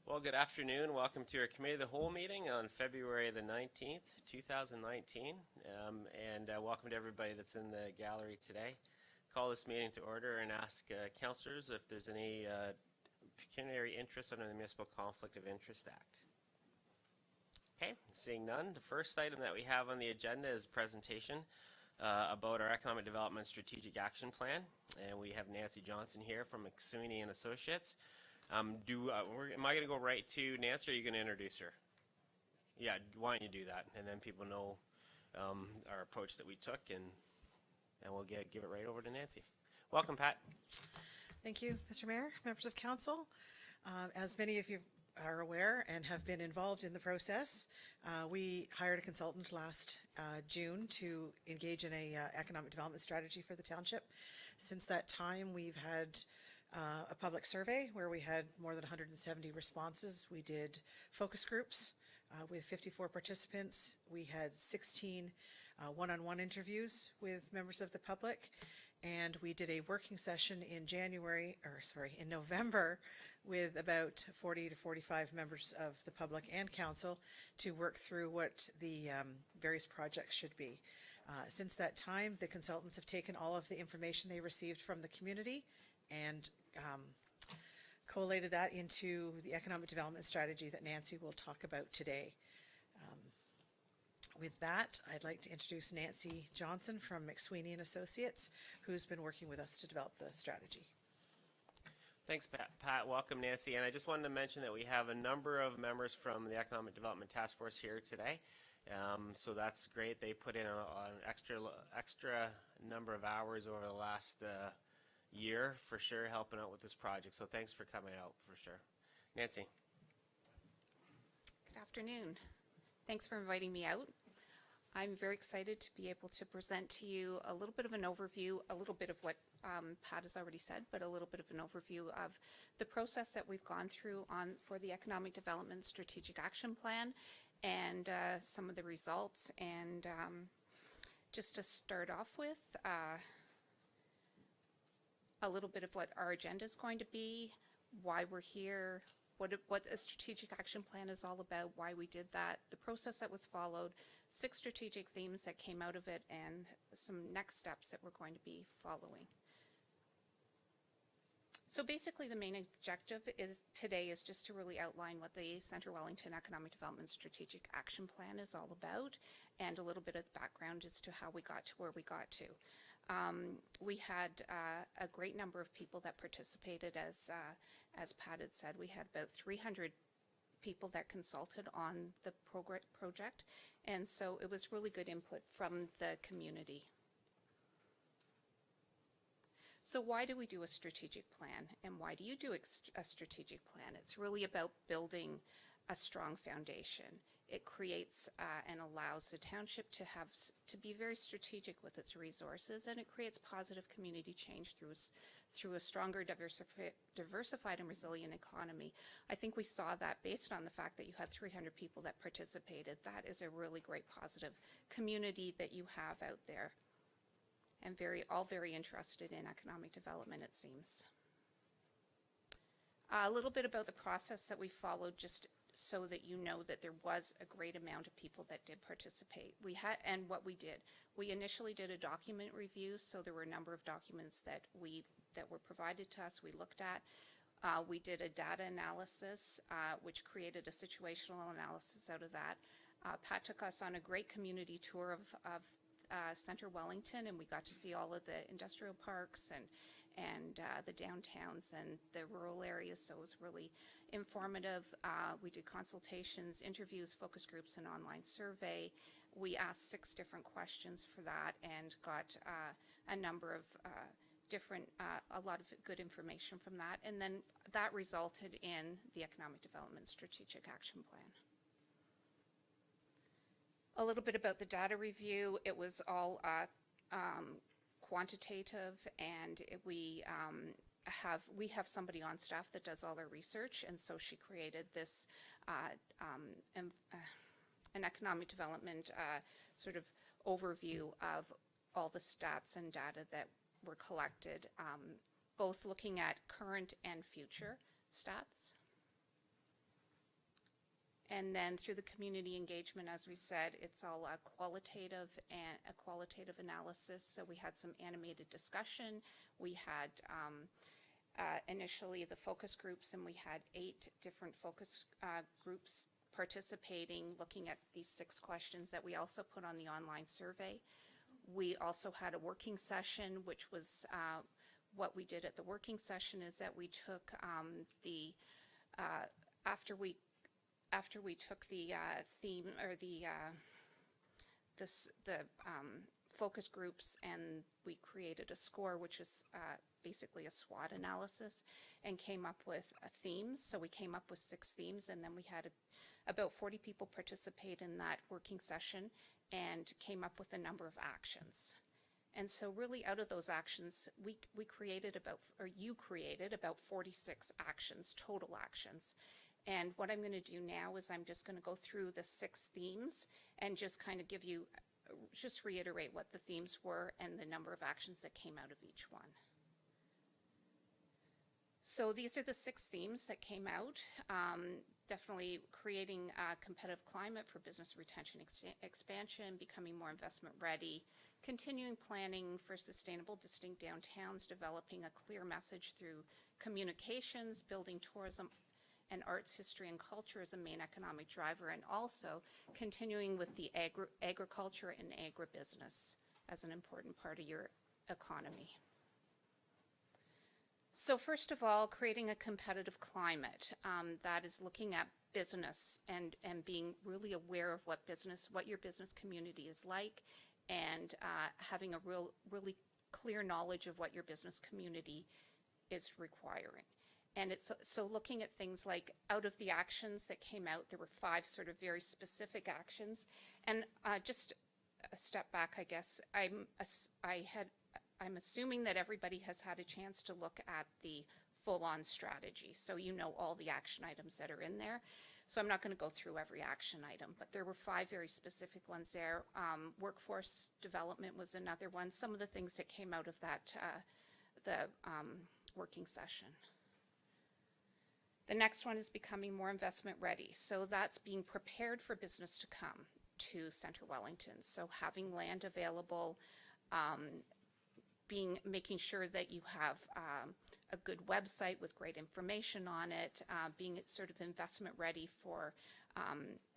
Well, good afternoon. Welcome to our Committee of the Whole meeting on February the 19th, 2019. Welcome to everybody that's in the gallery today. Call this meeting to order and ask councillors if there's any pecuniary interest under the Municipal Conflict of Interest Act. Okay, seeing none. The first item that we have on the agenda is a presentation about our Economic Development Strategic Action Plan. And we have Nancy Johnson here from McSweeney and Associates. Am I going to go right to Nancy, or are you going to introduce her? Yeah, why don't you do that, and then people know our approach that we took, and we'll give it right over to Nancy. Welcome, Pat. Thank you, Mr. Mayor, members of council. As many of you are aware and have been involved in the process, we hired a consultant last June to engage in a economic development strategy for the township. Since that time, we've had a public survey where we had more than 170 responses. We did focus groups with 54 participants. We had 16 one-on-one interviews with members of the public, and we did a working session in November with about 40 to 45 members of the public and council to work through what the various projects should be. Since that time, the consultants have taken all of the information they received from the community and collated that into the economic development strategy that Nancy will talk about today. With that, I'd like to introduce Nancy Johnson from McSweeney and Associates, who's been working with us to develop the strategy. Thanks, Pat. Welcome, Nancy. And I just wanted to mention that we have a number of members from the Economic Development Task Force here today. So that's great. They put in an extra number of hours over the last year for sure, helping out with this project. So thanks for coming out for sure. Nancy. Good afternoon. Thanks for inviting me out. I'm very excited to be able to present to you a little bit of an overview, a little bit of what Pat has already said, but a little bit of an overview of the process that we've gone through for the Economic Development Strategic Action Plan and some of the results. And just to start off with, a little bit of what our agenda is going to be, why we're here, what a strategic action plan is all about, why we did that, the process that was followed, 6 strategic themes that came out of it, and some next steps that we're going to be following. So basically the main objective today is just to really outline what the Centre Wellington Economic Development Strategic Action Plan is all about, and a little bit of background as to how we got to where we got to. We had a great number of people that participated, as Pat had said. We had about 300 people that consulted on the project, and so it was really good input from the community. So why do we do a strategic plan, and why do you do a strategic plan? It's really about building a strong foundation. It creates and allows the township to be very strategic with its resources, and it creates positive community change through a stronger, diversified and resilient economy. I think we saw that based on the fact that you had 300 people that participated. That is a really great positive community that you have out there, and all very interested in economic development, it seems. A little bit about the process that we followed, just so that you know that there was a great amount of people that did participate. And what we did, we initially did a document review, so there were a number of documents that were provided to us, we looked at. We did a data analysis, which created a situational analysis out of that. Pat took us on a great community tour of Centre Wellington, and we got to see all of the industrial parks and the downtowns and the rural areas, so it was really informative. We did consultations, interviews, focus groups, and online survey. We asked 6 different questions for that and got a number of a lot of good information from that, and then that resulted in the Economic Development Strategic Action Plan. A little bit about the data review. It was all quantitative, and we have somebody on staff that does all our research, and so she created this an economic development sort of overview of all the stats and data that were collected, both looking at current and future stats. And then through the community engagement, as we said, it's all a qualitative analysis. So we had some animated discussion. We had initially the focus groups, and we had 8 different focus groups participating, looking at these 6 questions that we also put on the online survey. We also had a working session, which was what we did at the working session is that we took after we took the theme or the focus groups, and we created a score, which is basically a SWOT analysis, and came up with themes. So we came up with 6 themes, and then we had about 40 people participate in that working session and came up with a number of actions. And so really out of those actions, you created about 46 actions, total actions. And what I'm going to do now is I'm just going to go through the 6 themes and just kind of just reiterate what the themes were and the number of actions that came out of each one. So these are the 6 themes that came out. Definitely creating a competitive climate for business retention expansion, becoming more investment ready, continuing planning for sustainable distinct downtowns, developing a clear message through communications, building tourism and arts, history, and culture as a main economic driver, and also continuing with the agriculture and agribusiness as an important part of your economy. So first of all, creating a competitive climate that is looking at business and being really aware of what your business community is like, and having a really clear knowledge of what your business community is requiring. And it's so looking at things like out of the actions that came out, there were 5 sort of very specific actions. And just a step back, I guess, I'm assuming that everybody has had a chance to look at the full-on strategy. So you know all the action items that are in there. So I'm not going to go through every action item, but there were 5 very specific ones there. Workforce development was another one. Some of the things that came out of that, the working session. The next one is becoming more investment ready. So that's being prepared for business to come to Centre Wellington. So having land available, making sure that you have a good website with great information on it, being sort of investment ready for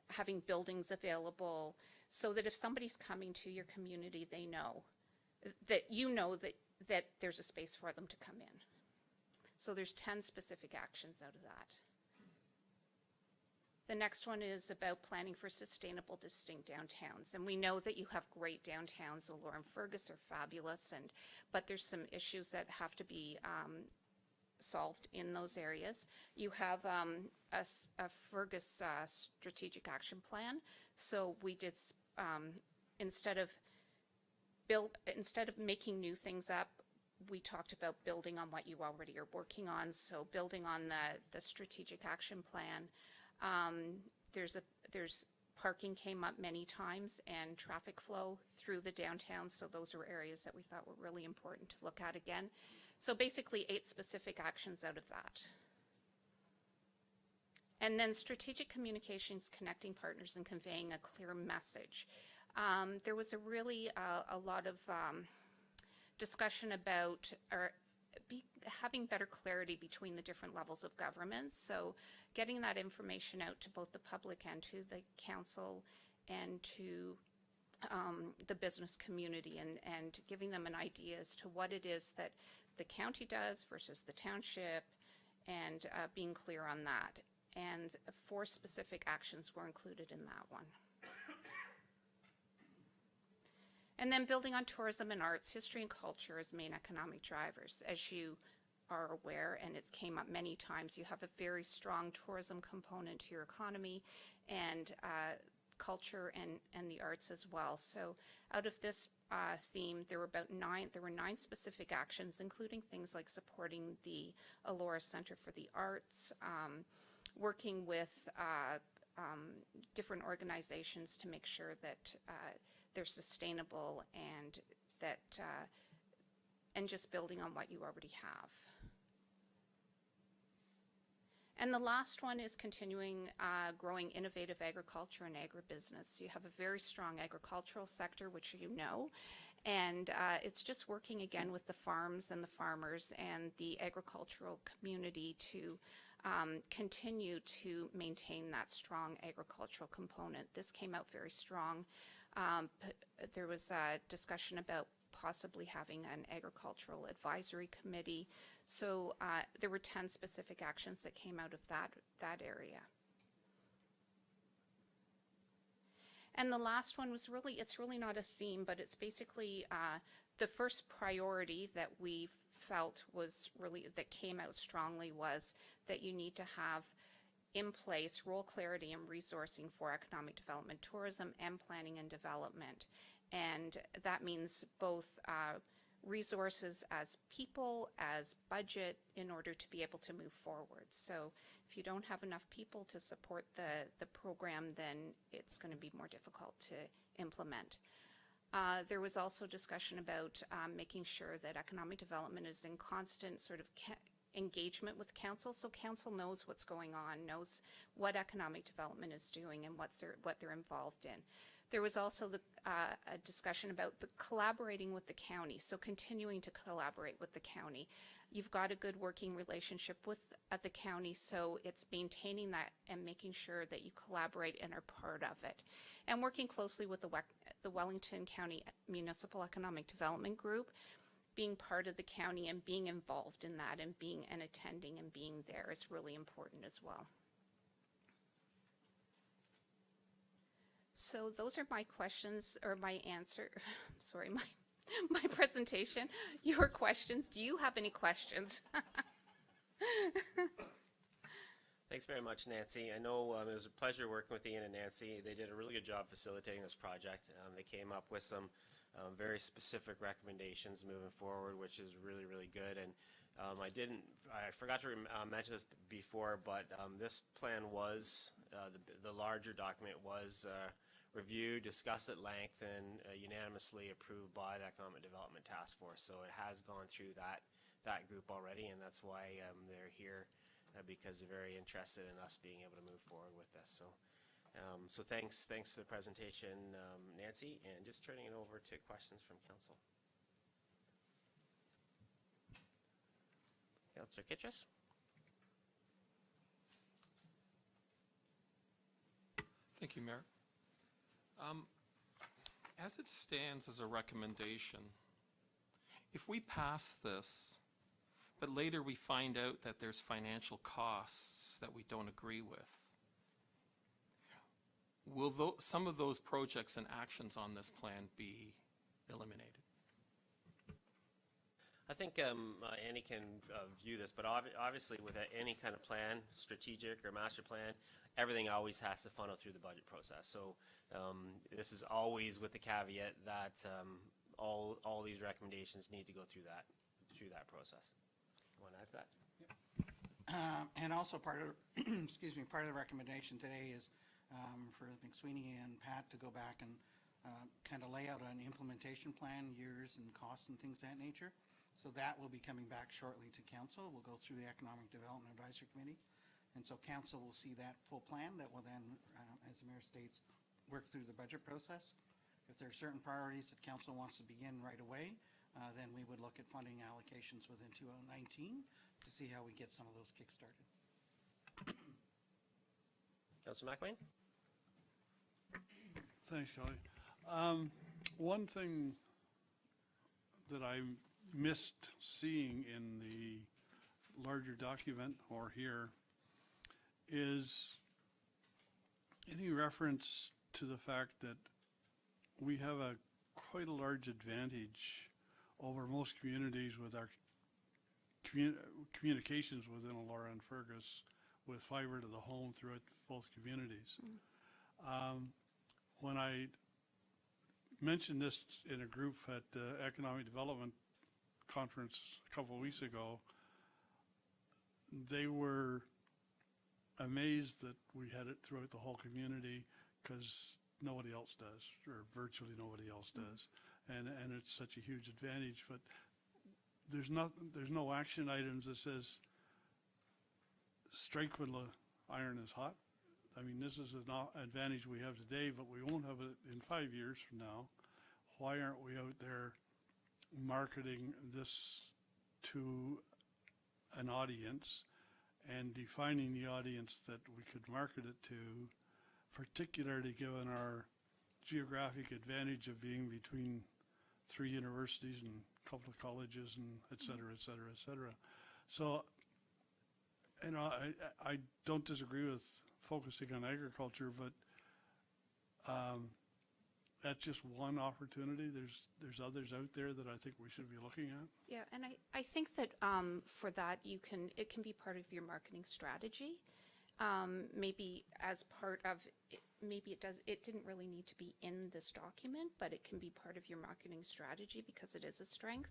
having buildings available, so that if somebody's coming to your community, they know that there's a space for them to come in. So there's 10 specific actions out of that. The next one is about planning for sustainable, distinct downtowns. And we know that you have great downtowns. Allure and Fergus are fabulous, but there's some issues that have to be solved in those areas. You have a Fergus strategic action plan. So we did, instead of making new things up, we talked about building on what you already are working on. So building on the strategic action plan. There's parking came up many times, and traffic flow through the downtown. So those are areas that we thought were really important to look at again. So basically 8 specific actions out of that. And then strategic communications, connecting partners and conveying a clear message. There was a lot of discussion about having better clarity between the different levels of government. So getting that information out to both the public and to the council and to the business community, and giving them an idea as to what it is that the county does versus the township, and being clear on that. And 4 specific actions were included in that one. And then building on tourism and arts, history and culture as main economic drivers. As you are aware, and it's came up many times, you have a very strong tourism component to your economy, and culture and the arts as well. So out of this theme, there were 9 specific actions, including things like supporting the Elora Centre for the Arts, working with different organizations to make sure that they're sustainable, and that and just building on what you already have. And the last one is continuing growing innovative agriculture and agribusiness. You have a very strong agricultural sector, which you know, and it's just working again with the farms and the farmers and the agricultural community to continue to maintain that strong agricultural component. This came out very strong. There was a discussion about possibly having an agricultural advisory committee. So there were 10 specific actions that came out of that area. And the last one was really, it's really not a theme, but it's basically the first priority that we felt was really, that came out strongly was that you need to have in place role clarity and resourcing for economic development, tourism, and planning and development. And that means both resources as people, as budget, in order to be able to move forward. So if you don't have enough people to support the program, then it's going to be more difficult to implement. There was also discussion about making sure that economic development is in constant sort of engagement with council, so council knows what's going on, knows what economic development is doing and what they're involved in. There was also a discussion about collaborating with the county, so continuing to collaborate with the county. You've got a good working relationship with the county, so it's maintaining that and making sure that you collaborate and are part of it. And working closely with the Wellington County Municipal Economic Development Group, being part of the county and being involved in that and attending and being there is really important as well. So those are my questions, or my answer, sorry, my presentation. Your questions. Do you have any questions? Thanks very much, Nancy. I know it was a pleasure working with Ian and Nancy. They did a really good job facilitating this project. They came up with some very specific recommendations moving forward, which is really, really good. And I forgot to mention this before, but this plan was, the larger document was reviewed, discussed at length, and unanimously approved by the Economic Development Task Force. So it has gone through that group already, and that's why they're here, because they're very interested in us being able to move forward with this. So, so thanks for the presentation, Nancy, and just turning it over to questions from council. Councillor Kitchus. Thank you, Mayor. As it stands as a recommendation, if we pass this, but later we find out that there's financial costs that we don't agree with, will some of those projects and actions on this plan be eliminated? I think Annie can view this, but obviously with any kind of plan, strategic or master plan, everything always has to funnel through the budget process. So this is always with the caveat that all these recommendations need to go through that process. You want to add to that? And also part of, excuse me, part of the recommendation today is for McSweeney and Pat to go back and kind of lay out an implementation plan, years and costs and things of that nature. So that will be coming back shortly to council. We'll go through the Economic Development Advisory Committee. And so council will see that full plan that will then, as the mayor states, work through the budget process. If there are certain priorities that council wants to begin right away, then we would look at funding allocations within 2019 to see how we get some of those kick-started. Councillor McElwain? Thanks, Kelly. One thing that I missed seeing in the larger document or here is any reference to the fact that we have quite a large advantage over most communities with our communications within Elora and Fergus with fiber to the home throughout both communities. When I mentioned this in a group at the Economic Development Conference a couple of weeks ago, they were amazed that we had it throughout the whole community because nobody else does, or virtually nobody else does, and it's such a huge advantage. But there's no action items that says strike when the iron is hot. I mean, this is an advantage we have today, but we won't have it in 5 years from now. Why aren't we out there marketing this to an audience and defining the audience that we could market it to, particularly given our geographic advantage of being between 3 universities and a couple of colleges and et cetera, et cetera, et cetera. So, you know, I don't disagree with focusing on agriculture, but that's just one opportunity. There's others out there that I think we should be looking at. Yeah, and I think that for that, it can be part of your marketing strategy. Maybe as part of, maybe it didn't really need to be in this document, but it can be part of your marketing strategy because it is a strength.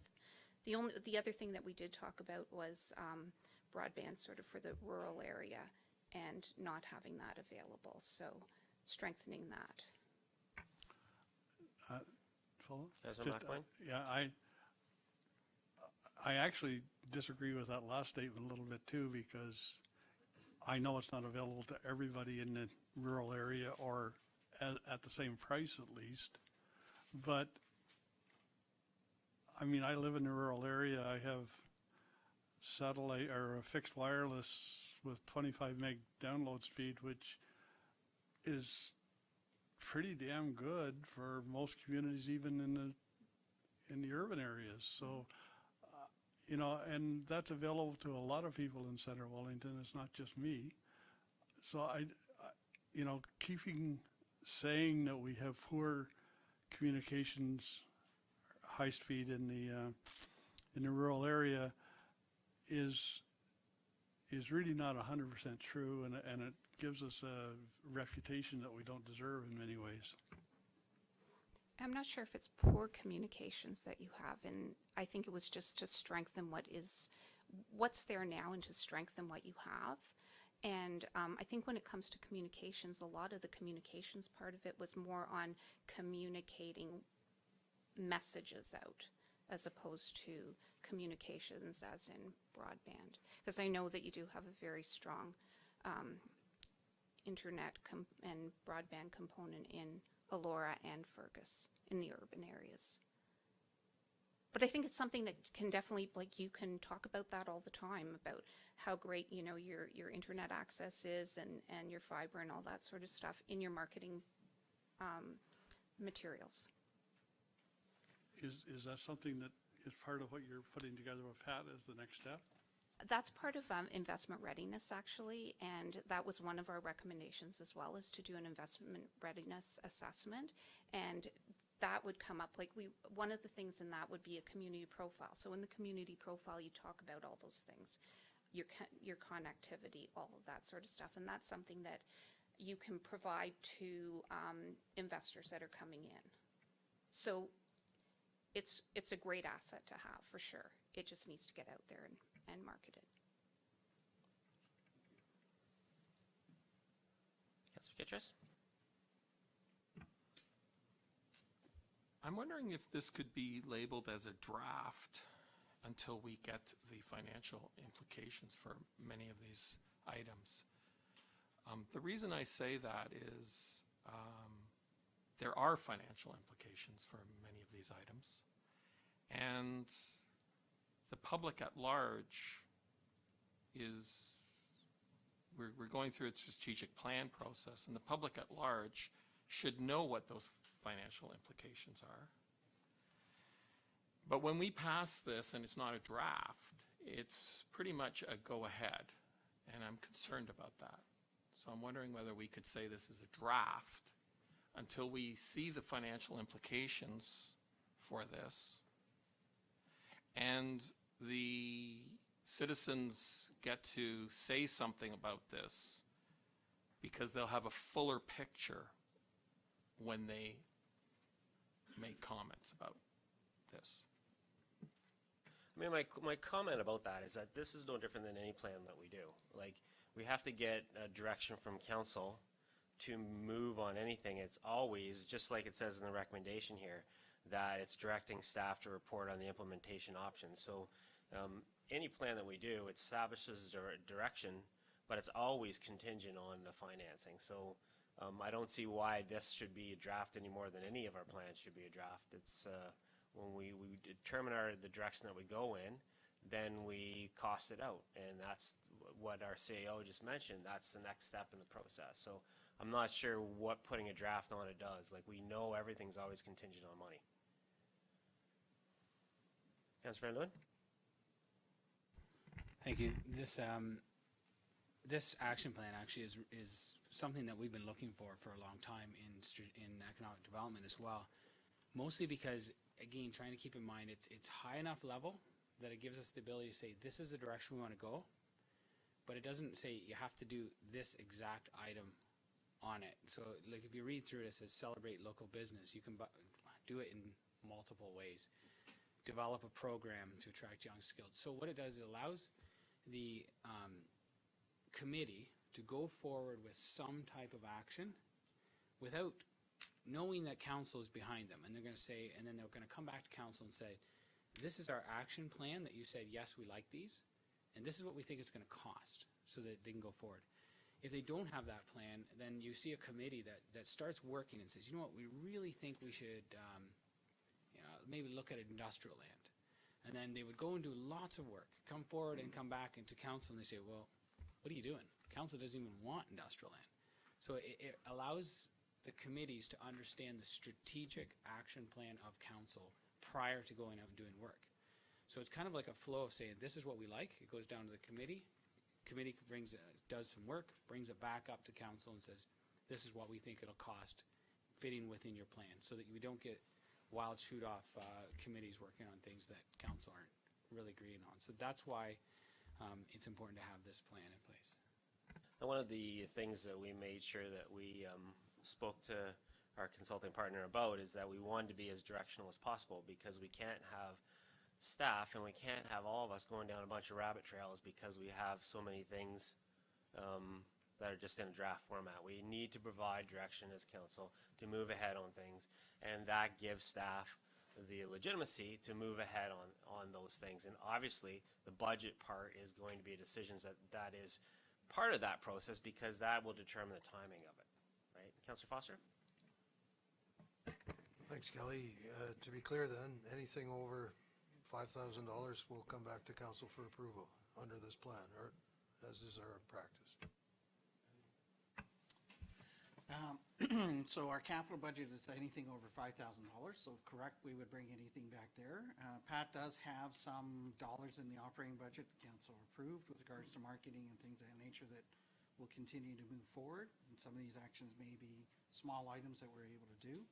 The other thing that we did talk about was broadband sort of for the rural area and not having that available, so strengthening that. Follow? Councilor Just, McLean? Yeah, I actually disagree with that last statement a little bit too, because I know it's not available to everybody in the rural area or at the same price at least. But, I mean, I live in a rural area. I have satellite or a fixed wireless with 25 meg download speed, which is pretty damn good for most communities, even in the urban areas. So, you know, and that's available to a lot of people in Center Wellington. It's not just me. So I you know, saying that we have poor communications, high speed in the rural area is really not 100% true, and it gives us a reputation that we don't deserve in many ways. I'm not sure if it's poor communications that you have, and I think it was just to strengthen what's there now and to strengthen what you have. And I think when it comes to communications, a lot of the communications part of it was more on communicating messages out as opposed to communications as in broadband. Because I know that you do have a very strong internet and broadband component in Elora and Fergus in the urban areas. But I think it's something that can definitely, like, you can talk about that all the time, about how great, you know, your internet access is and your fiber and all that sort of stuff in your marketing materials. Is that something that is part of what you're putting together with Pat as the next step? That's part of investment readiness, actually, and that was one of our recommendations as well, is to do an investment readiness assessment. And that would come up, like, one of the things in that would be a community profile. So in the community profile, you talk about all those things, your connectivity, all of that sort of stuff. And that's something that you can provide to investors that are coming in. So it's a great asset to have, for sure. It just needs to get out there and market it. Councilor Kittrus? I'm wondering if this could be labeled as a draft until we get the financial implications for many of these items. The reason I say that is there are financial implications for many of these items, and the public at large we're going through a strategic plan process, and the public at large should know what those financial implications are. But when we pass this and it's not a draft, it's pretty much a go-ahead, and I'm concerned about that. So I'm wondering whether we could say this is a draft until we see the financial implications for this, and the citizens get to say something about this because they'll have a fuller picture when they make comments about this. I mean, my comment about that is that this is no different than any plan that we do. Like, we have to get a direction from council to move on anything. It's always, just like it says in the recommendation here, that it's directing staff to report on the implementation options. So any plan that we do, it establishes direction, but it's always contingent on the financing. So I don't see why this should be a draft any more than any of our plans should be a draft. It's when we determine the direction that we go in, then we cost it out. And that's what our CAO just mentioned. That's the next step in the process. So I'm not sure what putting a draft on it does. Like, we know everything's always contingent on money. Councillor Van Leeuwen? Thank you. This action plan actually is something that we've been looking for a long time in economic development as well. Mostly because, again, trying to keep in mind it's high enough level that it gives us the ability to say this is the direction we want to go, but it doesn't say you have to do this exact item on it. So, like, if you read through it, it says celebrate local business. You can do it in multiple ways. Develop a program to attract young skilled. So what it does is it allows the committee to go forward with some type of action without knowing that council is behind them. And they're going to say, and then they're going to come back to council and say, this is our action plan that you said, yes, we like these, and this is what we think it's going to cost, so that they can go forward. If they don't have that plan, then you see a committee that starts working and says, you know what, we really think we should maybe look at industrial land. And then they would go and do lots of work, come forward and come back into council, and they say, well, what are you doing? Council doesn't even want industrial land. So it allows the committees to understand the strategic action plan of council prior to going out and doing work. So it's kind of like a flow of saying, this is what we like. It goes down to the committee. Committee does some work, brings it back up to council and says, this is what we think it'll cost fitting within your plan, so that we don't get wild shoot-off committees working on things that council aren't really agreeing on. So that's why it's important to have this plan in place. And one of the things that we made sure that we spoke to our consulting partner about is that we wanted to be as directional as possible, because we can't have staff and we can't have all of us going down a bunch of rabbit trails because we have so many things that are just in a draft format. We need to provide direction as council to move ahead on things, and that gives staff the legitimacy to move ahead on those things. And obviously, the budget part is going to be decisions that is part of that process, because that will determine the timing of it, right? Councillor Foster? Thanks, Kelly. To be clear then, anything over $5,000 will come back to council for approval under this plan, or as is our practice. So our capital budget is anything over $5,000, so correct, we would bring anything back there. Pat does have some dollars in the operating budget the council approved with regards to marketing and things of that nature that will continue to move forward. And some of these actions may be small items that we're able to do.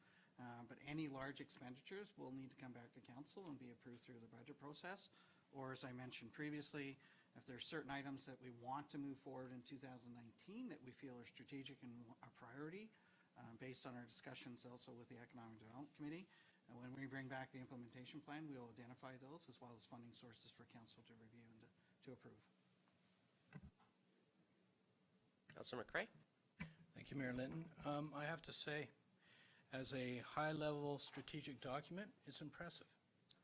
But any large expenditures will need to come back to council and be approved through the budget process. Or, as I mentioned previously, if there's certain items that we want to move forward in 2019 that we feel are strategic and a priority, based on our discussions also with the Economic Development Committee, and when we bring back the implementation plan, we will identify those as well as funding sources for council to review and to approve. Councillor McCray? Thank you, Mayor Linton. I have to say, as a high-level strategic document, it's impressive.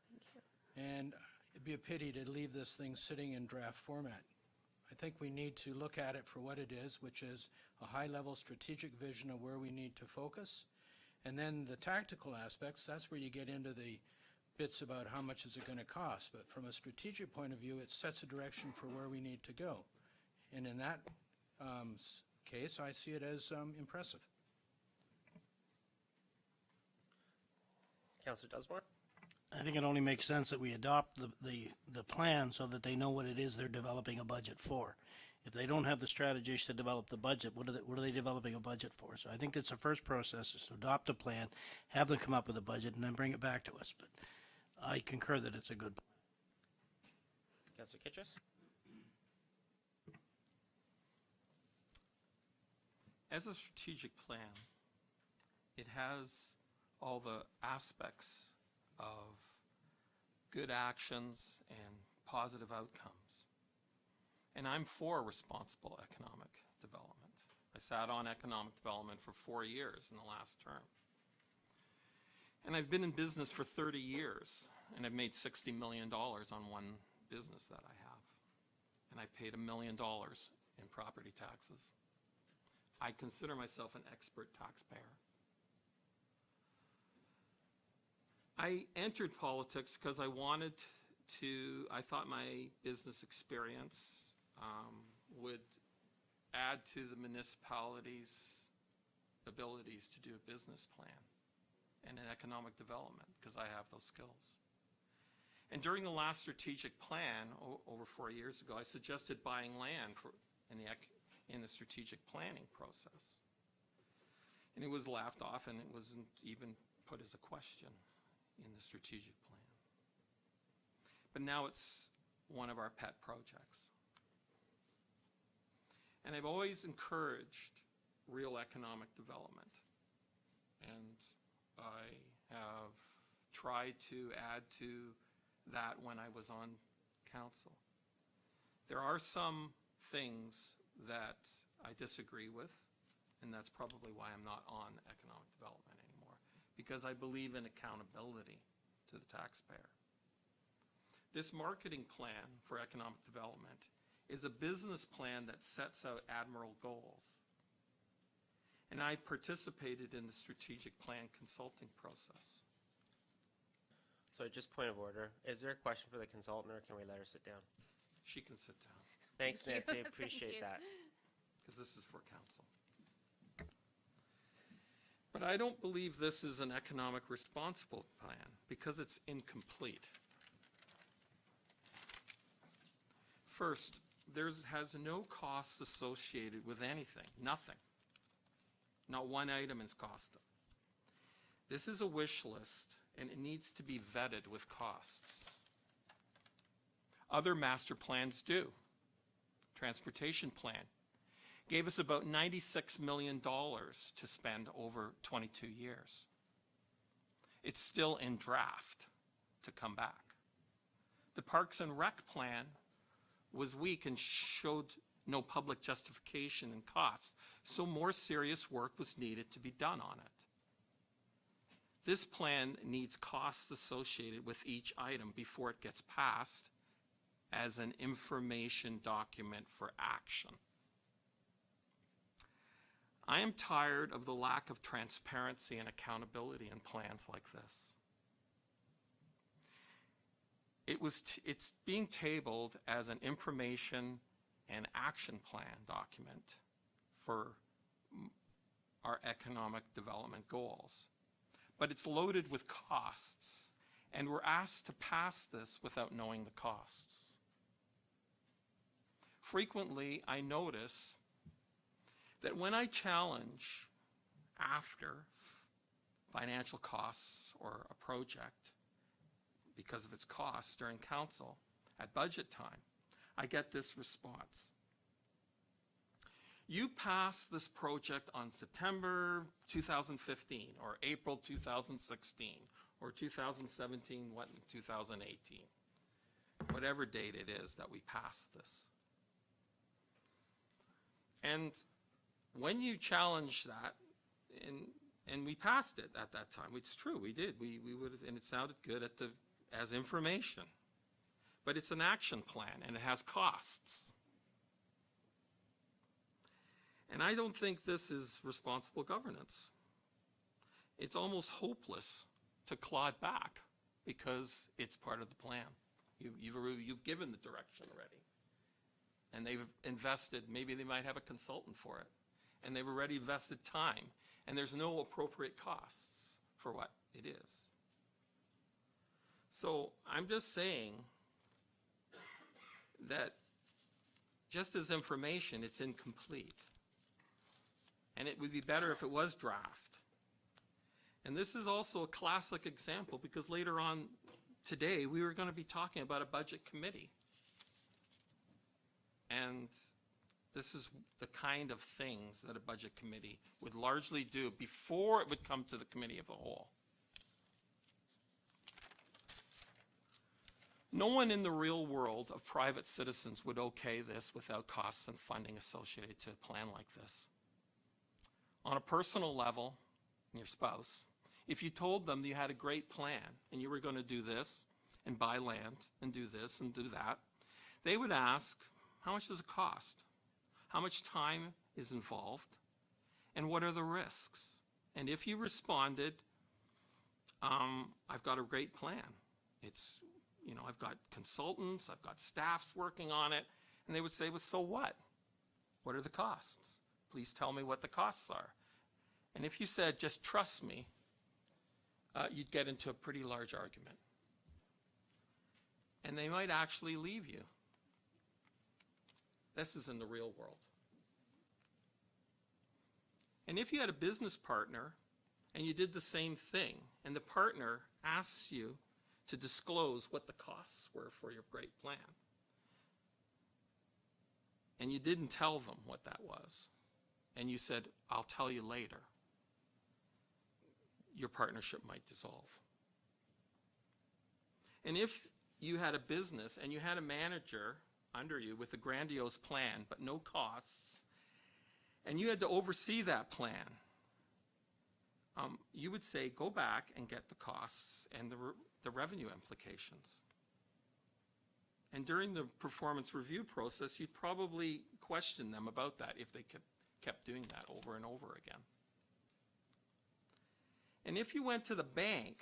Thank you. And it'd be a pity to leave this thing sitting in draft format. I think we need to look at it for what it is, which is a high-level strategic vision of where we need to focus. And then the tactical aspects, that's where you get into the bits about how much is it going to cost. But from a strategic point of view, it sets a direction for where we need to go. And in that case, I see it as impressive. Councillor Dusmore? I think it only makes sense that we adopt the plan so that they know what it is they're developing a budget for. If they don't have the strategies to develop the budget, what are they developing a budget for? So I think that's the first process, is to adopt a plan, have them come up with a budget, and then bring it back to us. But I concur that it's a good plan. Councillor Kitchus? As a strategic plan, it has all the aspects of good actions and positive outcomes. And I'm for responsible economic development. I sat on economic development for 4 years in the last term. And I've been in business for 30 years, and I've made $60 million on one business that I have. And I've paid $1 million in property taxes. I consider myself an expert taxpayer. I entered politics because I thought my business experience would add to the municipality's abilities to do a business plan and an economic development, because I have those skills. And during the last strategic plan, over 4 years ago, I suggested buying land in the strategic planning process. And it was laughed off, and it wasn't even put as a question in the strategic plan. But now it's one of our pet projects. And I've always encouraged real economic development. And I have tried to add to that when I was on council. There are some things that I disagree with, and that's probably why I'm not on economic development anymore, because I believe in accountability to the taxpayer. This marketing plan for economic development is a business plan that sets out admirable goals. And I participated in the strategic plan consulting process. So just point of order, is there a question for the consultant, or can we let her sit down? She can sit down, Thanks, Thank you. Nancy, Thank appreciate you. that. because this is for council. But I don't believe this is an economic responsible plan, because it's incomplete. First, has no costs associated with anything, nothing. Not one item is costed. This is a wish list, and it needs to be vetted with costs. Other master plans do. Transportation plan gave us about $96 million to spend over 22 years. It's still in draft to come back. The Parks and Rec plan was weak and showed no public justification and costs, so more serious work was needed to be done on it. This plan needs costs associated with each item before it gets passed as an information document for action. I am tired of the lack of transparency and accountability in plans like this. It's being tabled as an information and action plan document for our economic development goals. But it's loaded with costs, and we're asked to pass this without knowing the costs. Frequently, I notice that when I challenge after financial costs or a project because of its costs during council at budget time, I get this response. You passed this project on September 2015 or April 2016 or 2017, 2018, whatever date it is that we passed this. And when you challenge that, and we passed it at that time, it's true, we did, we would have, and it sounded good as information. But it's an action plan, and it has costs. And I don't think this is responsible governance. It's almost hopeless to claw it back because it's part of the plan. You've given the direction already. And they've invested, maybe they might have a consultant for it. And they've already invested time, and there's no appropriate costs for what it is. So I'm just saying that just as information, it's incomplete. And it would be better if it was draft. And this is also a classic example, because later on today, we were going to be talking about a budget committee. And this is the kind of things that a budget committee would largely do before it would come to the committee of the whole. No one in the real world of private citizens would okay this without costs and funding associated to a plan like this. On a personal level, your spouse, if you told them you had a great plan and you were going to do this and buy land and do this and do that, they would ask, how much does it cost? How much time is involved? And what are the risks? And if you responded, I've got a great plan. It's, you know, I've got consultants, I've got staffs working on it, and they would say, well, so what? What are the costs? Please tell me what the costs are. And if you said, just trust me, you'd get into a pretty large argument. And they might actually leave you. This is in the real world. And if you had a business partner and you did the same thing, and the partner asks you to disclose what the costs were for your great plan, and you didn't tell them what that was, and you said, I'll tell you later, your partnership might dissolve. And if you had a business and you had a manager under you with a grandiose plan but no costs, and you had to oversee that plan, you would say, go back and get the costs and the revenue implications. And during the performance review process, you'd probably question them about that if they kept doing that over and over again. And if you went to the bank,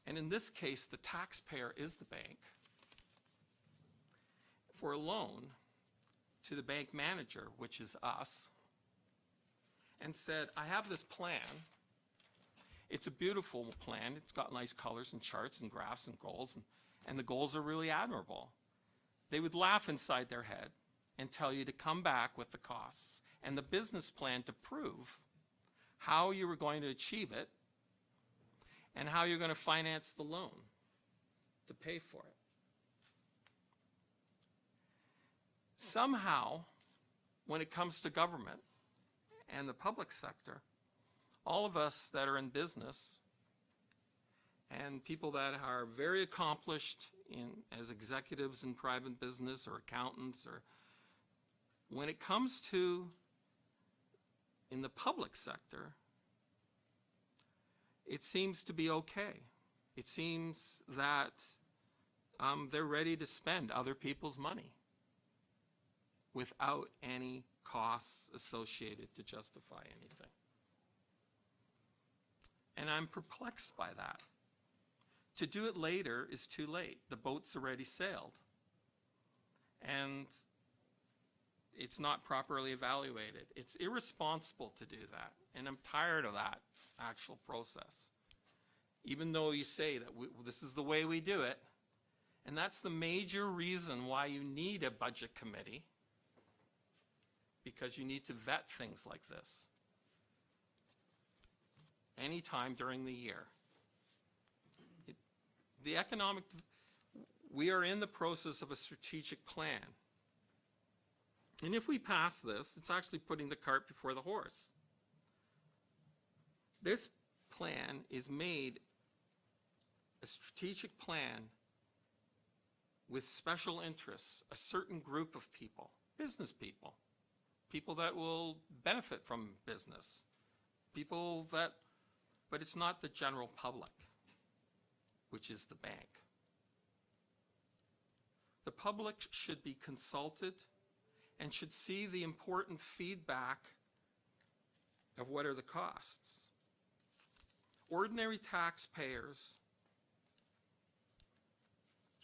and in this case, the taxpayer is the bank, for a loan to the bank manager, which is us, and said, I have this plan. It's a beautiful plan. It's got nice colors and charts and graphs and goals, and the goals are really admirable. They would laugh inside their head and tell you to come back with the costs and the business plan to prove how you were going to achieve it and how you're going to finance the loan to pay for it. Somehow, when it comes to government and the public sector, all of us that are in business and people that are very accomplished as executives in private business or accountants, or when it comes to in the public sector, it seems to be okay. It seems that they're ready to spend other people's money without any costs associated to justify anything. And I'm perplexed by that. To do it later is too late. The boat's already sailed. And it's not properly evaluated. It's irresponsible to do that. And I'm tired of that actual process. Even though you say that this is the way we do it. And that's the major reason why you need a budget committee, because you need to vet things like this anytime during the year. We are in the process of a strategic plan. And if we pass this, it's actually putting the cart before the horse. This plan is made a strategic plan with special interests, a certain group of people, business people, people that will benefit from business, but it's not the general public, which is the bank. The public should be consulted and should see the important feedback of what are the costs. Ordinary taxpayers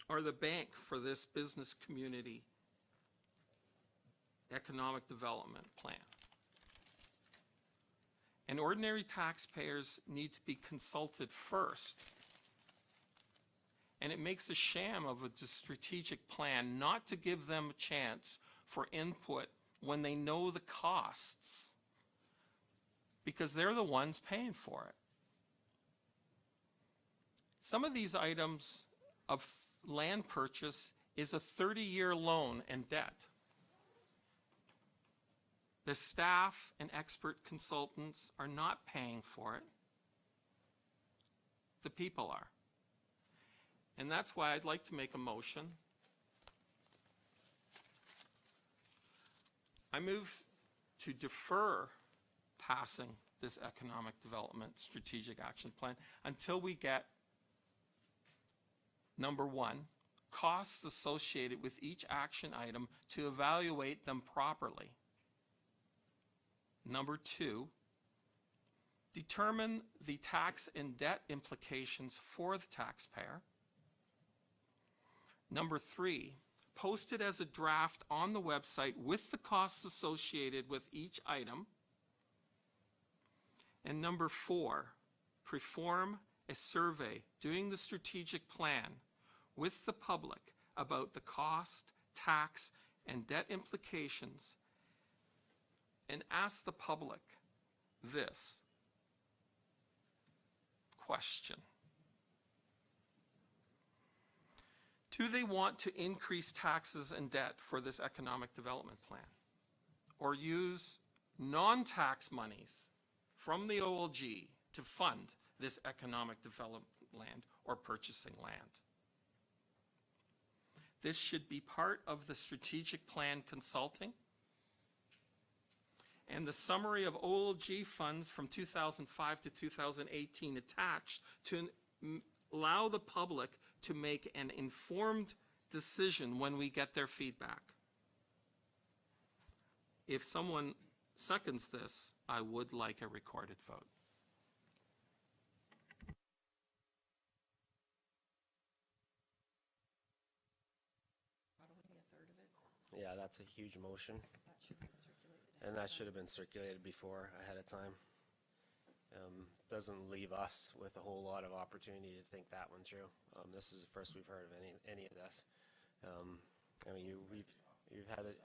are the bank for this business community economic development plan. And ordinary taxpayers need to be consulted first. And it makes a sham of a strategic plan not to give them a chance for input when they know the costs, because they're the ones paying for it. Some of these items of land purchase is a 30-year loan and debt. The staff and expert consultants are not paying for it. The people are. And that's why I'd like to make a motion. I move to defer passing this economic development strategic action plan until we get, number one, costs associated with each action item to evaluate them properly. Number 2, determine the tax and debt implications for the taxpayer. Number 3, post it as a draft on the website with the costs associated with each item. And number 4, perform a survey doing the strategic plan with the public about the cost, tax, and debt implications, and ask the public this question. Do they want to increase taxes and debt for this economic development plan? Or use non-tax monies from the OLG to fund this economic development land or purchasing land? This should be part of the strategic plan consulting. And the summary of OLG funds from 2005 to 2018 attached to allow the public to make an informed decision when we get their feedback. If someone seconds this, I would like a recorded vote. Yeah, that's a huge motion. And that should have been circulated before, ahead of time. Doesn't leave us with a whole lot of opportunity to think that one through. This is the first we've heard of any of this. I mean, you've had it.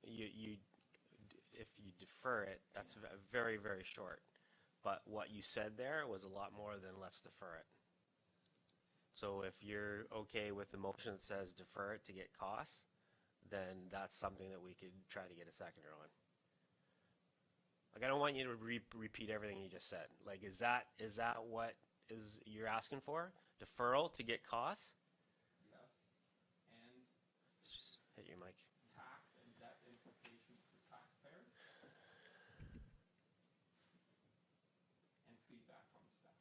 If you defer it, that's very, very short. But what you said there was a lot more than let's defer it. So if you're okay with the motion that says defer it to get costs, then that's something that we could try to get a seconder on. Like, I don't want you to repeat everything you just said. Like, is that what you're asking for? Deferral to get costs? Yes, and Just hit your mic. tax and debt implications for taxpayers. And feedback from the staff,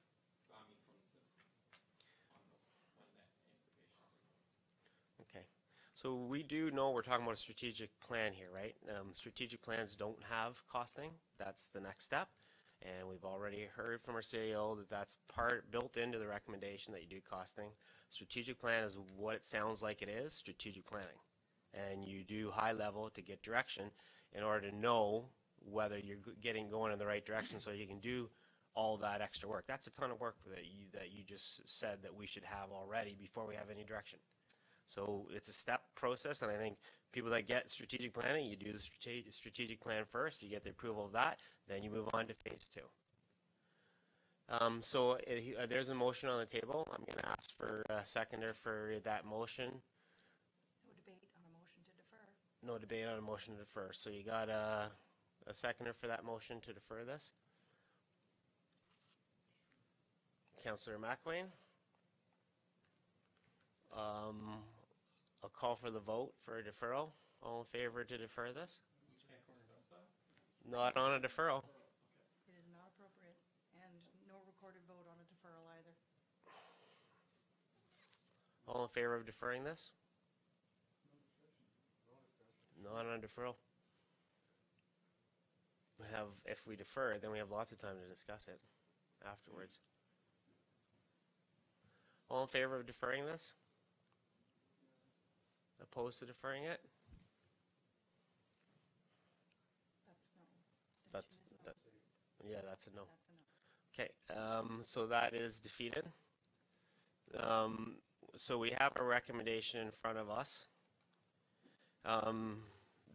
from the citizens on those, when that implications are. Okay. So we do know we're talking about a strategic plan here, right? Strategic plans don't have costing. That's the next step. And we've already heard from our CEO that that's built into the recommendation that you do costing. Strategic plan is what it sounds like it is, strategic planning. And you do high level to get direction in order to know whether you're going in the right direction so you can do all that extra work. That's a ton of work that you just said that we should have already before we have any direction. So it's a step process, and I think people that get strategic planning, you do the strategic plan first, you get the approval of that, then you move on to phase 2. So there's a motion on the table. I'm going to ask for a seconder for that motion. No debate on a motion to defer. No debate on a motion to defer. So you got a seconder for that motion to defer this? Councillor McElwain? I'll call for the vote for a deferral. All in favor to defer this? Not on a deferral. It is not appropriate, and no recorded vote on a deferral either. All in favor of deferring this? Not on a deferral. If we defer it, then we have lots of time to discuss it afterwards. All in favor of deferring this? Opposed to deferring it? That's no. Yeah, that's a no. That's a no. Okay, so that is defeated. So we have a recommendation in front of us. I'm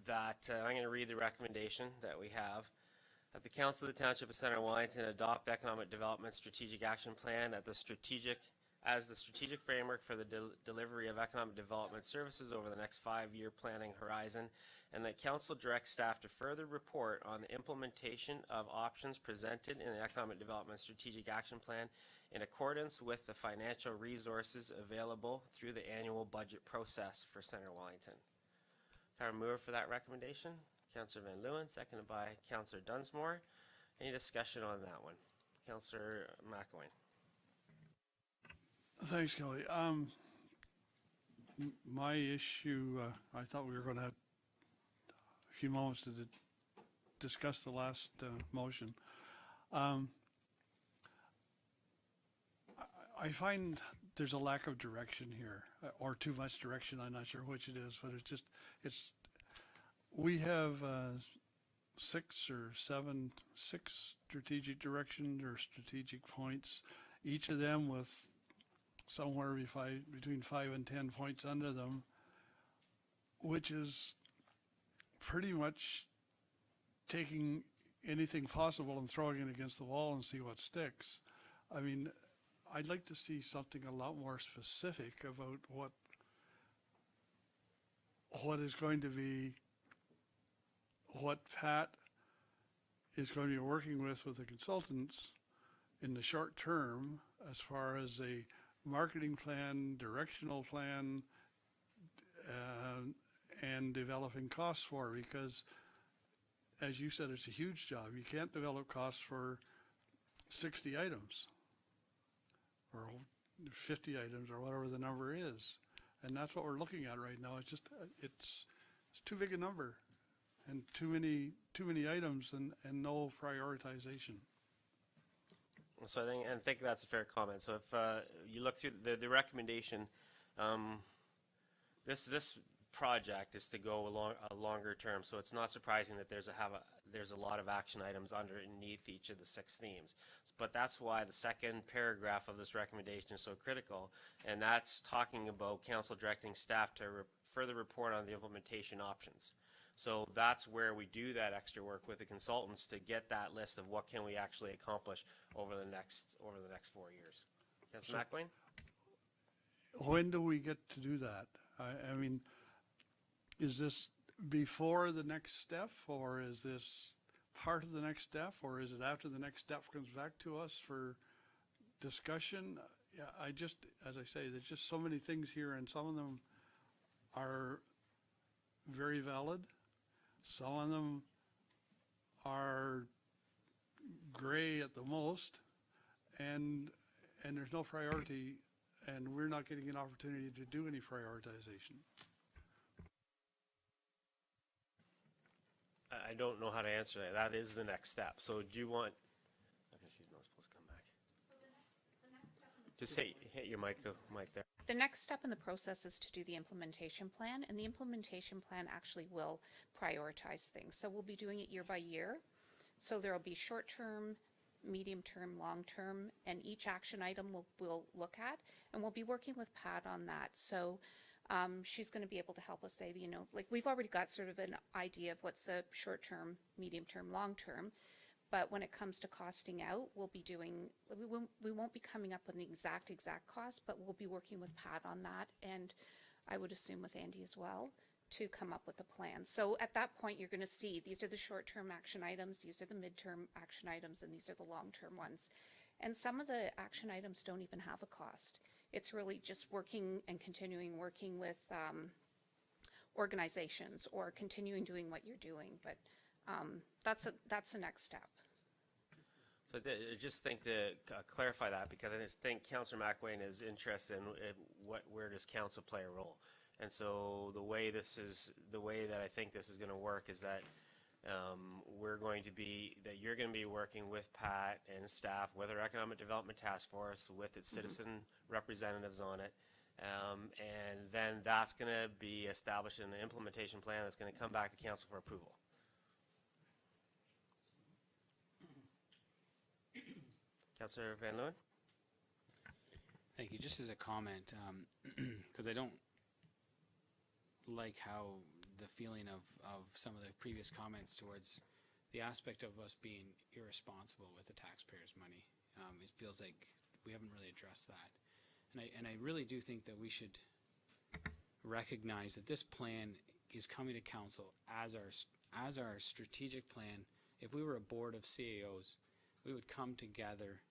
going to read the recommendation that we have. That the Council of the Township of Center Wellington adopt Economic Development Strategic Action Plan as the strategic framework for the delivery of economic development services over the next 5-year planning horizon, and that Council directs staff to further report on the implementation of options presented in the Economic Development Strategic Action Plan in accordance with the financial resources available through the annual budget process for Center Wellington. Can I move for that recommendation? Councillor Van Leeuwen, seconded by Councillor Dunsmore. Any discussion on that one? Councillor McElwain. Thanks, Kelly. My issue, I thought we were going to have a few moments to discuss the last motion. I find there's a lack of direction here, or too much direction. I'm not sure which it is, but we have six strategic directions or strategic points, each of them with somewhere between 5 and 10 points under them, which is pretty much taking anything possible and throwing it against the wall and see what sticks. I mean, I'd like to see something a lot more specific about what is going to be, what Pat is going to be working with the consultants in the short term as far as a marketing plan, directional plan, and developing costs for, because as you said, it's a huge job. You can't develop costs for 60 items or 50 items or whatever the number is. And that's what we're looking at right now. It's just, it's too big a number and too many items and no prioritization. So I think that's a fair comment. So if you look through the recommendation, this project is to go a longer term. So it's not surprising that there's a lot of action items underneath each of the 6 themes. But that's why the second paragraph of this recommendation is so critical, and that's talking about council directing staff to further report on the implementation options. So that's where we do that extra work with the consultants to get that list of what can we actually accomplish over the next 4 years. Councilor McElwain? When do we get to do that? I mean, is this before the next step, or is this part of the next step, or is it after the next step comes back to us for discussion? Yeah, as I say, there's just so many things here, and some of them are very valid. Some of them are gray at the most, and there's no priority, and we're not getting an opportunity to do any prioritization. I don't know how to answer that. That is the next step. So do you want, I guess she's not supposed to come back. Just hit your mic there. The next step in the process is to do the implementation plan, and the implementation plan actually will prioritize things. So we'll be doing it year by year. So there will be short-term, medium-term, long-term, and each action item we'll look at, and we'll be working with Pat on that. So she's going to be able to help us say, like we've already got sort of an idea of what's a short-term, medium-term, long-term. But when it comes to costing out, we'll be doing, we won't be coming up with the exact cost, but we'll be working with Pat on that, and I would assume with Andy as well, to come up with a plan. So at that point, you're going to see these are the short-term action items, these are the midterm action items, and these are the long-term ones. And some of the action items don't even have a cost. It's really just working and continuing working with organizations or continuing doing what you're doing. But that's the next step. So I just think to clarify that, because I just think Councillor McElwain is interested in where does council play a role. And so the way that I think this is going to work is that you're going to be working with Pat and staff, with our Economic Development Task Force, with its citizen representatives on it. And then that's going to be established in an implementation plan that's going to come back to council for approval. Councillor Van Leeuwen? Thank you. Just as a comment, because I don't like how the feeling of some of the previous comments towards the aspect of us being irresponsible with the taxpayers' money. It feels like we haven't really addressed that. And I really do think that we should recognize that this plan is coming to council as our strategic plan. If we were a board of CAOs, we would come together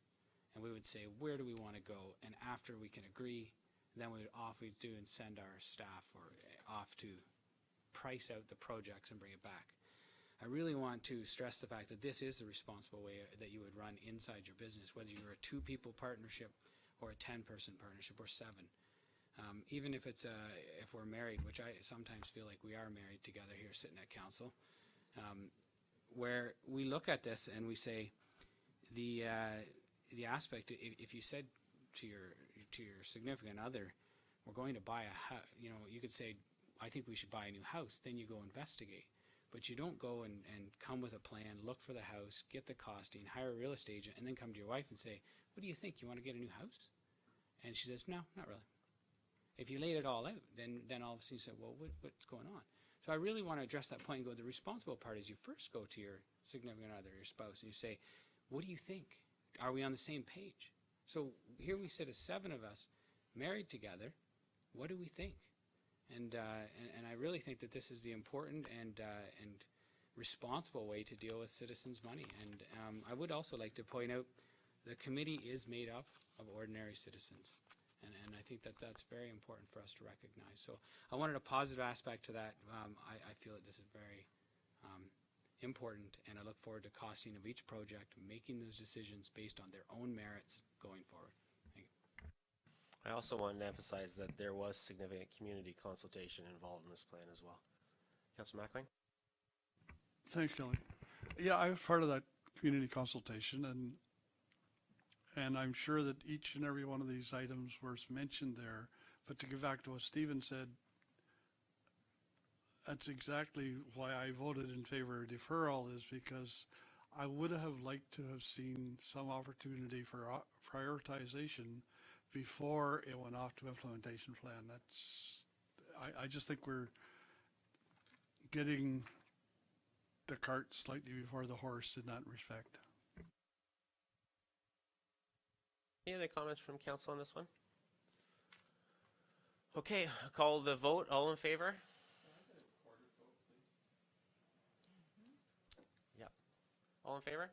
and we would say, where do we want to go? And after we can agree, then we would do and send our staff off to price out the projects and bring it back. I really want to stress the fact that this is the responsible way that you would run inside your business, whether you're a 2-people partnership or a 10-person partnership or 7. Even if it's if we're married, which I sometimes feel like we are married together here sitting at council, where we look at this and we say, the aspect, if you said to your significant other, we're going to buy a house, you know, you could say, I think we should buy a new house, then you go investigate. But you don't go and come with a plan, look for the house, get the costing, hire a real estate agent, and then come to your wife and say, what do you think? You want to get a new house? And she says, no, not really. If you laid it all out, then all of a sudden you say, well, what's going on? So I really want to address that point and go, the responsible part is you first go to your significant other, your spouse, and you say, what do you think? Are we on the same page? So here we sit as 7 of us married together. What do we think? And I really think that this is the important and responsible way to deal with citizens' money. And I would also like to point out the committee is made up of ordinary citizens. And I think that that's very important for us to recognize. So I wanted a positive aspect to that. I feel that this is very important, and I look forward to costing of each project, making those decisions based on their own merits going forward. Thank you. I also wanted to emphasize that there was significant community consultation involved in this plan as well. Councilor McLean? Thanks, Kelly. Yeah, I was part of that community consultation, and I'm sure that each and every one of these items was mentioned there. But to get back to what Stephen said, that's exactly why I voted in favor of deferral, is because I would have liked to have seen some opportunity for prioritization before it went off to implementation plan. I just think we're getting the cart slightly before the horse in that respect. Any other comments from council on this one? Okay, I'll call the vote. All in favor? Yep. All in favor?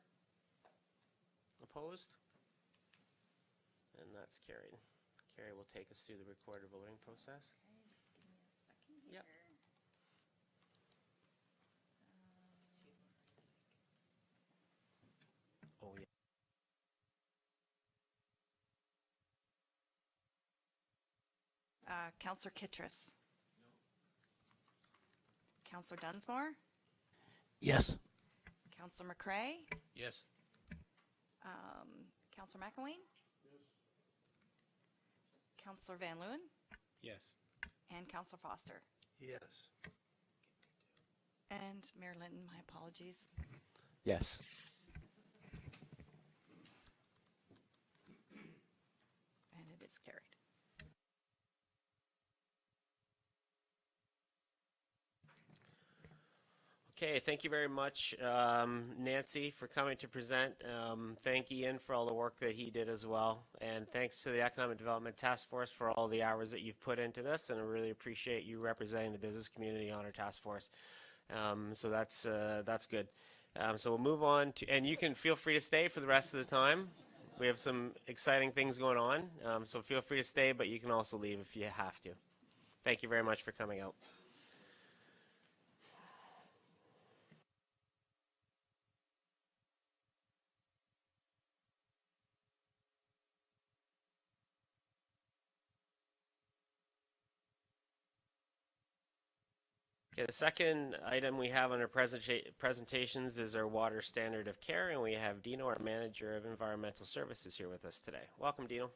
Opposed? And that's carried. Carrie will take us through the recorded voting process. Okay, just give me a second Yep. here. Oh, yeah. Counselor Kittredge. Counselor Dunsmore, Yes. Counselor McCrae, Yes. Counselor McElwain. Counselor Van Leeuwen Yes. and Counselor Foster. Yes. And Mayor Linton, my apologies. Yes. And it is carried. Okay, thank you very much, Nancy, for coming to present. Thank Ian for all the work that he did as well. And thanks to the Economic Development Task Force for all the hours that you've put into this. And I really appreciate you representing the business community on our task force. So that's good. So we'll move on to, and you can feel free to stay for the rest of the time. We have some exciting things going on. So feel free to stay, but you can also leave if you have to. Thank you very much for coming out. Okay, the second item we have on our presentations is our water standard of care, and we have Dino, our manager of environmental services, here with us today. Welcome, Dino.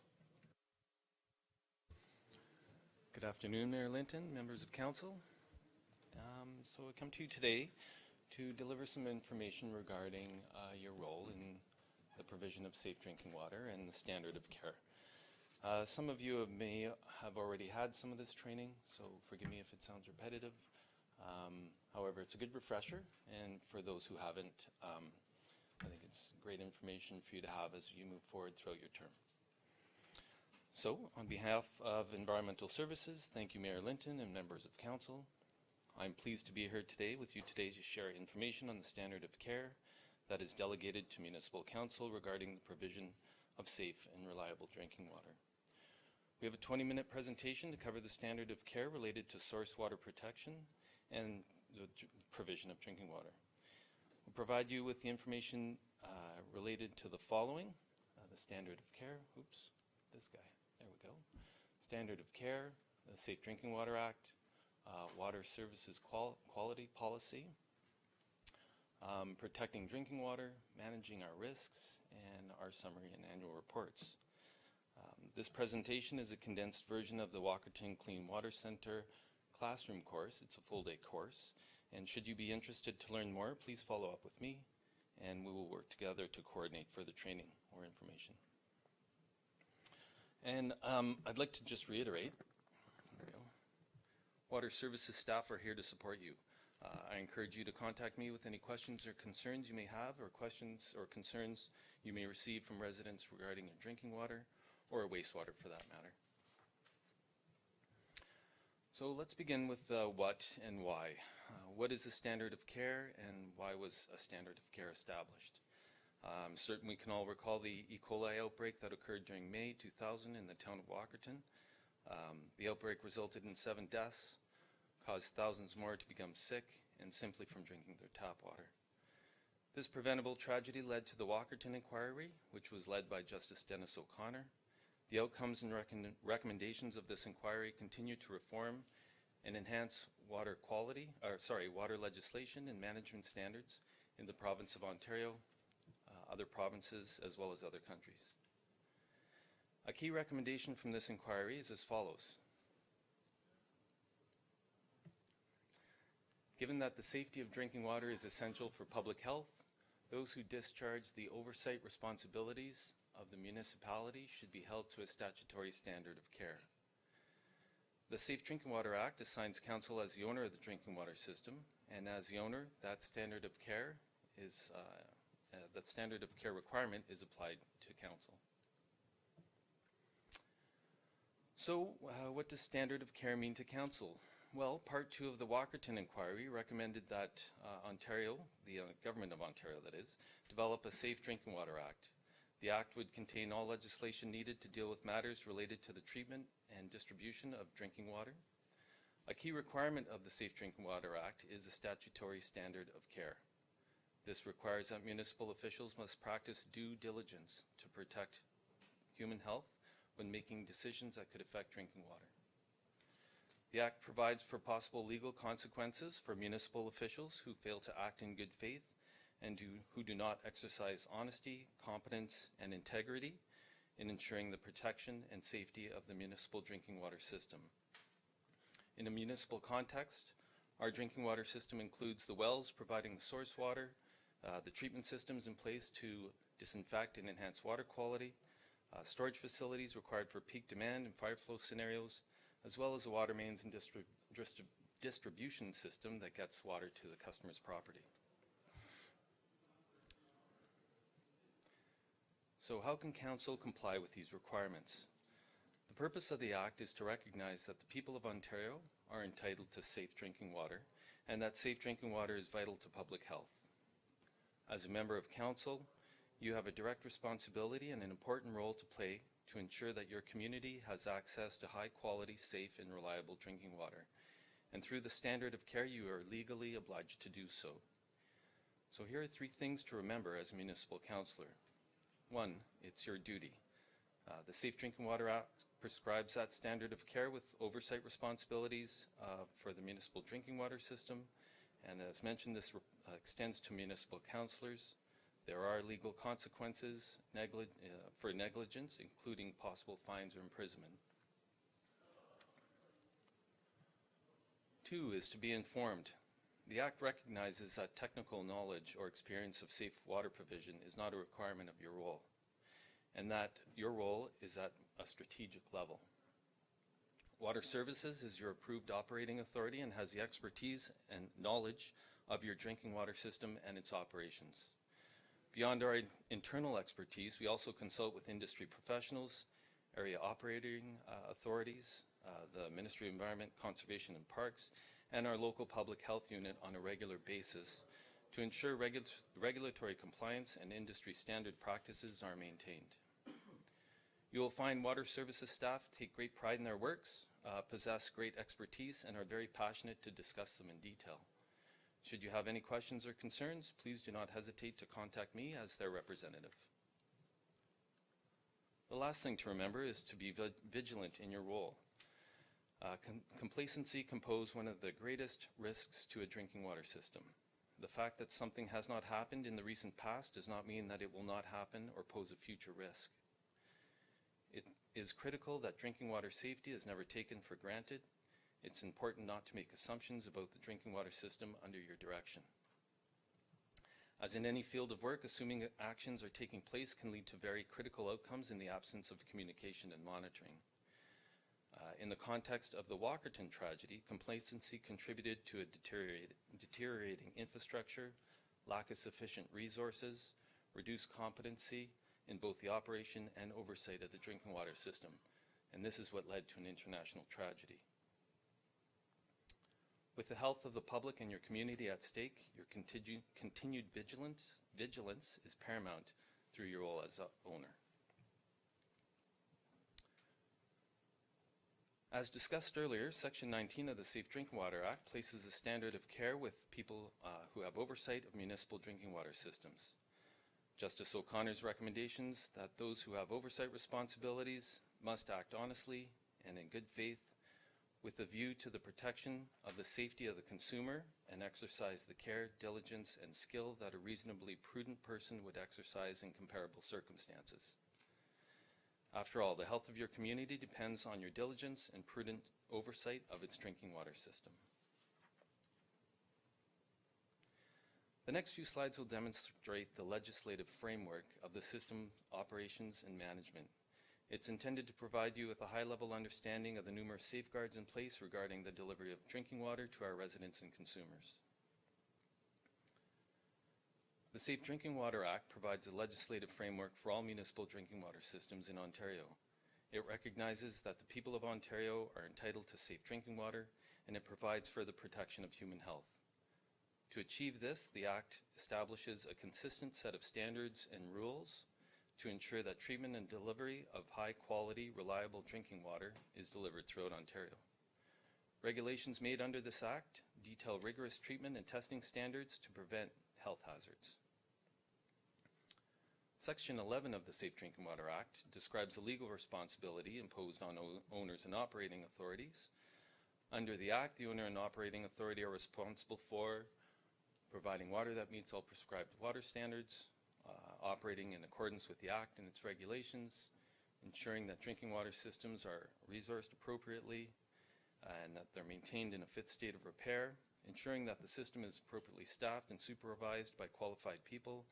Good afternoon, Mayor Linton, members of council. So I come to you today to deliver some information regarding your role in the provision of safe drinking water and the standard of care. Some of you may have already had some of this training, so forgive me if it sounds repetitive. However, it's a good refresher, and for those who haven't, I think it's great information for you to have as you move forward throughout your term. So, on behalf of Environmental Services, thank you, Mayor Linton and members of council. I'm pleased to be here today with you today to share information on the standard of care that is delegated to Municipal Council regarding the provision of safe and reliable drinking water. We have a 20-minute presentation to cover the standard of care related to source water protection and the provision of drinking water. We'll provide you with the information related to the following, the standard of care, there we go, standard of care, the Safe Drinking Water Act, water services quality policy, protecting drinking water, managing our risks, and our summary and annual reports. This presentation is a condensed version of the Walkerton Clean Water Center classroom course. It's a full-day course, and should you be interested to learn more, please follow up with me, and we will work together to coordinate further training or information. And I'd like to just reiterate, there we go. Water services staff are here to support you. I encourage you to contact me with any questions or concerns you may have, or questions or concerns you may receive from residents regarding your drinking water or wastewater for that matter. So let's begin with what and why. What is a standard of care, and why was a standard of care established? Certainly we can all recall the E. coli outbreak that occurred during May 2000 in the town of Walkerton. The outbreak resulted in 7 deaths, caused thousands more to become sick, and simply from drinking their tap water. This preventable tragedy led to the Walkerton Inquiry, which was led by Justice Dennis O'Connor. The outcomes and recommendations of this inquiry continue to reform and enhance water legislation and management standards in the province of Ontario, other provinces, as well as other countries. A key recommendation from this inquiry is as follows. Given that the safety of drinking water is essential for public health, those who discharge the oversight responsibilities of the municipality should be held to a statutory standard of care. The Safe Drinking Water Act assigns council as the owner of the drinking water system, and as the owner, that standard of care requirement is applied to council. So what does standard of care mean to council? Well, Part 2 of the Walkerton Inquiry recommended that Ontario, the Government of Ontario that is, develop a Safe Drinking Water Act. The Act would contain all legislation needed to deal with matters related to the treatment and distribution of drinking water. A key requirement of the Safe Drinking Water Act is a statutory standard of care. This requires that municipal officials must practice due diligence to protect human health when making decisions that could affect drinking water. The Act provides for possible legal consequences for municipal officials who fail to act in good faith and who do not exercise honesty, competence, and integrity in ensuring the protection and safety of the municipal drinking water system. In a municipal context, our drinking water system includes the wells providing the source water, the treatment systems in place to disinfect and enhance water quality, storage facilities required for peak demand and fire flow scenarios, as well as the water mains and distribution system that gets water to the customer's property. So how can council comply with these requirements? The purpose of the Act is to recognize that the people of Ontario are entitled to safe drinking water, and that safe drinking water is vital to public health. As a member of council, you have a direct responsibility and an important role to play to ensure that your community has access to high quality, safe, and reliable drinking water. And through the standard of care, you are legally obliged to do so. So here are 3 things to remember as a municipal councillor. 1, it's your duty. The Safe Drinking Water Act prescribes that standard of care with oversight responsibilities for the municipal drinking water system. And as mentioned, this extends to municipal councillors. There are legal consequences for negligence, including possible fines or imprisonment. 2 is to be informed. The Act recognizes that technical knowledge or experience of safe water provision is not a requirement of your role, and that your role is at a strategic level. Water Services is your approved operating authority and has the expertise and knowledge of your drinking water system and its operations. Beyond our internal expertise, we also consult with industry professionals, area operating authorities, the Ministry of Environment, Conservation and Parks, and our local public health unit on a regular basis to ensure regulatory compliance and industry standard practices are maintained. You will find Water Services staff take great pride in their works, possess great expertise, and are very passionate to discuss them in detail. Should you have any questions or concerns, please do not hesitate to contact me as their representative. The last thing to remember is to be vigilant in your role. Complacency can pose one of the greatest risks to a drinking water system. The fact that something has not happened in the recent past does not mean that it will not happen or pose a future risk. It is critical that drinking water safety is never taken for granted. It's important not to make assumptions about the drinking water system under your direction. As in any field of work, assuming that actions are taking place can lead to very critical outcomes in the absence of communication and monitoring. In the context of the Walkerton tragedy, complacency contributed to a deteriorating infrastructure, lack of sufficient resources, reduced competency in both the operation and oversight of the drinking water system. And this is what led to an international tragedy. With the health of the public and your community at stake, your continued vigilance is paramount through your role as owner. As discussed earlier, Section 19 of the Safe Drinking Water Act places a standard of care with people who have oversight of municipal drinking water systems. Justice O'Connor's recommendations that those who have oversight responsibilities must act honestly and in good faith with a view to the protection of the safety of the consumer and exercise the care, diligence, and skill that a reasonably prudent person would exercise in comparable circumstances. After all, the health of your community depends on your diligence and prudent oversight of its drinking water system. The next few slides will demonstrate the legislative framework of the system operations and management. It's intended to provide you with a high-level understanding of the numerous safeguards in place regarding the delivery of drinking water to our residents and consumers. The Safe Drinking Water Act provides a legislative framework for all municipal drinking water systems in Ontario. It recognizes that the people of Ontario are entitled to safe drinking water, and it provides for the protection of human health. To achieve this, the Act establishes a consistent set of standards and rules to ensure that treatment and delivery of high-quality, reliable drinking water is delivered throughout Ontario. Regulations made under this Act detail rigorous treatment and testing standards to prevent health hazards. Section 11 of the Safe Drinking Water Act describes the legal responsibility imposed on owners and operating authorities. Under the Act, the owner and operating authority are responsible for providing water that meets all prescribed water standards, operating in accordance with the Act and its regulations, ensuring that drinking water systems are resourced appropriately and that they're maintained in a fit state of repair, ensuring that the system is appropriately staffed and supervised by qualified people,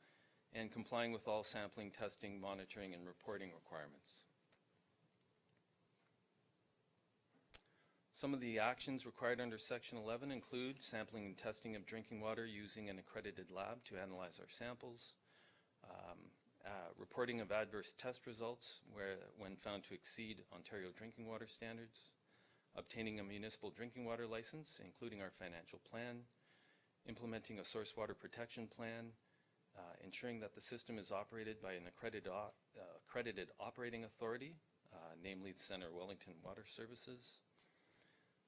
and complying with all sampling, testing, monitoring, and reporting requirements. Some of the actions required under Section 11 include sampling and testing of drinking water using an accredited lab to analyze our samples, reporting of adverse test results when found to exceed Ontario drinking water standards, obtaining a municipal drinking water license, including our financial plan, implementing a source water protection plan, ensuring that the system is operated by an accredited operating authority, namely the Centre Wellington Water Services,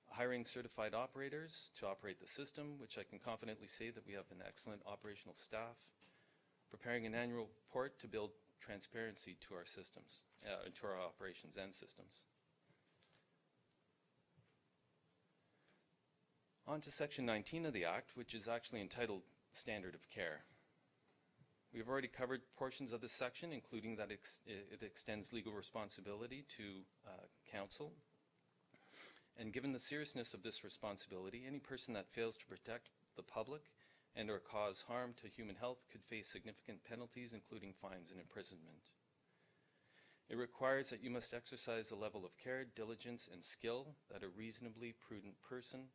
hiring certified operators to operate the system, which I can confidently say that we have an excellent operational staff, preparing an annual report to build transparency to our systems, to our operations and systems. On to Section 19 of the Act, which is actually entitled Standard of Care. We've already covered portions of this section, including that it extends legal responsibility to council. And given the seriousness of this responsibility, any person that fails to protect the public and or cause harm to human health could face significant penalties, including fines and imprisonment. It requires that you must exercise a level of care, diligence, and skill that a reasonably prudent person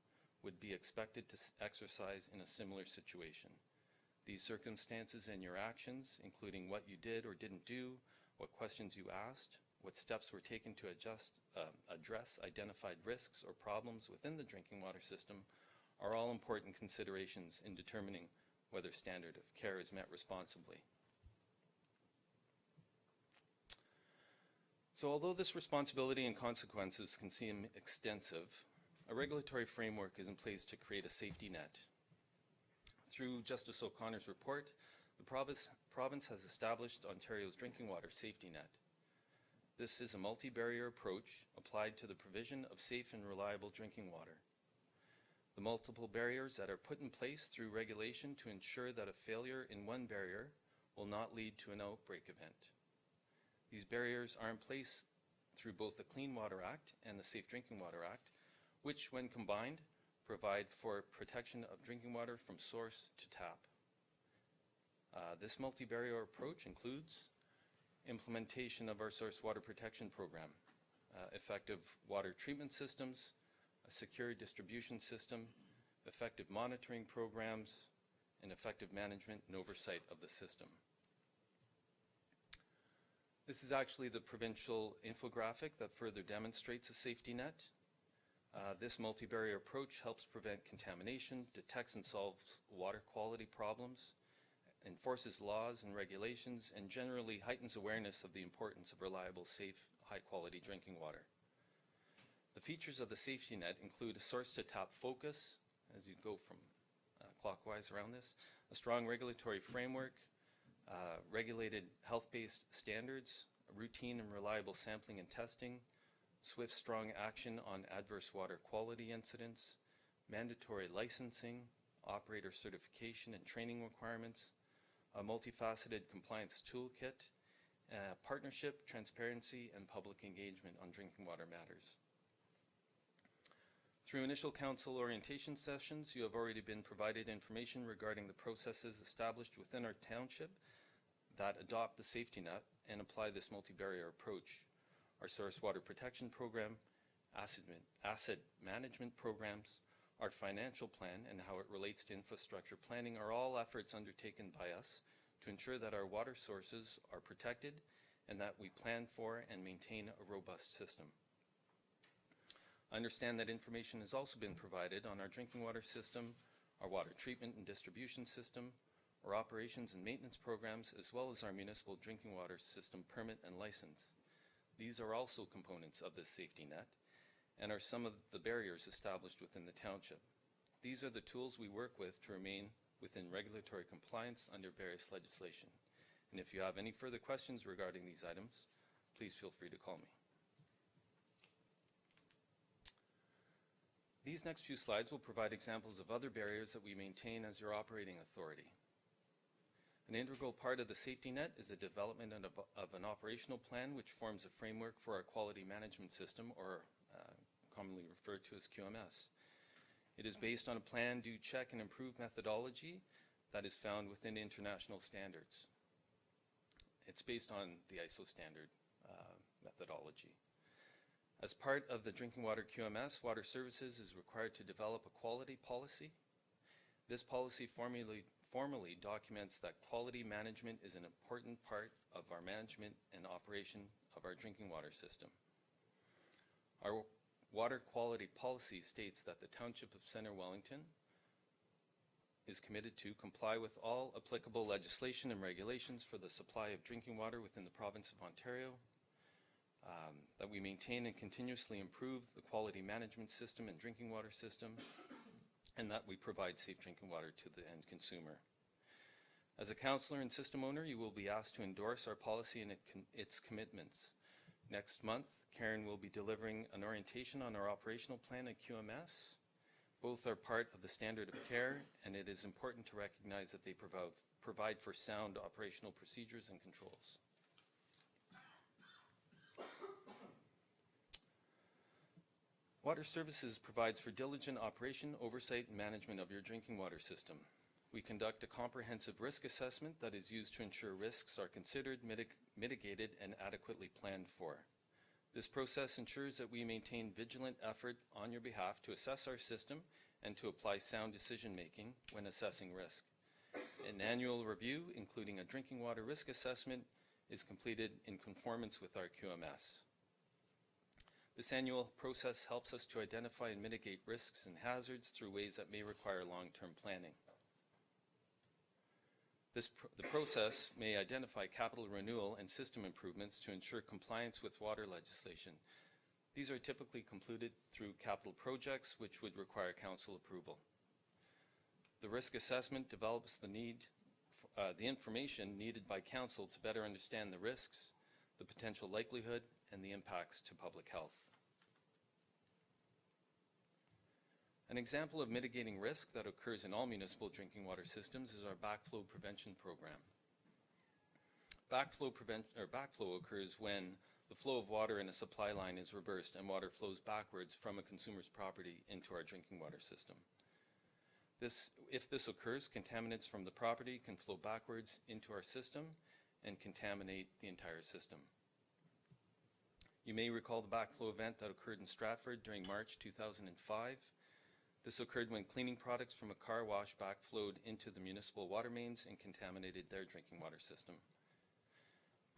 would be expected to exercise in a similar situation. These circumstances and your actions, including what you did or didn't do, what questions you asked, what steps were taken to address identified risks or problems within the drinking water system, are all important considerations in determining whether standard of care is met responsibly. So although this responsibility and consequences can seem extensive, a regulatory framework is in place to create a safety net. Through Justice O'Connor's report, the province has established Ontario's drinking water safety net. This is a multi-barrier approach applied to the provision of safe and reliable drinking water. The multiple barriers that are put in place through regulation to ensure that a failure in one barrier will not lead to an outbreak event. These barriers are in place through both the Clean Water Act and the Safe Drinking Water Act, which, when combined, provide for protection of drinking water from source to tap. This multi-barrier approach includes implementation of our source water protection program, effective water treatment systems, a secure distribution system, effective monitoring programs, and effective management and oversight of the system. This is actually the provincial infographic that further demonstrates a safety net. This multi-barrier approach helps prevent contamination, detects and solves water quality problems, enforces laws and regulations, and generally heightens awareness of the importance of reliable, safe, high-quality drinking water. The features of the safety net include a source-to-tap focus, as you go from clockwise around this, a strong regulatory framework, regulated health-based standards, routine and reliable sampling and testing, swift, strong action on adverse water quality incidents, mandatory licensing, operator certification and training requirements, a multifaceted compliance toolkit, partnership, transparency, and public engagement on drinking water matters. Through initial council orientation sessions, you have already been provided information regarding the processes established within our township that adopt the safety net and apply this multi-barrier approach. Our source water protection program, asset management programs, our financial plan, and how it relates to infrastructure planning are all efforts undertaken by us to ensure that our water sources are protected and that we plan for and maintain a robust system. I understand that information has also been provided on our drinking water system, our water treatment and distribution system, our operations and maintenance programs, as well as our municipal drinking water system permit and license. These are also components of this safety net and are some of the barriers established within the township. These are the tools we work with to remain within regulatory compliance under various legislation. And if you have any further questions regarding these items, please feel free to call me. These next few slides will provide examples of other barriers that we maintain as your operating authority. An integral part of the safety net is the development of an operational plan which forms a framework for our quality management system, or commonly referred to as QMS. It is based on a plan, do, check, and improve methodology that is found within international standards. It's based on the ISO standard methodology. As part of the drinking water QMS, Water Services is required to develop a quality policy. This policy formally documents that quality management is an important part of our management and operation of our drinking water system. Our water quality policy states that the Township of Centre Wellington is committed to comply with all applicable legislation and regulations for the supply of drinking water within the province of Ontario, that we maintain and continuously improve the quality management system and drinking water system, and that we provide safe drinking water to the end consumer. As a councillor and system owner, you will be asked to endorse our policy and its commitments. Next month, Karen will be delivering an orientation on our operational plan at QMS. Both are part of the standard of care, and it is important to recognize that they provide for sound operational procedures and controls. Water Services provides for diligent operation, oversight, and management of your drinking water system. We conduct a comprehensive risk assessment that is used to ensure risks are considered, mitigated, and adequately planned for. This process ensures that we maintain vigilant effort on your behalf to assess our system and to apply sound decision-making when assessing risk. An annual review, including a drinking water risk assessment, is completed in conformance with our QMS. This annual process helps us to identify and mitigate risks and hazards through ways that may require long-term planning. The process may identify capital renewal and system improvements to ensure compliance with water legislation. These are typically concluded through capital projects which would require council approval. The risk assessment develops the information needed by council to better understand the risks, the potential likelihood, and the impacts to public health. An example of mitigating risk that occurs in all municipal drinking water systems is our backflow prevention program. Backflow occurs when the flow of water in a supply line is reversed and water flows backwards from a consumer's property into our drinking water system. If this occurs, contaminants from the property can flow backwards into our system and contaminate the entire system. You may recall the backflow event that occurred in Stratford during March 2005. This occurred when cleaning products from a car wash backflowed into the municipal water mains and contaminated their drinking water system.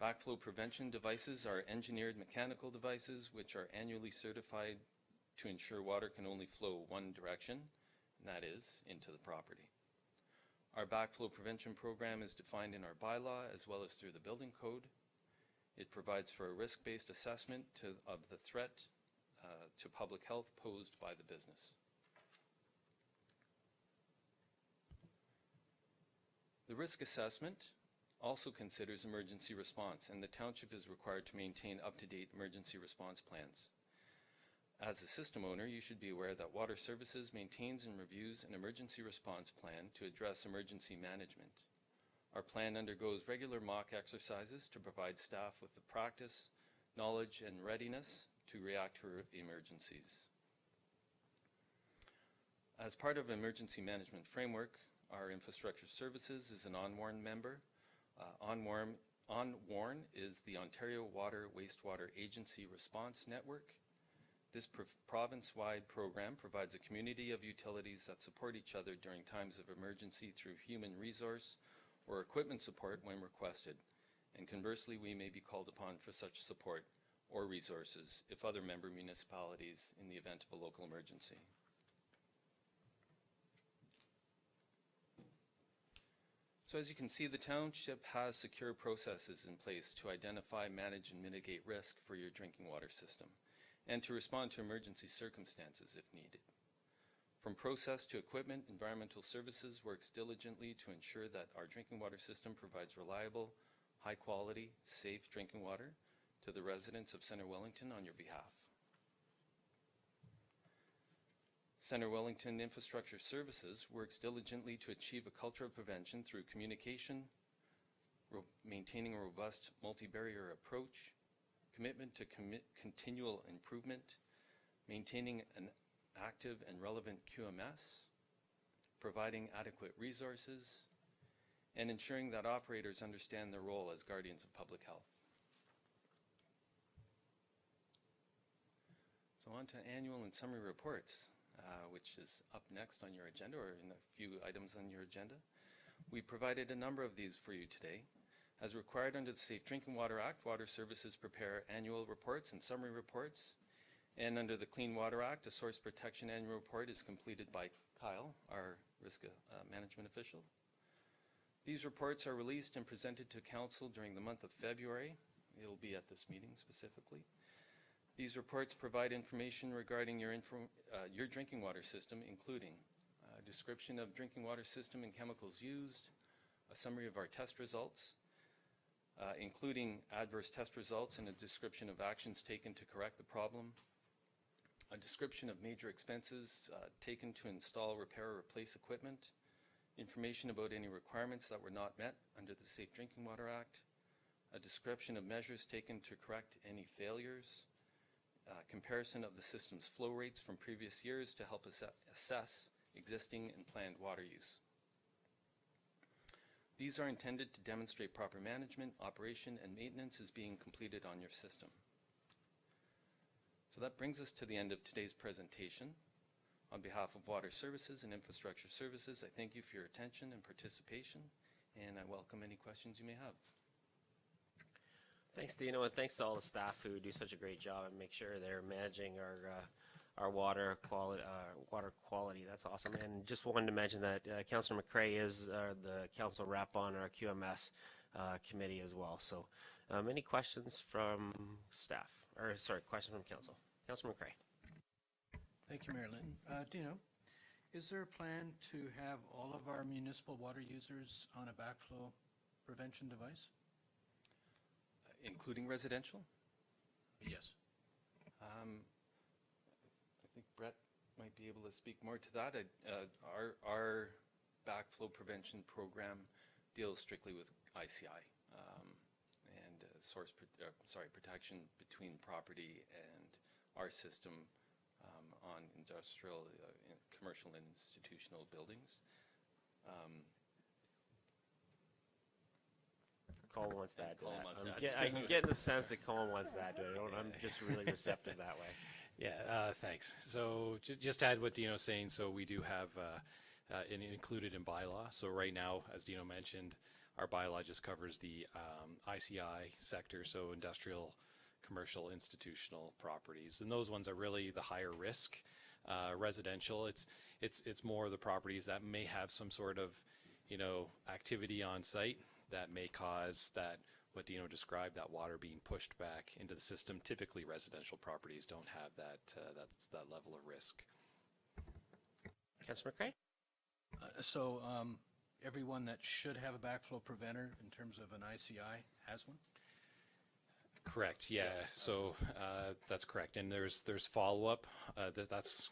Backflow prevention devices are engineered mechanical devices which are annually certified to ensure water can only flow one direction, and that is into the property. Our backflow prevention program is defined in our bylaw as well as through the building code. It provides for a risk-based assessment of the threat to public health posed by the business. The risk assessment also considers emergency response, and the township is required to maintain up-to-date emergency response plans. As a system owner, you should be aware that Water Services maintains and reviews an emergency response plan to address emergency management. Our plan undergoes regular mock exercises to provide staff with the practice, knowledge, and readiness to react to emergencies. As part of emergency management framework, our infrastructure services is an ONWARN member. ONWARN is the Ontario Water Wastewater Agency Response Network. This province-wide program provides a community of utilities that support each other during times of emergency through human resource or equipment support when requested, and conversely, we may be called upon for such support or resources if other member municipalities in the event of a local emergency. So as you can see, the township has secure processes in place to identify, manage, and mitigate risk for your drinking water system, and to respond to emergency circumstances if needed. From process to equipment, Environmental Services works diligently to ensure that our drinking water system provides reliable, high-quality, safe drinking water to the residents of Centre Wellington on your behalf. Centre Wellington Infrastructure Services works diligently to achieve a culture of prevention through communication, maintaining a robust multi-barrier approach, commitment to continual improvement, maintaining an active and relevant QMS, providing adequate resources, and ensuring that operators understand their role as guardians of public health. So on to annual and summary reports, which is up next on your agenda, or in a few items on your agenda. We provided a number of these for you today. As required under the Safe Drinking Water Act, Water Services prepare annual reports and summary reports. And under the Clean Water Act, a source protection annual report is completed by Kyle, our risk management official. These reports are released and presented to Council during the month of February. It will be at this meeting specifically. These reports provide information regarding your drinking water system, including a description of drinking water system and chemicals used, a summary of our test results, including adverse test results and a description of actions taken to correct the problem, a description of major expenses taken to install, repair, or replace equipment, information about any requirements that were not met under the Safe Drinking Water Act, a description of measures taken to correct any failures, comparison of the system's flow rates from previous years to help us assess existing and planned water use. These are intended to demonstrate proper management, operation, and maintenance is being completed on your system. So that brings us to the end of today's presentation. On behalf of Water Services and Infrastructure Services, I thank you for your attention and participation, and I welcome any questions you may have. Thanks, Dino, and thanks to all the staff who do such a great job and make sure they're managing our water quality. That's awesome. And just wanted to mention that Councillor McCray is the council rep on our QMS committee as well. So any questions from staff? Or sorry, questions from council. Councillor McCray. Thank you, Mayor Linton. Dino, is there a plan to have all of our municipal water users on a backflow prevention device? Including residential? Yes. I think Brett might be able to speak more to that. Our backflow prevention program deals strictly with ICI and protection between property and our system on industrial, commercial, and institutional buildings. Colin wants to add to Colin that. wants to add to I'm getting the sense that Colin wants to add to it. I'm just really receptive that way. Yeah, thanks. So just to add what Dino's saying, so we do have it included in bylaw. So right now, as Dino mentioned, our bylaw just covers the ICI sector, so industrial, commercial, institutional properties. And those ones are really the higher risk. Residential, it's more the properties that may have some sort of, activity on site that may cause that, what Dino described, that water being pushed back into the system. Typically, residential properties don't have that level of risk. Councillor McCray? So everyone that should have a backflow preventer in terms of an ICI has one? Correct, yeah. So that's correct. And there's follow-up. That's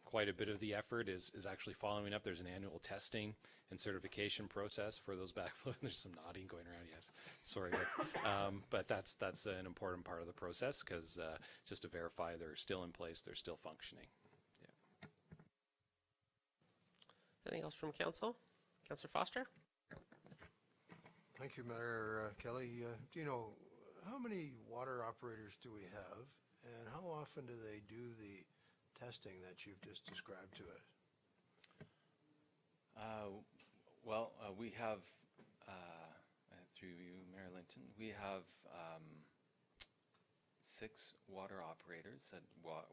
quite a bit of the effort is actually following up. There's an annual testing and certification process for those backflow. There's some nodding going around, yes. Sorry. But that's an important part of the process because just to verify they're still in place, they're still functioning. Yeah. Anything else from council? Councillor Foster? Thank you, Mayor Kelly. Do you know, how many water operators do we have, and how often do they do the testing that you've just described to us? We have, through you, Mayor Linton, we have 6 water operators that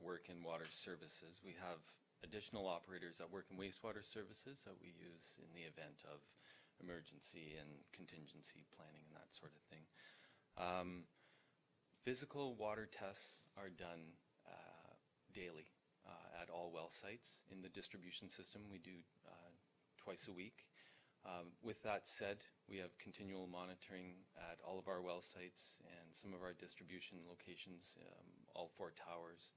work in water services. We have additional operators that work in wastewater services that we use in the event of emergency and contingency planning and that sort of thing. Physical water tests are done daily at all well sites. In the distribution system, we do twice a week. With that said, we have continual monitoring at all of our well sites and some of our distribution locations, all 4 towers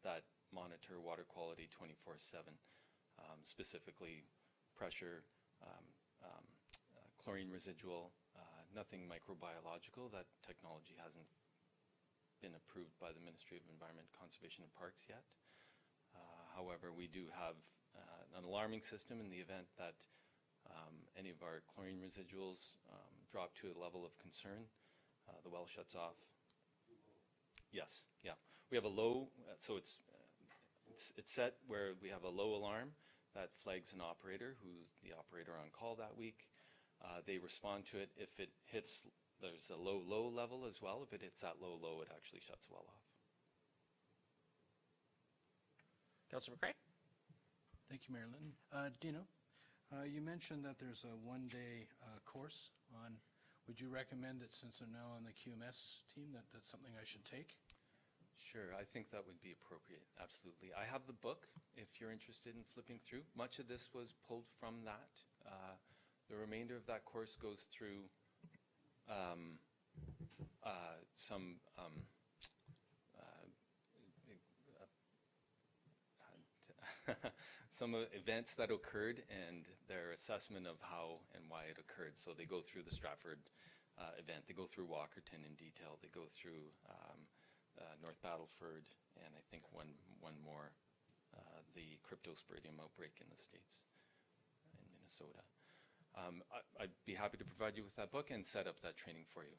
that monitor water quality 24/7, specifically pressure, chlorine residual, nothing microbiological. That technology hasn't been approved by the Ministry of Environment, Conservation and Parks yet. However, we do have an alarming system in the event that any of our chlorine residuals drop to a level of concern. The well shuts off. Yes, yeah. We have a low, so it's set where we have a low alarm that flags an operator who's the operator on call that week. They respond to it. If it hits, there's a low level as well. If it hits that low, it actually shuts well off. Councillor McCray? Thank you, Mayor Linton. Dino, you mentioned that there's a one-day course on, would you recommend that since I'm now on the QMS team, that that's something I should take? Sure, I think that would be appropriate, absolutely. I have the book, if you're interested in flipping through. Much of this was pulled from that. The remainder of that course goes through some events that occurred and their assessment of how and why it occurred. So they go through the Stratford event, they go through Walkerton in detail, they go through North Battleford, and I think one more, the cryptosporidium outbreak in the States, in Minnesota. I'd be happy to provide you with that book and set up that training for you.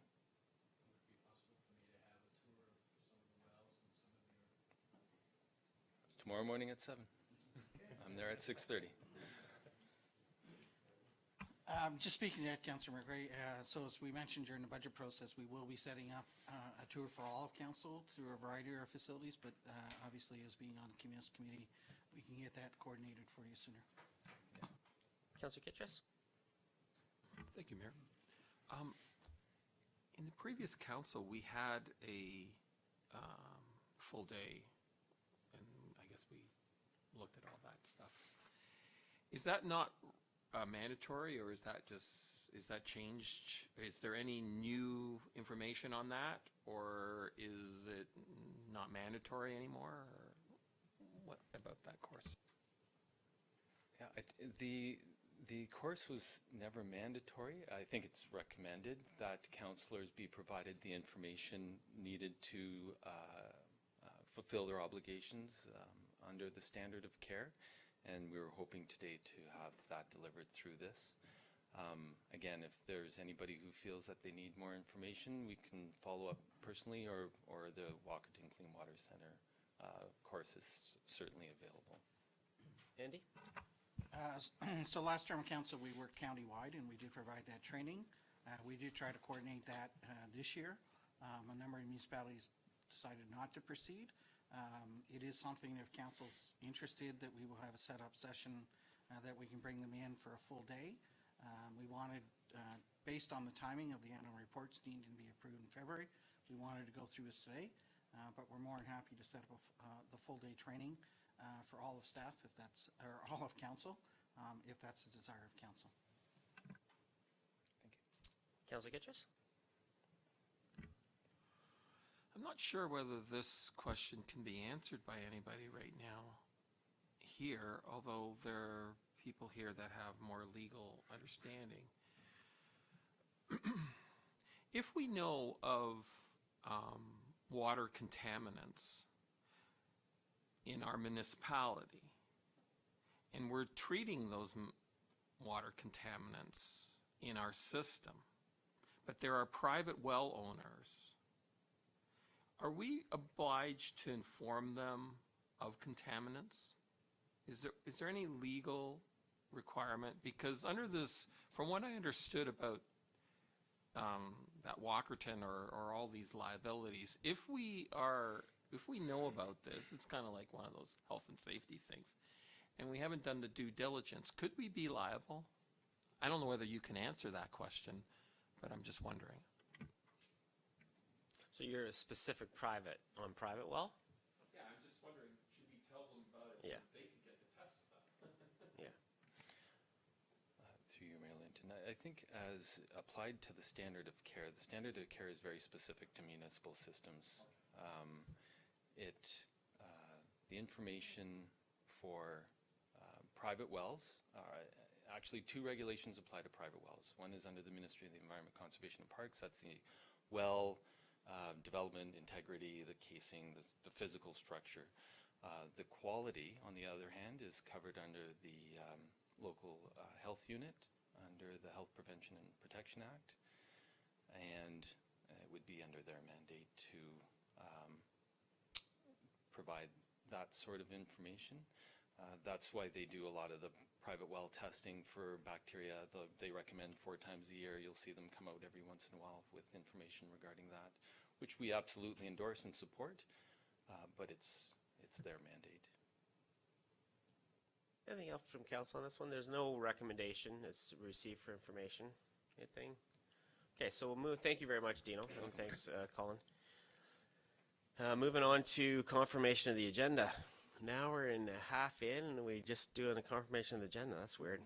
Tomorrow morning at 7. I'm there at 6:30. Just speaking to that, Councillor McRae, so as we mentioned during the budget process, we will be setting up a tour for all of council through a variety of our facilities, but obviously as being on the QMS committee, we can get that coordinated for you sooner. Councillor Kitchus? Thank you, Mayor. In the previous council, we had a full day, and I guess we looked at all that stuff. Is that not mandatory, or is that just is that changed? Is there any new information on that? Or is it not mandatory anymore? Or what about that course? Yeah, the course was never mandatory. I think it's recommended that counselors be provided the information needed to fulfill their obligations under the standard of care. And we were hoping today to have that delivered through this. Again, if there's anybody who feels that they need more information, we can follow up personally, or the Walkerton Clean Water Center course is certainly available. Andy? So last term of council, we worked countywide and we did provide that training. We did try to coordinate that this year. A number of municipalities decided not to proceed. It is something, if council's interested, that we will have a set-up session that we can bring them in for a full day. We wanted, based on the timing of the annual reports needing to be approved in February, we wanted to go through this today, but we're more than happy to set up the full-day training for all of staff, if that's, or all of council, if that's the desire of council. Thank you. Councilor Kitchus? I'm not sure whether this question can be answered by anybody right now here, although there are people here that have more legal understanding. If we know of water contaminants in our municipality, and we're treating those water contaminants in our system, but there are private well owners, are we obliged to inform them of contaminants? Is there any legal requirement? Because under this, from what I understood about that Walkerton or all these liabilities, if we know about this, it's kind of like one of those health and safety things, and we haven't done the due diligence, could we be liable? I don't know whether you can answer that question, but I'm just wondering. So you're a specific private well? Yeah, I'm just wondering, should we tell them about it Yeah. so they can get the tests done? Yeah. Through you, Mayor Linton, I think as applied to the standard of care, the standard of care is very specific to municipal systems. The information for private wells, actually two regulations apply to private wells. One is under the Ministry of the Environment, Conservation and Parks. That's the well development, integrity, the casing, the physical structure. The quality, on the other hand, is covered under the local health unit, under the Health Prevention and Protection Act, and it would be under their mandate to provide that sort of information. That's why they do a lot of the private well testing for bacteria. They recommend 4 times a year. You'll see them come out every once in a while with information regarding that, which we absolutely endorse and support, but it's their mandate. Anything else from council on this one? There's no recommendation. It's received for information. Anything? Okay, so we'll move. Thank you very much, Dino, and thanks, Colin. Moving on to confirmation of the agenda. Now we're in half in, and we just doing the confirmation of the agenda. That's weird.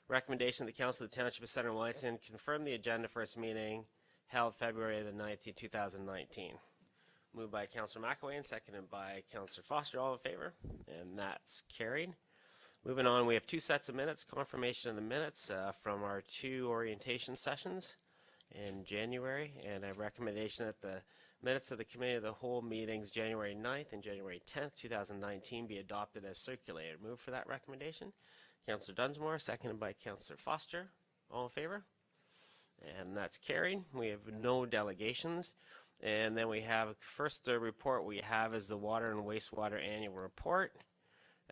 Recommendation of the Council of the Township of Center Wellington confirm the agenda for its meeting held February the 19th, 2019. Moved by Councilor McElwain and seconded by Councilor Foster. All in favor? And that's carried. Moving on, we have 2 sets of minutes. Confirmation of the minutes from our 2 orientation sessions in January, and a recommendation that the minutes of the Committee of the Whole meetings January 9th and January 10th, 2019 be adopted as circulated. Move for that recommendation. Councilor Dunsmore, seconded by Councilor Foster. All in favor? And that's carried. We have no delegations. And then we have, first report we have is the Water and Wastewater Annual Report.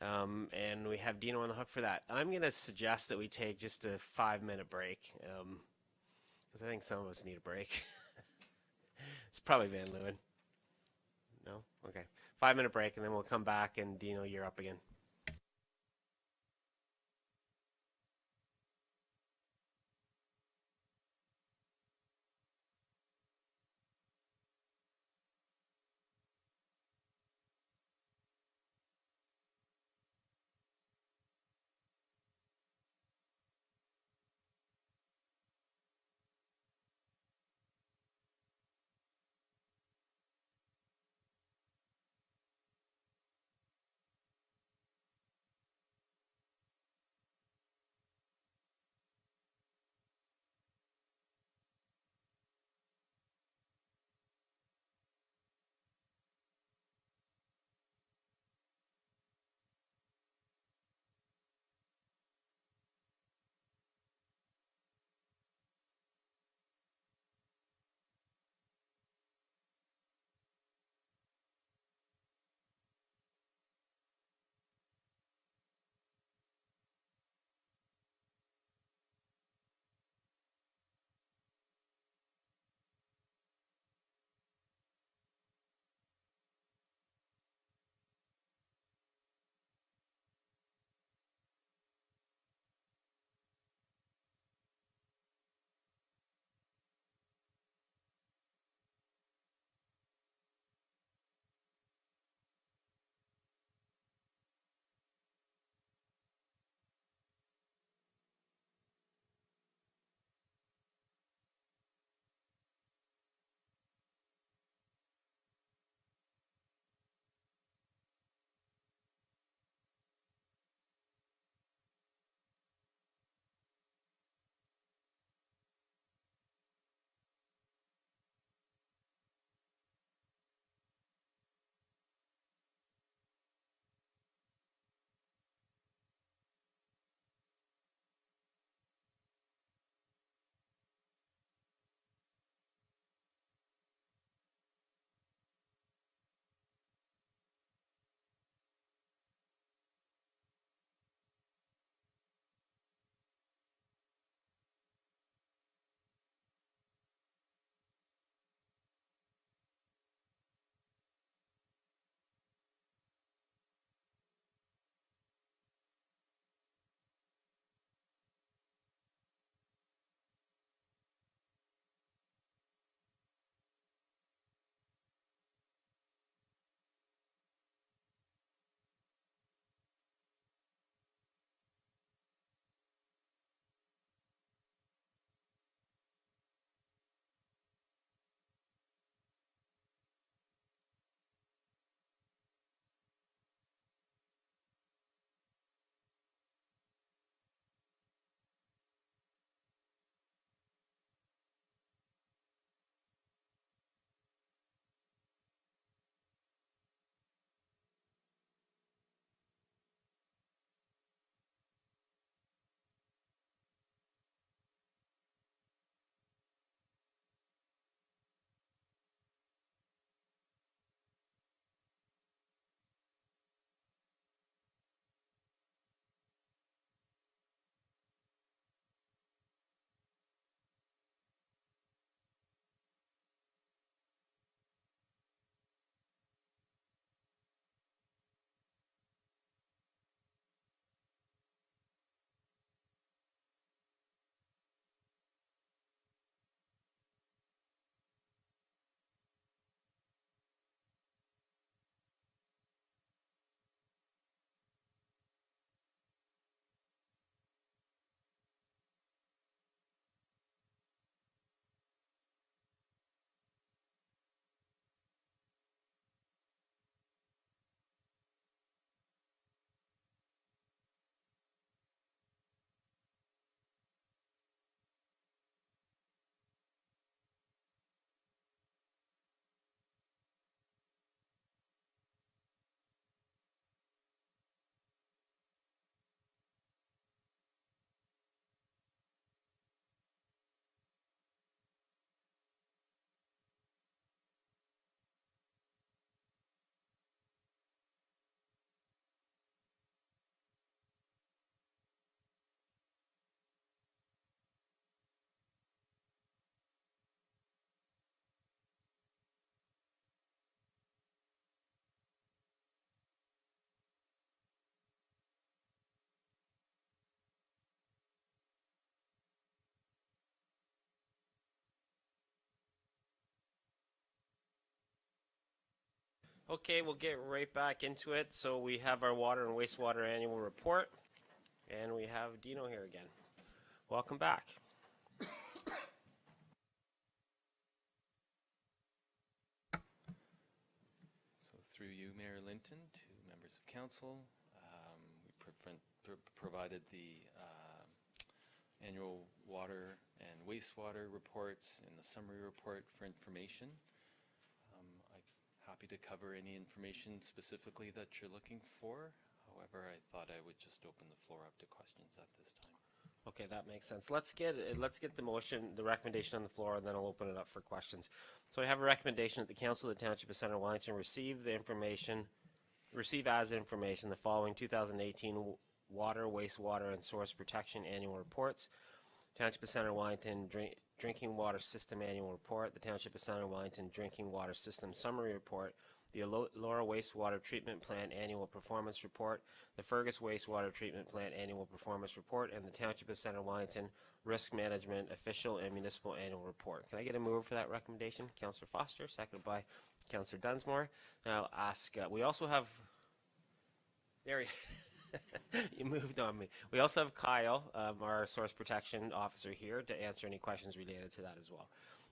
And we have Dino on the hook for that. I'm going to suggest that we take just a 5-minute break, because I think some of us need a break. It's probably Van Leeuwen. No? Okay. 5-minute break, and then we'll come back, and Dino, you're up again. Okay, we'll get right back into it. So we have our water and wastewater annual report, and we have Dino here again. Welcome back. So through you, Mayor Linton, to members of council, we provided the annual water and wastewater reports and the summary report for information. I'm happy to cover any information specifically that you're looking for. However, I thought I would just open the floor up to questions at this time. Okay, that makes sense. Let's get the recommendation on the floor, and then I'll open it up for questions. So I have a recommendation that the Council of the Township of Center Wellington receive as information the following 2018 water, wastewater, and source protection annual reports. Township of Center Wellington Drinking Water System Annual Report, the Township of Center Wellington Drinking Water System Summary Report, the Laura Wastewater Treatment Plant Annual Performance Report, the Fergus Wastewater Treatment Plant Annual Performance Report, and the Township of Center Wellington Risk Management Official and Municipal Annual Report. Can I get a mover for that recommendation? Councillor Foster, seconded by Councillor Dunsmore. Now I'll ask, we also have, there you moved on me. We also have Kyle, our Source Protection Officer here to answer any questions related to that as well.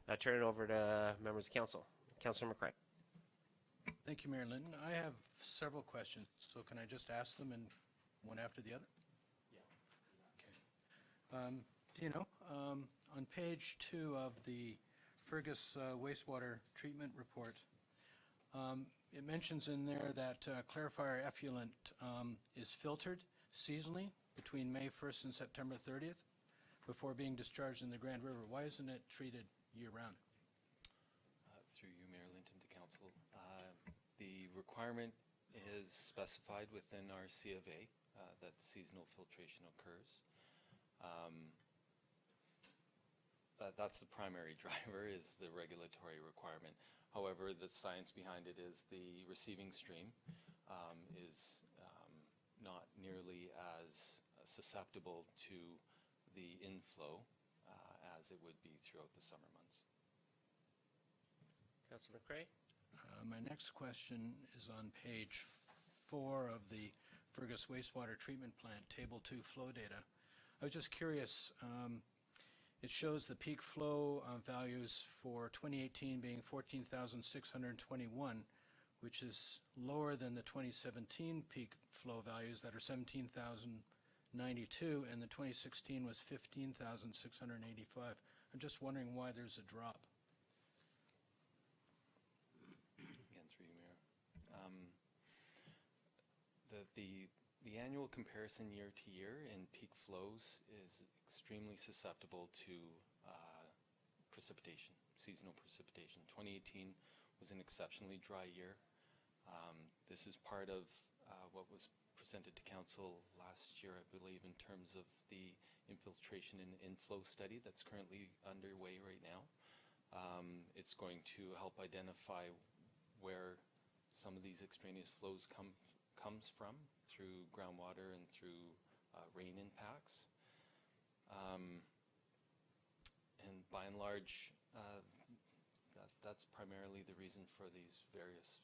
I turn it over to members of council. Councillor McCray. Thank you, Mayor Linton. I have several questions, so can I just ask them in one after the other? Yeah. Okay. Dino, on page 2 of the Fergus wastewater treatment report, it mentions in there that clarifier effluent is filtered seasonally between May 1st and September 30th before being discharged in the Grand River. Why isn't it treated year-round? Through you, Mayor Linton, to council. The requirement is specified within our C of A that seasonal filtration occurs. That's the primary driver, is the regulatory requirement. However, the science behind it is the receiving stream is not nearly as susceptible to the inflow as it would be throughout the summer months. Councillor McCray. My next question is on page 4 of the Fergus wastewater treatment plant, table 2 flow data. I was just curious, it shows the peak flow values for 2018 being 14,621, which is lower than the 2017 peak flow values that are 17,092, and the 2016 was 15,685. I'm just wondering why there's a drop. Again, through you, Mayor. The annual comparison year to year in peak flows is extremely susceptible to precipitation, seasonal precipitation. 2018 was an exceptionally dry year. This is part of what was presented to council last year, I believe, in terms of the infiltration and inflow study that's currently underway right now. It's going to help identify where some of these extraneous flows comes from through groundwater and through rain impacts. And by and large, that's primarily the reason for these various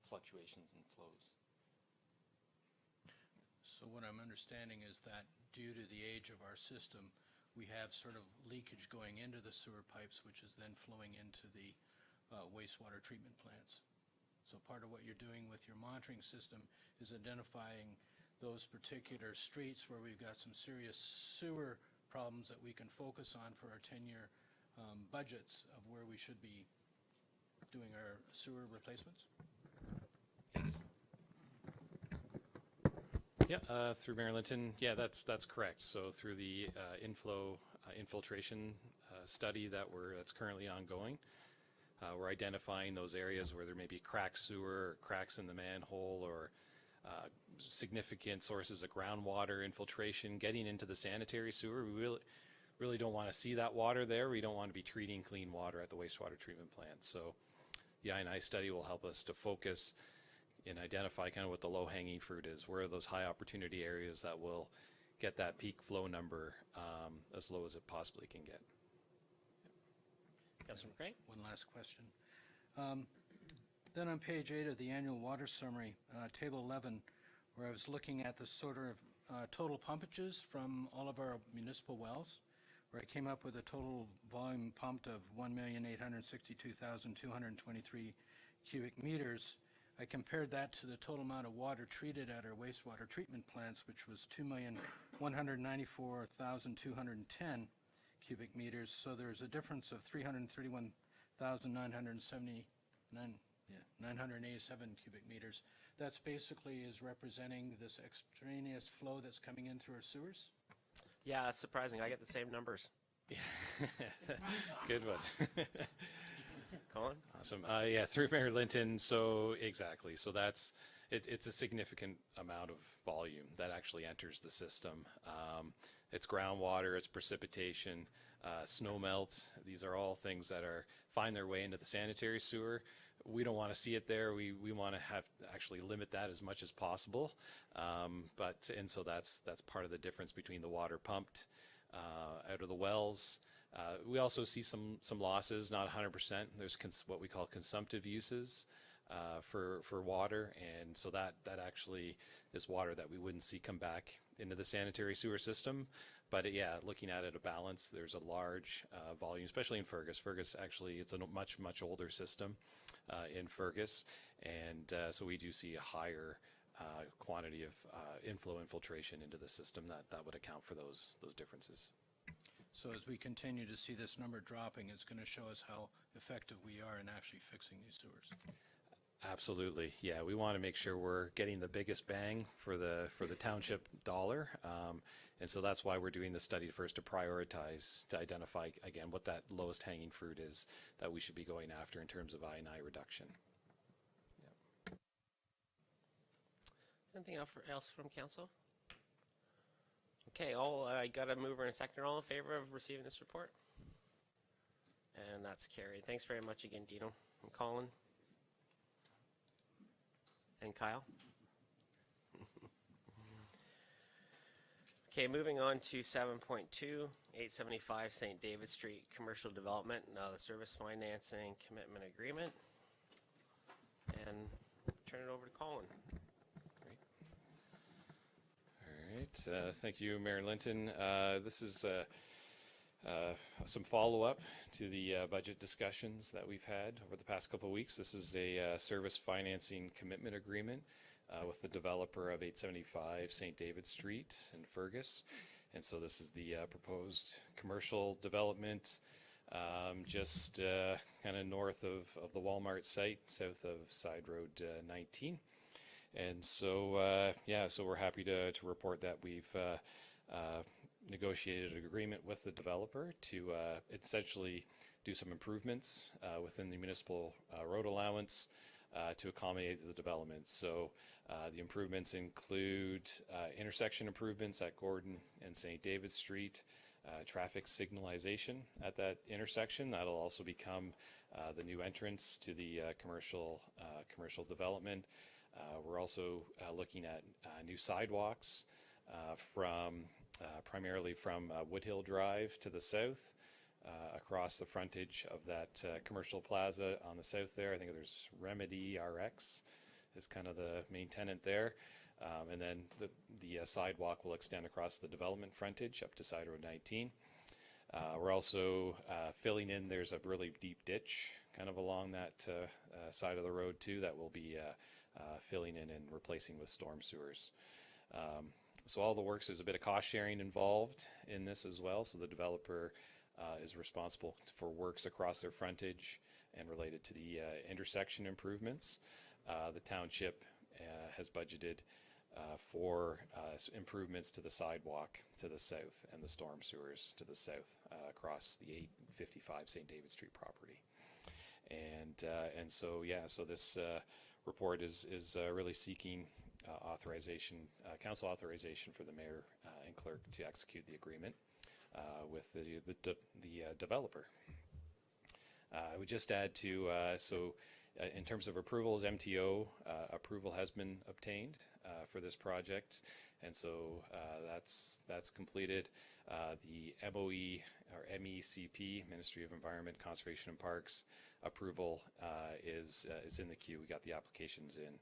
fluctuations in flows. So what I'm understanding is that due to the age of our system, we have sort of leakage going into the sewer pipes, which is then flowing into the wastewater treatment plants. So part of what you're doing with your monitoring system is identifying those particular streets where we've got some serious sewer problems that we can focus on for our 10-year budgets of where we should be doing our sewer replacements? Yeah, through Mayor Linton, yeah, that's correct. So through the infiltration study that's currently ongoing, we're identifying those areas where there may be cracked sewer, or cracks in the manhole, or significant sources of groundwater infiltration getting into the sanitary sewer. We really don't want to see that water there. We don't want to be treating clean water at the wastewater treatment plant. So the I&I study will help us to focus and identify kind of what the low-hanging fruit is. Where are those high opportunity areas that will get that peak flow number as low as it possibly can get. Councillor McCray. One last question. Then on page 8 of the annual water summary, table 11, where I was looking at the sort of total pumpages from all of our municipal wells, where I came up with a total volume pumped of 1,862,223 cubic meters. I compared that to the total amount of water treated at our wastewater treatment plants, which was 2,194,210 cubic meters. So there's a difference of 987 cubic meters. That's basically is representing this extraneous flow that's coming in through our sewers. Yeah, it's surprising. I get the same numbers. Good one. Colin? Awesome. Yeah, through Mayor Linton. So exactly. So that's it's a significant amount of volume that actually enters the system. It's groundwater, it's precipitation, snow melt. These are all things that find their way into the sanitary sewer. We don't want to see it there. We want to actually limit that as much as possible. And so that's part of the difference between the water pumped out of the wells. We also see some losses, not 100%. There's what we call consumptive uses for water, and so that actually is water that we wouldn't see come back into the sanitary sewer system. But yeah, looking at it a balance, there's a large volume, especially in Fergus. Fergus actually, it's a much older system in Fergus, and so we do see a higher quantity of inflow infiltration into the system that would account for those differences. So as we continue to see this number dropping, it's going to show us how effective we are in actually fixing these sewers. Absolutely, yeah. We want to make sure we're getting the biggest bang for the township dollar, and so that's why we're doing the study first, to prioritize, to identify again what that lowest hanging fruit is that we should be going after in terms of I&I reduction. Yep. Anything else from council? Okay, I got a mover and a seconder. All in favor of receiving this report? And that's carried. Thanks very much again, Dino and Colin. And Kyle. Okay, moving on to 7.2, 875 St. David Street Commercial Development, the service financing commitment agreement. And turn it over to Colin. All right, thank you, Mayor Linton. This is some follow-up to the budget discussions that we've had over the past couple of weeks. This is a service financing commitment agreement with the developer of 875 St. David Street in Fergus. And so this is the proposed commercial development just kind of north of the Walmart site, south of Side Road 19. And so, so we're happy to report that we've negotiated an agreement with the developer to essentially do some improvements within the municipal road allowance to accommodate the development. So the improvements include intersection improvements at Gordon and St. David Street, traffic signalization at that intersection. That'll also become the new entrance to the commercial development. We're also looking at new sidewalks primarily from Woodhill Drive to the south, across the frontage of that commercial plaza on the south there. I think there's Remedy RX is kind of the main tenant there. And then the sidewalk will extend across the development frontage up to Side Road 19. We're also filling in, there's a really deep ditch kind of along that side of the road too that will be filling in and replacing with storm sewers. So all the works, there's a bit of cost sharing involved in this as well. So the developer is responsible for works across their frontage and related to the intersection improvements. The township has budgeted for improvements to the sidewalk to the south and the storm sewers to the south across the 855 St. David Street property. And so this report is really seeking authorization, council authorization for the mayor and clerk to execute the agreement with the developer. I would just add to, so In terms of approvals, MTO approval has been obtained for this project, and so that's completed. The MOE or MECP, Ministry of Environment, Conservation and Parks approval is in the queue. We got the applications in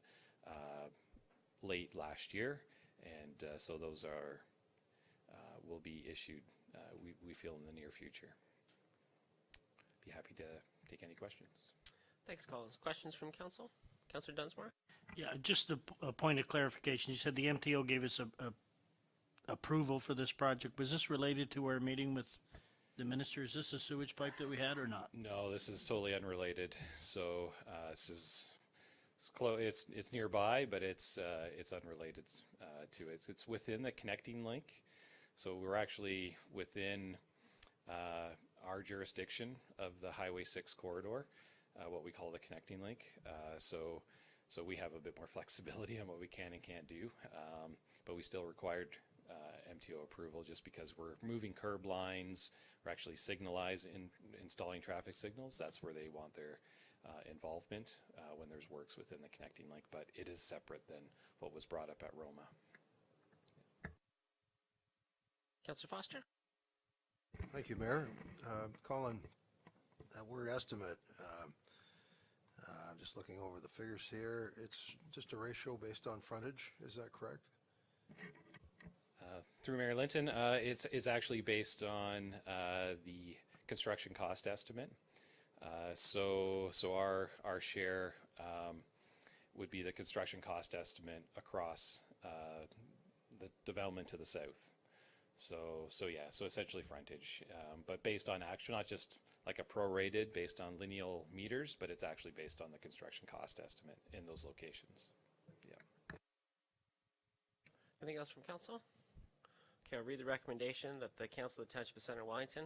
late last year, and so those will be issued, we feel, in the near future. Be happy to take any questions. Thanks, Collins. Questions from council? Councillor Dunsmore? Yeah, just a point of clarification. You said the MTO gave us a approval for this project. Was this related to our meeting with the minister? Is this a sewage pipe that we had or not? No, this is totally unrelated. So this is close. It's nearby, but it's unrelated to it. It's within the connecting link. So we're actually within our jurisdiction of the Highway 6 corridor, what we call the connecting link. So we have a bit more flexibility on what we can and can't do, but we still required MTO approval just because we're moving curb lines. We're actually installing traffic signals. That's where they want their involvement when there's works within the connecting link, but it is separate than what was brought up at Roma. Councillor Foster? Thank you, Mayor. Colin, that word estimate, just looking over the figures here, it's just a ratio based on frontage, is that correct? Through Mayor Linton, it's actually based on the construction cost estimate. So our share would be the construction cost estimate across the development to the south. So essentially frontage, but based on actual, not just like a prorated based on lineal meters, but it's actually based on the construction cost estimate in those locations. Yeah. Anything else from council? Okay, I'll read the recommendation that the Council of the Township of Center Wellington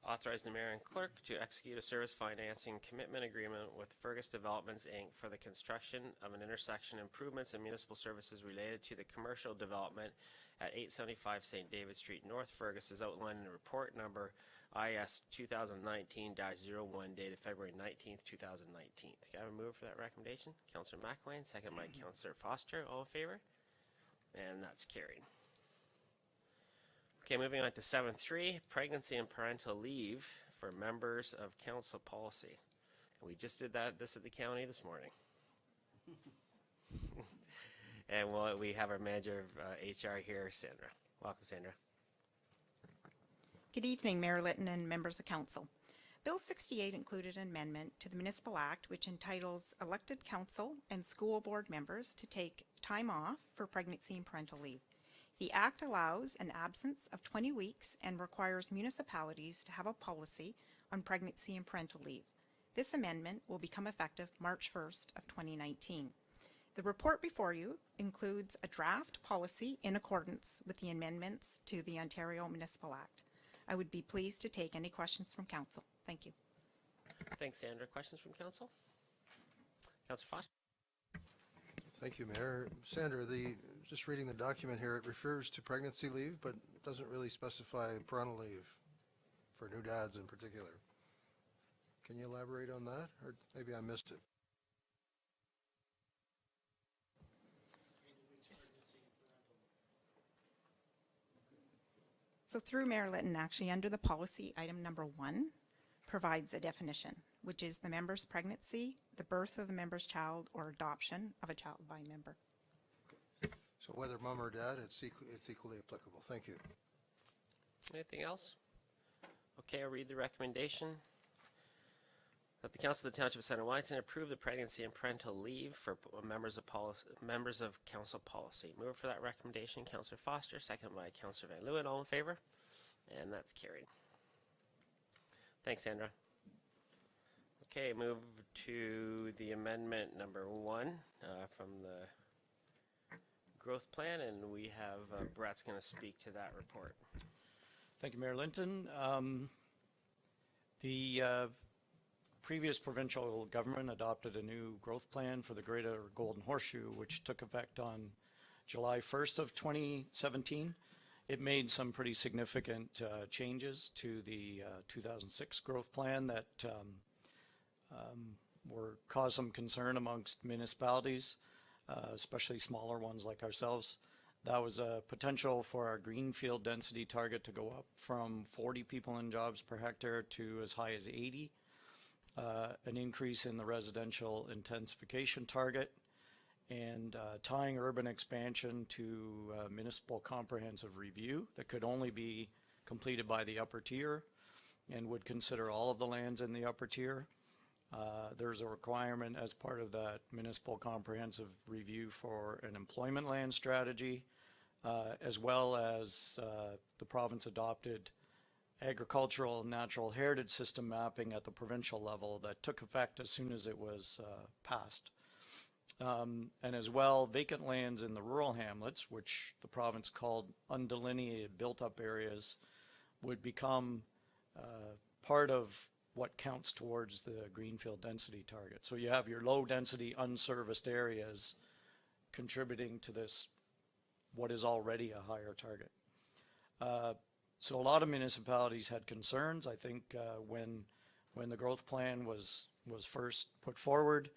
authorize the mayor and clerk to execute a service financing commitment agreement with Fergus Developments, Inc. for the construction of an intersection improvements and municipal services related to the commercial development at 875 St. David Street, North Fergus, as outlined in report number IS 2019-01 dated February 19th, 2019. Can I have a move for that recommendation? Councillor McElwain, second by Councillor Foster. All in favor? And that's carried. Okay, moving on to 7.3, pregnancy and parental leave for members of council policy. We just did this at the county this morning. And we have our manager of HR here, Sandra. Welcome, Sandra. Good evening, Mayor Litton and members of council. Bill 68 included an amendment to the Municipal Act which entitles elected council and school board members to take time off for pregnancy and parental leave. The Act allows an absence of 20 weeks and requires municipalities to have a policy on pregnancy and parental leave. This amendment will become effective March 1st of 2019. The report before you includes a draft policy in accordance with the amendments to the Ontario Municipal Act. I would be pleased to take any questions from council. Thank you. Thanks, Sandra. Questions from council? Councillor Foster? Thank you, Mayor. Sandra, just reading the document here, it refers to pregnancy leave, but doesn't really specify parental leave for new dads in particular. Can you elaborate on that? Or maybe I missed it. So through Mayor Litton, actually under the policy, item number 1 provides a definition, which is the member's pregnancy, the birth of the member's child, or adoption of a child by a member. So whether mom or dad, it's equally applicable. Thank you. Anything else? Okay, I'll read the recommendation. That the Council of the Township of Center Wellington approve the pregnancy and parental leave for members of council policy. Move for that recommendation, Councillor Foster, second by Councillor Van Leeuwen. All in favor? And that's carried. Thanks, Sandra. Okay, move to the amendment number 1 from the growth plan, and we have Brett's going to speak to that report. Thank you, Mayor Linton. The previous provincial government adopted a new growth plan for the Greater Golden Horseshoe, which took effect on July 1st of 2017. It made some pretty significant changes to the 2006 growth plan that caused some concern amongst municipalities, especially smaller ones like ourselves. That was a potential for our greenfield density target to go up from 40 people in jobs per hectare to as high as 80. An increase in the residential intensification target, and tying urban expansion to municipal comprehensive review that could only be completed by the upper tier and would consider all of the lands in the upper tier. There's a requirement as part of that municipal comprehensive review for an employment land strategy, as well as the province adopted agricultural and natural heritage system mapping at the provincial level that took effect as soon as it was passed. And as well, vacant lands in the rural hamlets, which the province called undelineated built-up areas, would become part of what counts towards the greenfield density target. So you have your low-density unserviced areas contributing to this, what is already a higher target. So a lot of municipalities had concerns. I think when the growth plan was first put forward,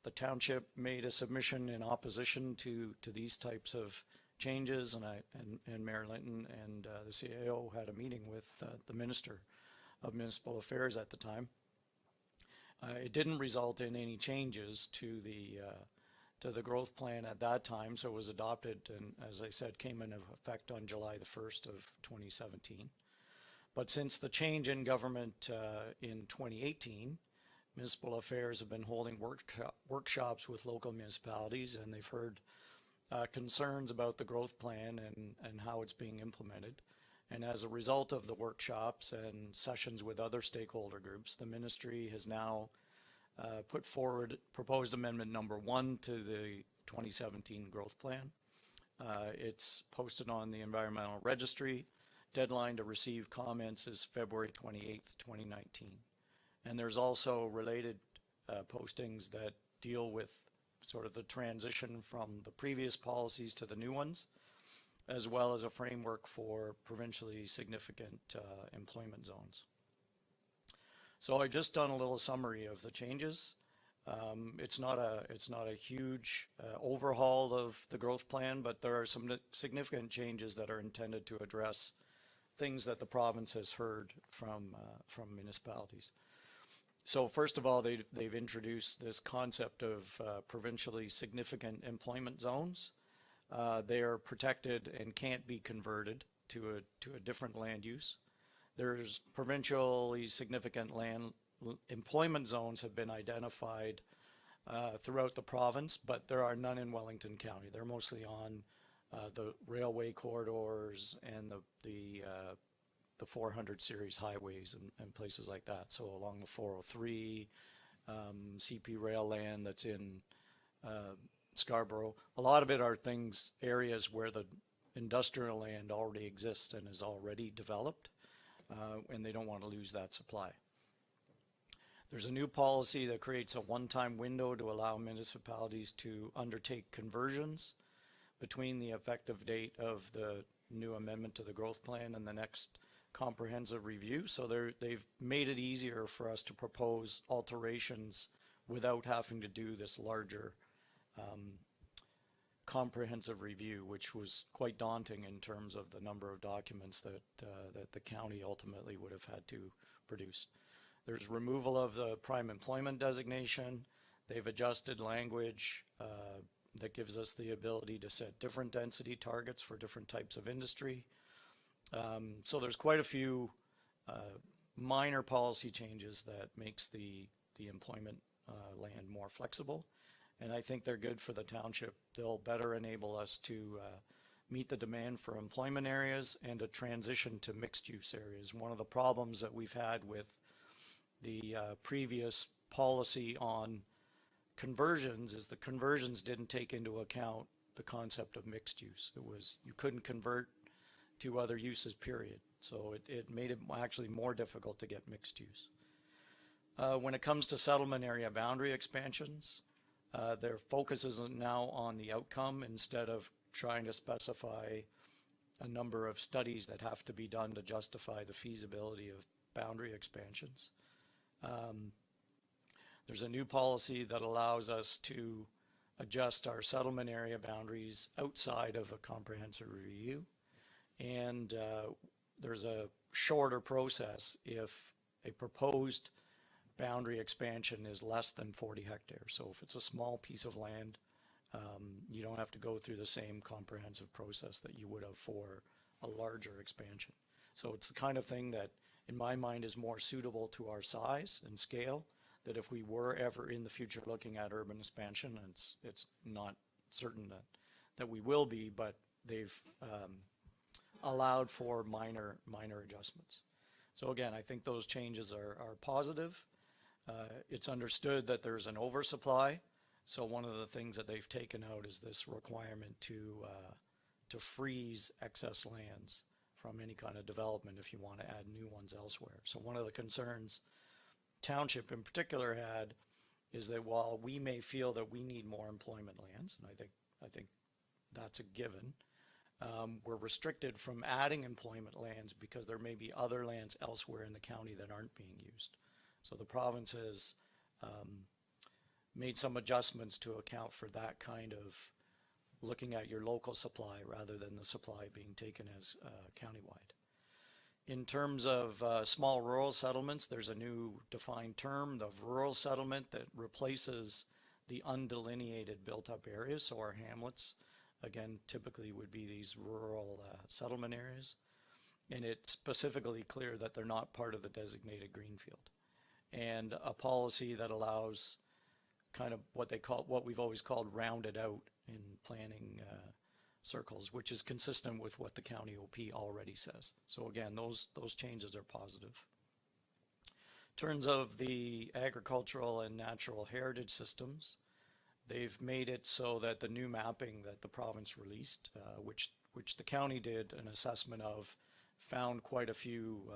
the township made a submission in opposition to these types of changes, and Mayor Linton and the CAO had a meeting with the Minister of Municipal Affairs at the time. It didn't result in any changes to the growth plan at that time, so it was adopted and, as I said, came into effect on July the 1st of 2017. But since the change in government in 2018, Municipal Affairs have been holding workshops with local municipalities, and they've heard concerns about the growth plan and how it's being implemented. And as a result of the workshops and sessions with other stakeholder groups, the ministry has now put forward proposed amendment number 1 to the 2017 growth plan. It's posted on the environmental registry. Deadline to receive comments is February 28th, 2019. And there's also related postings that deal with sort of the transition from the previous policies to the new ones, as well as a framework for provincially significant employment zones. So I've just done a little summary of the changes. It's not a huge overhaul of the growth plan, but there are some significant changes that are intended to address things that the province has heard from municipalities. So first of all, they've introduced this concept of provincially significant employment zones. They are protected and can't be converted to a different land use. There's provincially significant employment zones have been identified throughout the province, but there are none in Wellington County. They're mostly on the railway corridors and the 400 series highways and places like that. So along the 403, CP rail land that's in Scarborough. A lot of it are areas where the industrial land already exists and is already developed, and they don't want to lose that supply. There's a new policy that creates a one-time window to allow municipalities to undertake conversions between the effective date of the new amendment to the growth plan and the next comprehensive review. So they've made it easier for us to propose alterations without having to do this larger comprehensive review, which was quite daunting in terms of the number of documents that the county ultimately would have had to produce. There's removal of the prime employment designation. They've adjusted language that gives us the ability to set different density targets for different types of industry. So there's quite a few minor policy changes that makes the employment land more flexible. And I think they're good for the township. They'll better enable us to meet the demand for employment areas and a transition to mixed use areas. One of the problems that we've had with the previous policy on conversions is the conversions didn't take into account the concept of mixed use. It was, you couldn't convert to other uses, period. So it made it actually more difficult to get mixed use. When it comes to settlement area boundary expansions, their focus is now on the outcome instead of trying to specify a number of studies that have to be done to justify the feasibility of boundary expansions. There's a new policy that allows us to adjust our settlement area boundaries outside of a comprehensive review. And there's a shorter process if a proposed boundary expansion is less than 40 hectares. So if it's a small piece of land, you don't have to go through the same comprehensive process that you would have for a larger expansion. So it's the kind of thing that, in my mind, is more suitable to our size and scale, that if we were ever in the future looking at urban expansion, and it's not certain that we will be, but they've allowed for minor adjustments. So again, I think those changes are positive. It's understood that there's an oversupply. So one of the things that they've taken out is this requirement to freeze excess lands from any kind of development if you want to add new ones elsewhere. So one of the concerns Township in particular had is that while we may feel that we need more employment lands, and I think that's a given, we're restricted from adding employment lands because there may be other lands elsewhere in the county that aren't being used. So the province has made some adjustments to account for that kind of looking at your local supply rather than the supply being taken as countywide. In terms of small rural settlements, there's a new defined term of rural settlement that replaces the undelineated built-up areas. So our hamlets, again, typically would be these rural settlement areas. And it's specifically clear that they're not part of the designated greenfield. And a policy that allows kind of what we've always called rounded out in planning circles, which is consistent with what the county OP already says. So again, those changes are positive. In terms of the agricultural and natural heritage systems, they've made it so that the new mapping that the province released, which the county did an assessment of, found quite a few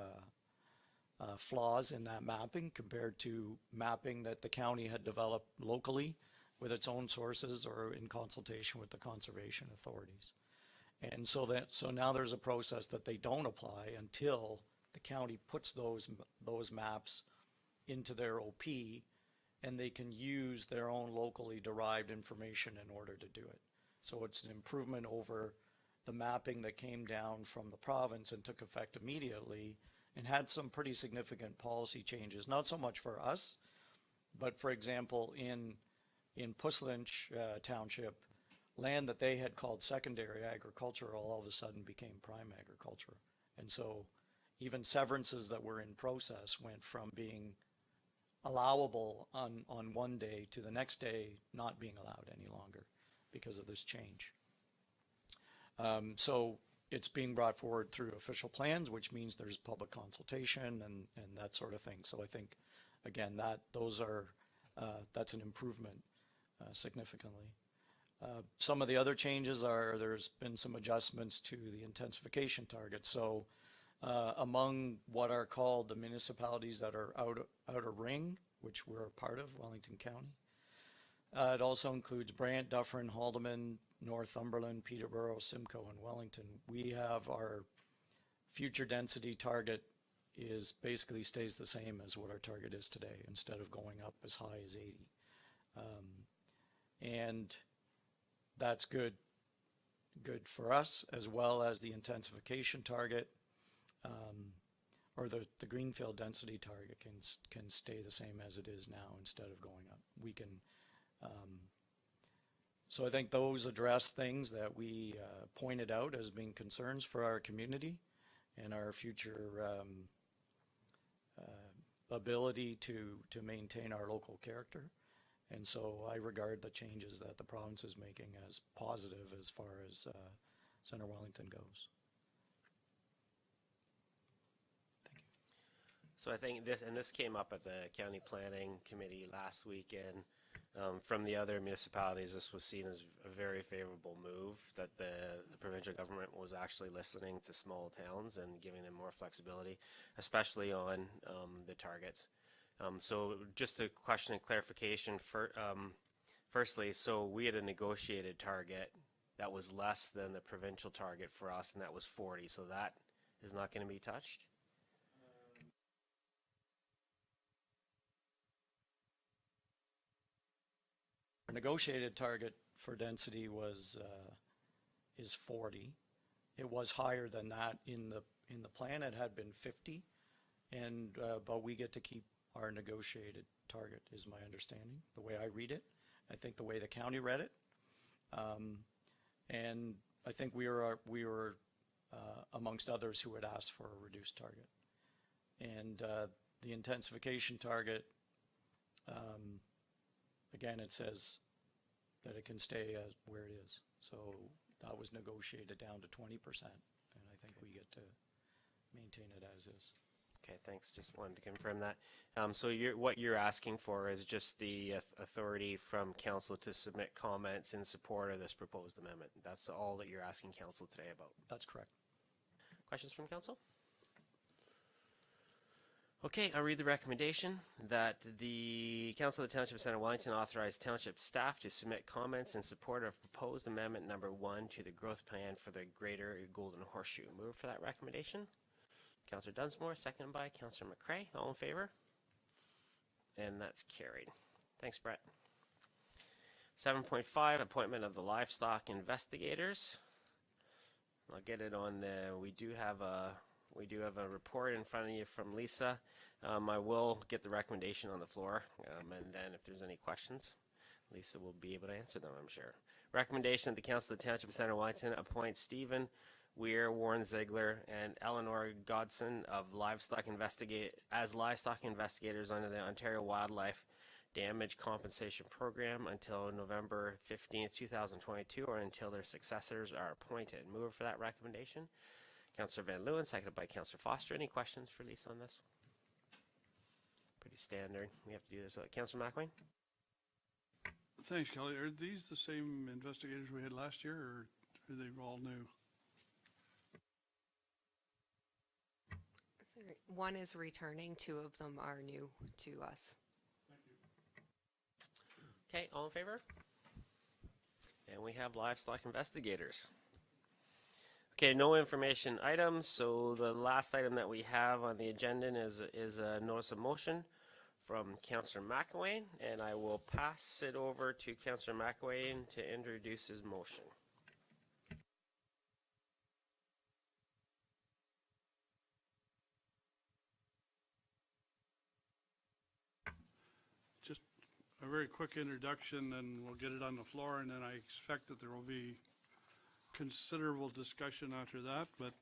flaws in that mapping compared to mapping that the county had developed locally with its own sources or in consultation with the conservation authorities. And so now there's a process that they don't apply until the county puts those maps into their OP, and they can use their own locally derived information in order to do it. So it's an improvement over the mapping that came down from the province and took effect immediately and had some pretty significant policy changes, not so much for us, but for example, in Puslinch Township, land that they had called secondary agricultural all of a sudden became prime agriculture. And so even severances that were in process went from being allowable on one day to the next day not being allowed any longer because of this change. So it's being brought forward through official plans, which means there's public consultation and that sort of thing. So I think, again, that's an improvement significantly. Some of the other changes are there's been some adjustments to the intensification target. So among what are called the municipalities that are outer ring, which we're a part of, Wellington County, it also includes Brant, Dufferin, Haldimand, Northumberland, Peterborough, Simcoe, and Wellington. We have our future density target basically stays the same as what our target is today, instead of going up as high as 80. And that's good for us, as well as the intensification target, or the greenfield density target can stay the same as it is now instead of going up. We can, so I think those address things that we pointed out as being concerns for our community and our future ability to maintain our local character. And so I regard the changes that the province is making as positive as far as Center Wellington goes. Thank you. So I think this came up at the County Planning Committee last week, and from the other municipalities, this was seen as a very favorable move, that the provincial government was actually listening to small towns and giving them more flexibility, especially on the targets. So just a question and clarification. Firstly, so we had a negotiated target that was less than the provincial target for us, and that was 40. So that is not going to be touched? negotiated target for density was, is 40. It was higher than that in the plan. It had been 50. And, but we get to keep our negotiated target, is my understanding, the way I read it. I think the way the county read it. And I think we were amongst others who had asked for a reduced target. And the intensification target, again, it says that it can stay where it is. So that was negotiated down to 20%, and I think we get to maintain it as is. Okay, thanks. Just wanted to confirm that. So what you're asking for is just the authority from council to submit comments in support of this proposed amendment. That's all that you're asking council today about. That's correct. Questions from council? Okay, I'll read the recommendation that the Council of the Township of Center Wellington authorize township staff to submit comments in support of proposed amendment number 1 to the growth plan for the Greater Golden Horseshoe. Move for that recommendation. Councillor Dunsmore, seconded by Councillor McCrae. All in favor? And that's carried. Thanks, Brett. 7.5, appointment of the livestock investigators. I'll get it on the, we do have a report in front of you from Lisa. I will get the recommendation on the floor, and then if there's any questions, Lisa will be able to answer them, I'm sure. Recommendation that the Council of the Township of Center Wellington appoint Stephen Weir, Warren Ziegler, and Eleanor Godson of livestock investigators under the Ontario Wildlife Damage Compensation Program until November 15th, 2022, or until their successors are appointed. Mover for that recommendation, Councillor Van Leeuwen, seconded by Councillor Foster. Any questions for Lisa on this? Pretty standard. We have to do this. Councillor McElwain? Thanks, Kelly. Are these the same investigators we had last year, or are they all new? One is returning, 2 of them are new to us. Okay, all in favor? And we have livestock investigators. Okay, no information items, so the last item that we have on the agenda is a notice of motion from Councillor McElwain, and I will pass it over to Councillor McElwain to introduce his motion. Just a very quick introduction, and we'll get it on the floor, and then I expect that there will be considerable discussion after that, but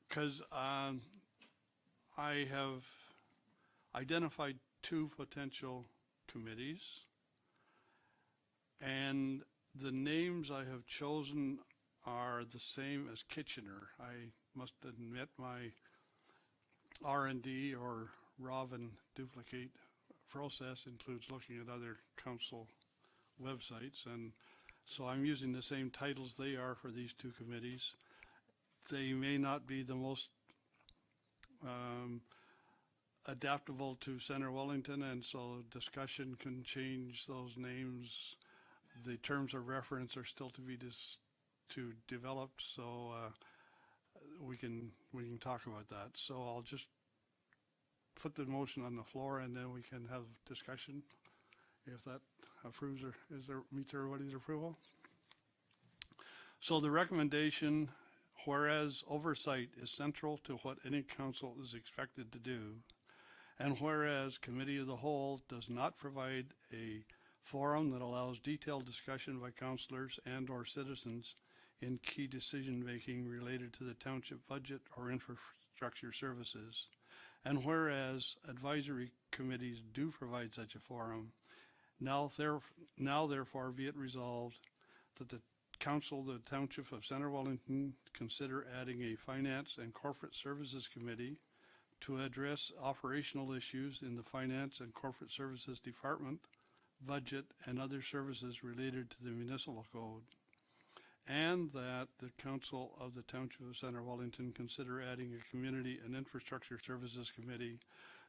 because I have identified 2 potential committees, and the names I have chosen are the same as Kitchener. I must admit my R&D or rob and duplicate process includes looking at other council websites, and so I'm using the same titles they are for these 2 committees. They may not be the most adaptable to Center Wellington, and so discussion can change those names. The terms of reference are still to be developed, so we can talk about that. So I'll just put the motion on the floor, and then we can have discussion if that approves or meets everybody's approval. So the recommendation, whereas oversight is central to what any council is expected to do, and whereas Committee of the Whole does not provide a forum that allows detailed discussion by councillors and or citizens in key decision-making related to the township budget or infrastructure services, and whereas advisory committees do provide such a forum, now therefore be it resolved that the Council of the Township of Center Wellington consider adding a Finance and Corporate Services Committee to address operational issues in the Finance and Corporate Services Department, budget, and other services related to the municipal code, and that the Council of the Township of Center Wellington consider adding a Community and Infrastructure Services Committee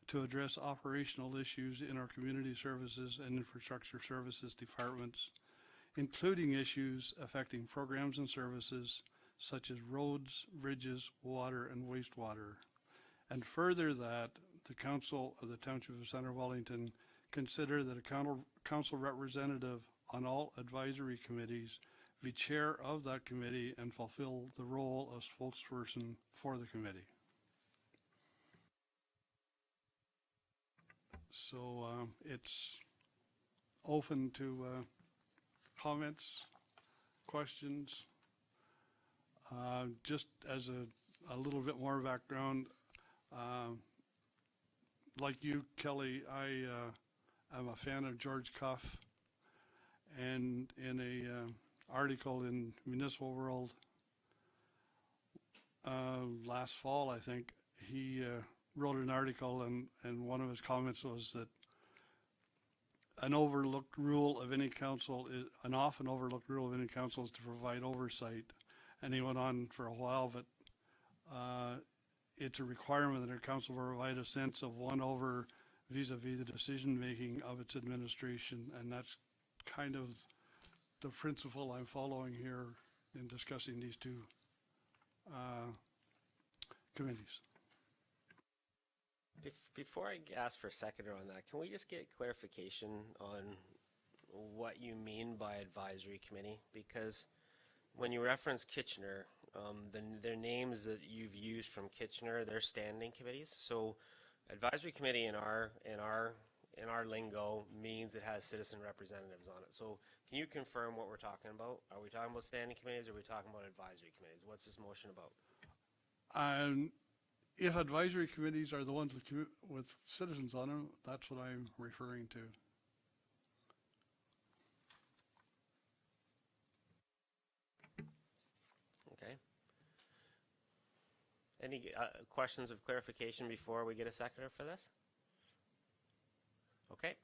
to address operational issues in our community services and infrastructure services departments, including issues affecting programs and services such as roads, bridges, water, and wastewater. And further, that the Council of the Township of Center Wellington consider that a council representative on all advisory committees, be chair of that committee, and fulfill the role of spokesperson for the committee. So it's open to comments, questions. Just as a little bit more background, like you, Kelly, I am a fan of George Cuff, and in a article in Municipal World last fall, I think, he wrote an article, and one of his comments was that an overlooked rule of any council is an often overlooked rule of any council is to provide oversight. And he went on for a while, but it's a requirement that our council provide a sense of won over vis-a-vis the decision-making of its administration. And that's kind of the principle I'm following here in discussing these two committees. Before I ask for a seconder on that, can we just get clarification on what you mean by advisory committee? Because when you reference Kitchener, their names that you've used from Kitchener, they're standing committees. So advisory committee in our lingo means it has citizen representatives on it. So can you confirm what we're talking about? Are we talking about standing committees or are we talking about advisory committees? What's this motion about? If advisory committees are the ones with citizens on them, that's what I'm referring to. Okay. Any questions of clarification before we get a seconder for this? Okay,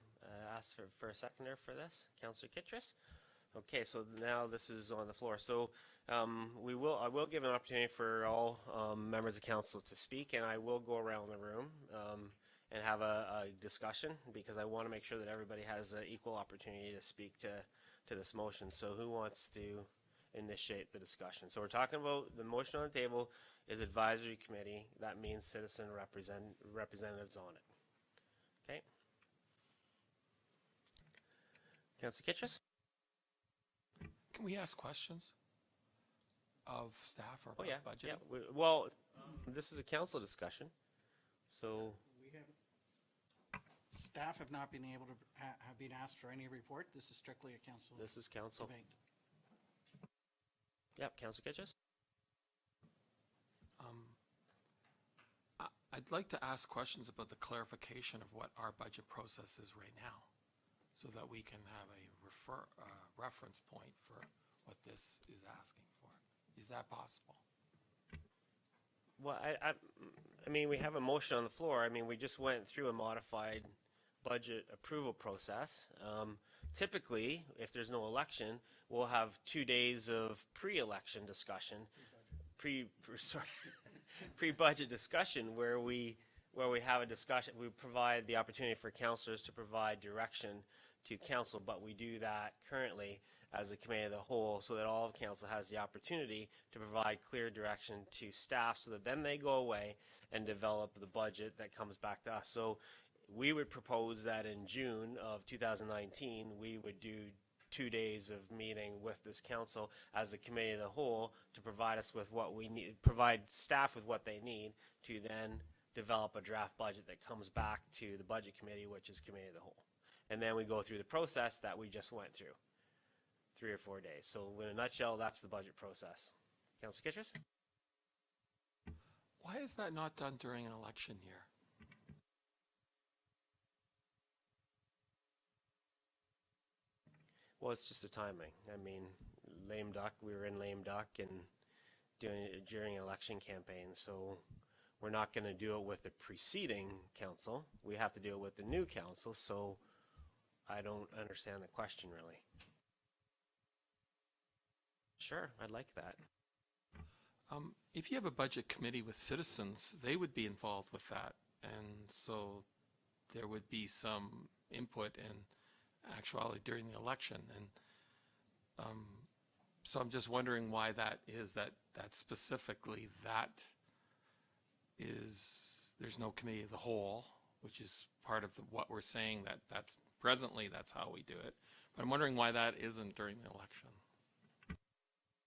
ask for a seconder for this, Councillor Kittrus. Okay, so now this is on the floor. So I will give an opportunity for all members of council to speak, and I will go around the room and have a discussion because I want to make sure that everybody has an equal opportunity to speak to this motion. So who wants to initiate the discussion? So we're talking about the motion on the table is advisory committee. That means citizen representatives on it. Okay. Councillor Kittrus? Can we ask questions of staff or Oh, yeah, budget? yeah. Well, this is a council discussion, so. We have, staff have not been able to, have been asked for any report. This is strictly a council This is council. debate. Yep, Councillor Kittrus? I'd like to ask questions about the clarification of what our budget process is right now, so that we can have a reference point for what this is asking for. Is that possible? Well, I mean, we have a motion on the floor. I mean, we just went through a modified budget approval process. Typically, if there's no election, we'll have 2 days of pre-election discussion, pre-budget discussion where we have a discussion. We provide the opportunity for councillors to provide direction to council, but we do that currently as a committee of the whole so that all of council has the opportunity to provide clear direction to staff so that then they go away and develop the budget that comes back to us. So we would propose that in June of 2019, we would do 2 days of meeting with this council as a committee of the whole to provide us with what we need, provide staff with what they need to then develop a draft budget that comes back to the budget committee, which is committee of the whole. And then we go through the process that we just went through, 3 or 4 days. So in a nutshell, that's the budget process. Councillor Kittrus? Why is that not done during an election year? Well, it's just the timing. I mean, lame duck, we were in lame duck and doing it during an election campaign. So we're not going to do it with the preceding council. We have to do it with the new council. So I don't understand the question really. Sure, I'd like that. If you have a budget committee with citizens, they would be involved with that. And so there would be some input in actuality during the election. And so I'm just wondering why that is, that specifically that is, there's no committee of the whole, which is part of what we're saying, that's Presently, that's how we do it. But I'm wondering why that isn't during the election.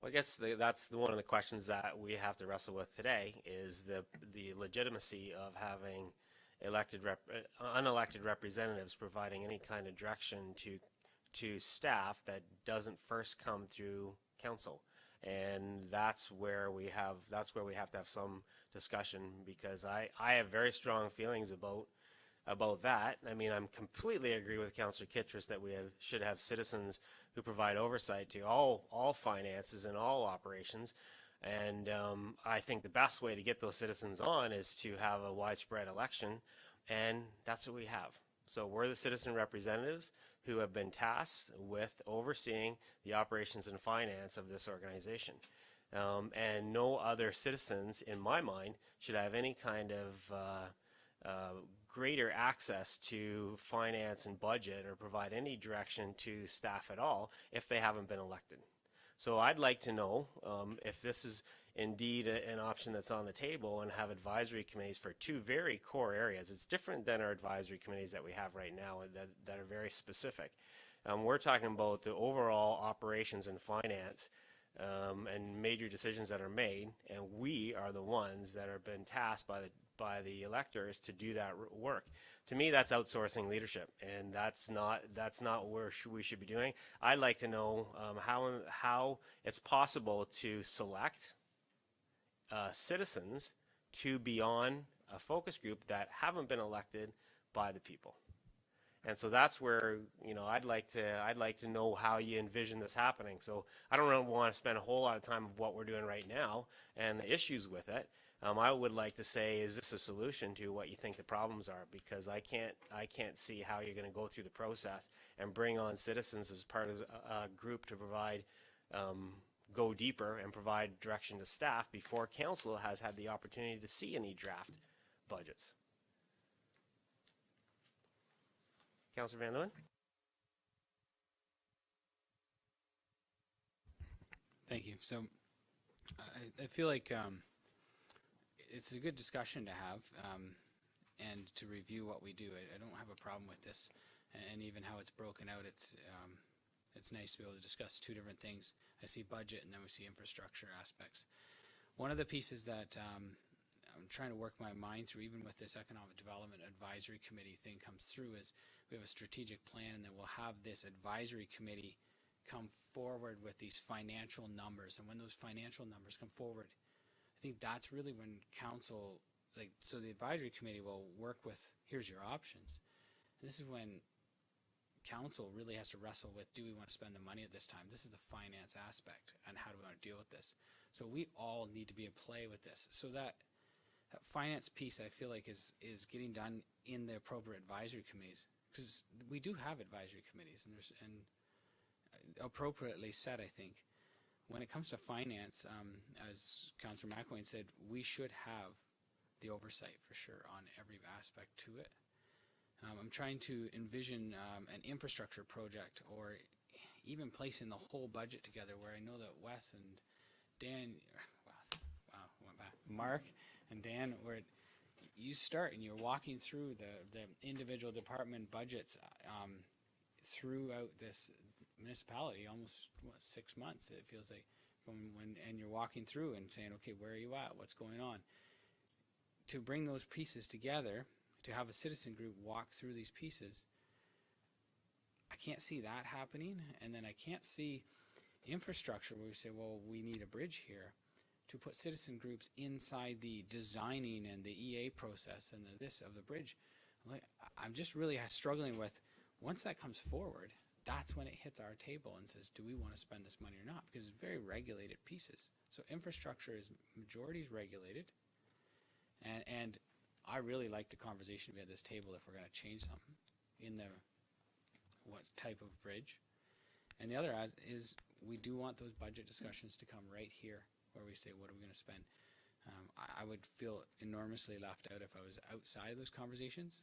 Well, I guess that's one of the questions that we have to wrestle with today is the legitimacy of having unelected representatives providing any kind of direction to staff that doesn't first come through council. And that's where we have to have some discussion, because I have very strong feelings about that. I mean, I'm completely agree with Councillor Kittredge that we should have citizens who provide oversight to all finances and all operations. And I think the best way to get those citizens on is to have a widespread election, and that's what we have. So we're the citizen representatives who have been tasked with overseeing the operations and finance of this organization. And no other citizens, in my mind, should have any kind of greater access to finance and budget or provide any direction to staff at all if they haven't been elected. So I'd like to know if this is indeed an option that's on the table, and have advisory committees for two very core areas. It's different than our advisory committees that we have right now that are very specific. We're talking about the overall operations and finance and major decisions that are made, and we are the ones that have been tasked by the electors to do that work. To me, that's outsourcing leadership, and that's not where we should be doing. I'd like to know how it's possible to select citizens to be on a focus group that haven't been elected by the people. And so that's where, I'd like to know how you envision this happening. So I don't really want to spend a whole lot of time of what we're doing right now and the issues with it. I would like to say, is this a solution to what you think the problems are? Because I can't see how you're going to go through the process and bring on citizens as part of a group to provide, go deeper and provide direction to staff before council has had the opportunity to see any draft budgets. Councillor Van Leeuwen? Thank you. So I feel like it's a good discussion to have and to review what we do. I don't have a problem with this, and even how it's broken out. It's nice to be able to discuss two different things. I see budget, and then we see infrastructure aspects. One of the pieces that I'm trying to work my mind through, even with this Economic Development Advisory Committee thing comes through, is we have a strategic plan, and then we'll have this advisory committee come forward with these financial numbers. And when those financial numbers come forward, I think that's really when council, so the advisory committee will work with, here's your options. And this is when council really has to wrestle with, do we want to spend the money at this time? This is the finance aspect, and how do we want to deal with this? So we all need to be in play with this. So that finance piece, I feel like, is getting done in the appropriate advisory committees, because we do have advisory committees, and appropriately set, I think. When it comes to finance, as Councillor McElwain said, we should have the oversight for sure on every aspect to it. I'm trying to envision an infrastructure project, or even placing the whole budget together, where I know that Wes and Dan, Mark and Dan, where you start and you're walking through the individual department budgets throughout this municipality, almost 6 months it feels like, and you're walking through and saying, okay, where are you at, what's going on? To bring those pieces together, to have a citizen group walk through these pieces, I can't see that happening. And then I can't see infrastructure where we say, well, we need a bridge here, to put citizen groups inside the designing and the EA process and this of the bridge. I'm just really struggling with, once that comes forward, that's when it hits our table and says, do we want to spend this money or not? Because it's very regulated pieces. So infrastructure is, majority is regulated. And I really like the conversation we had at this table, if we're going to change something in the, what type of bridge. And the other is, we do want those budget discussions to come right here, where we say, what are we going to spend? I would feel enormously left out if I was outside of those conversations,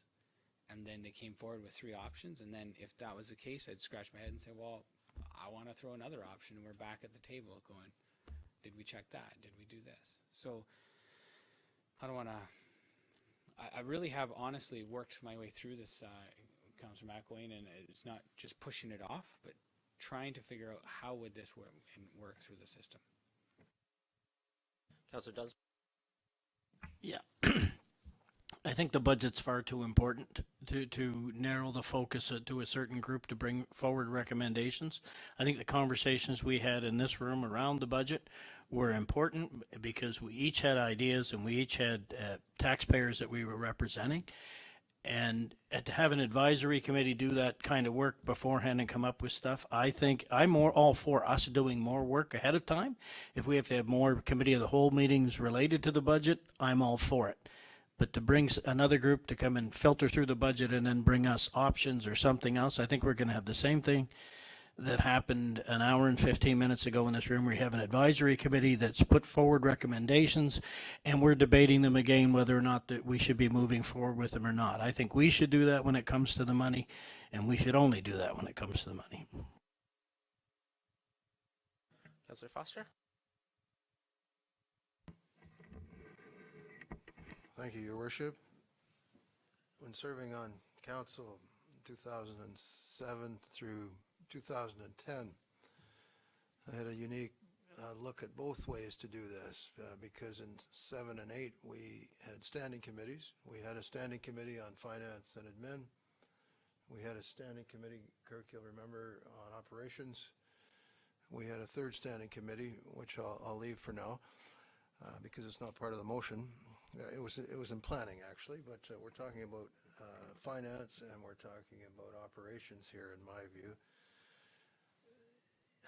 and then they came forward with 3 options, and then if that was the case, I'd scratch my head and say, well, I want to throw another option, and we're back at the table going, did we check that? Did we do this? So I don't want to, I really have honestly worked my way through this, Councillor McElwain, and it's not just pushing it off, but trying to figure out how would this work through the system. Councillor Duns? Yeah. I think the budget's far too important to narrow the focus to a certain group to bring forward recommendations. I think the conversations we had in this room around the budget were important because we each had ideas and we each had taxpayers that we were representing. And to have an advisory committee do that kind of work beforehand and come up with stuff, I think I'm more all for us doing more work ahead of time. If we have to have more committee of the whole meetings related to the budget, I'm all for it. But to bring another group to come and filter through the budget and then bring us options or something else, I think we're going to have the same thing that happened an hour and 15 minutes ago in this room. We have an advisory committee that's put forward recommendations, and we're debating them again whether or not that we should be moving forward with them or not. I think we should do that when it comes to the money, and we should only do that when it comes to the money. Councillor Foster? Thank you, Your Worship. When serving on council in 2007 through 2010, I had a unique look at both ways to do this because in 7 and 8 we had standing committees. We had a standing committee on finance and admin. We had a standing committee, Kirk, you'll remember, on operations. We had a third standing committee, which I'll leave for now because it's not part of the motion. It was in planning, actually, but we're talking about finance and we're talking about operations here, in my view.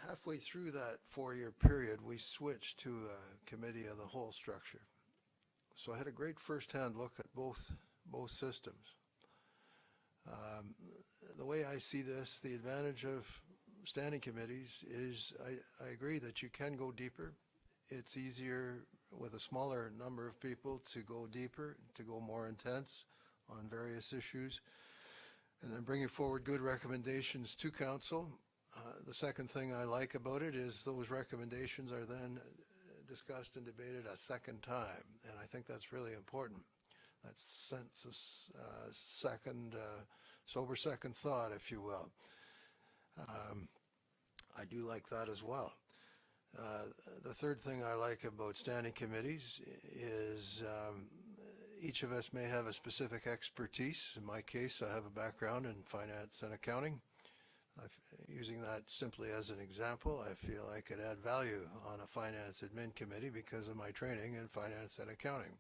Halfway through that 4-year period, we switched to a committee of the whole structure. So I had a great first-hand look at both systems. The way I see this, the advantage of standing committees is I agree that you can go deeper. It's easier with a smaller number of people to go deeper, to go more intense on various issues, and then bringing forward good recommendations to council. The second thing I like about it is those recommendations are then discussed and debated a second time, and I think that's really important. That sense of sober second thought, if you will. I do like that as well. The third thing I like about standing committees is each of us may have a specific expertise. In my case, I have a background in finance and accounting. Using that simply as an example, I feel I could add value on a finance admin committee because of my training in finance and accounting.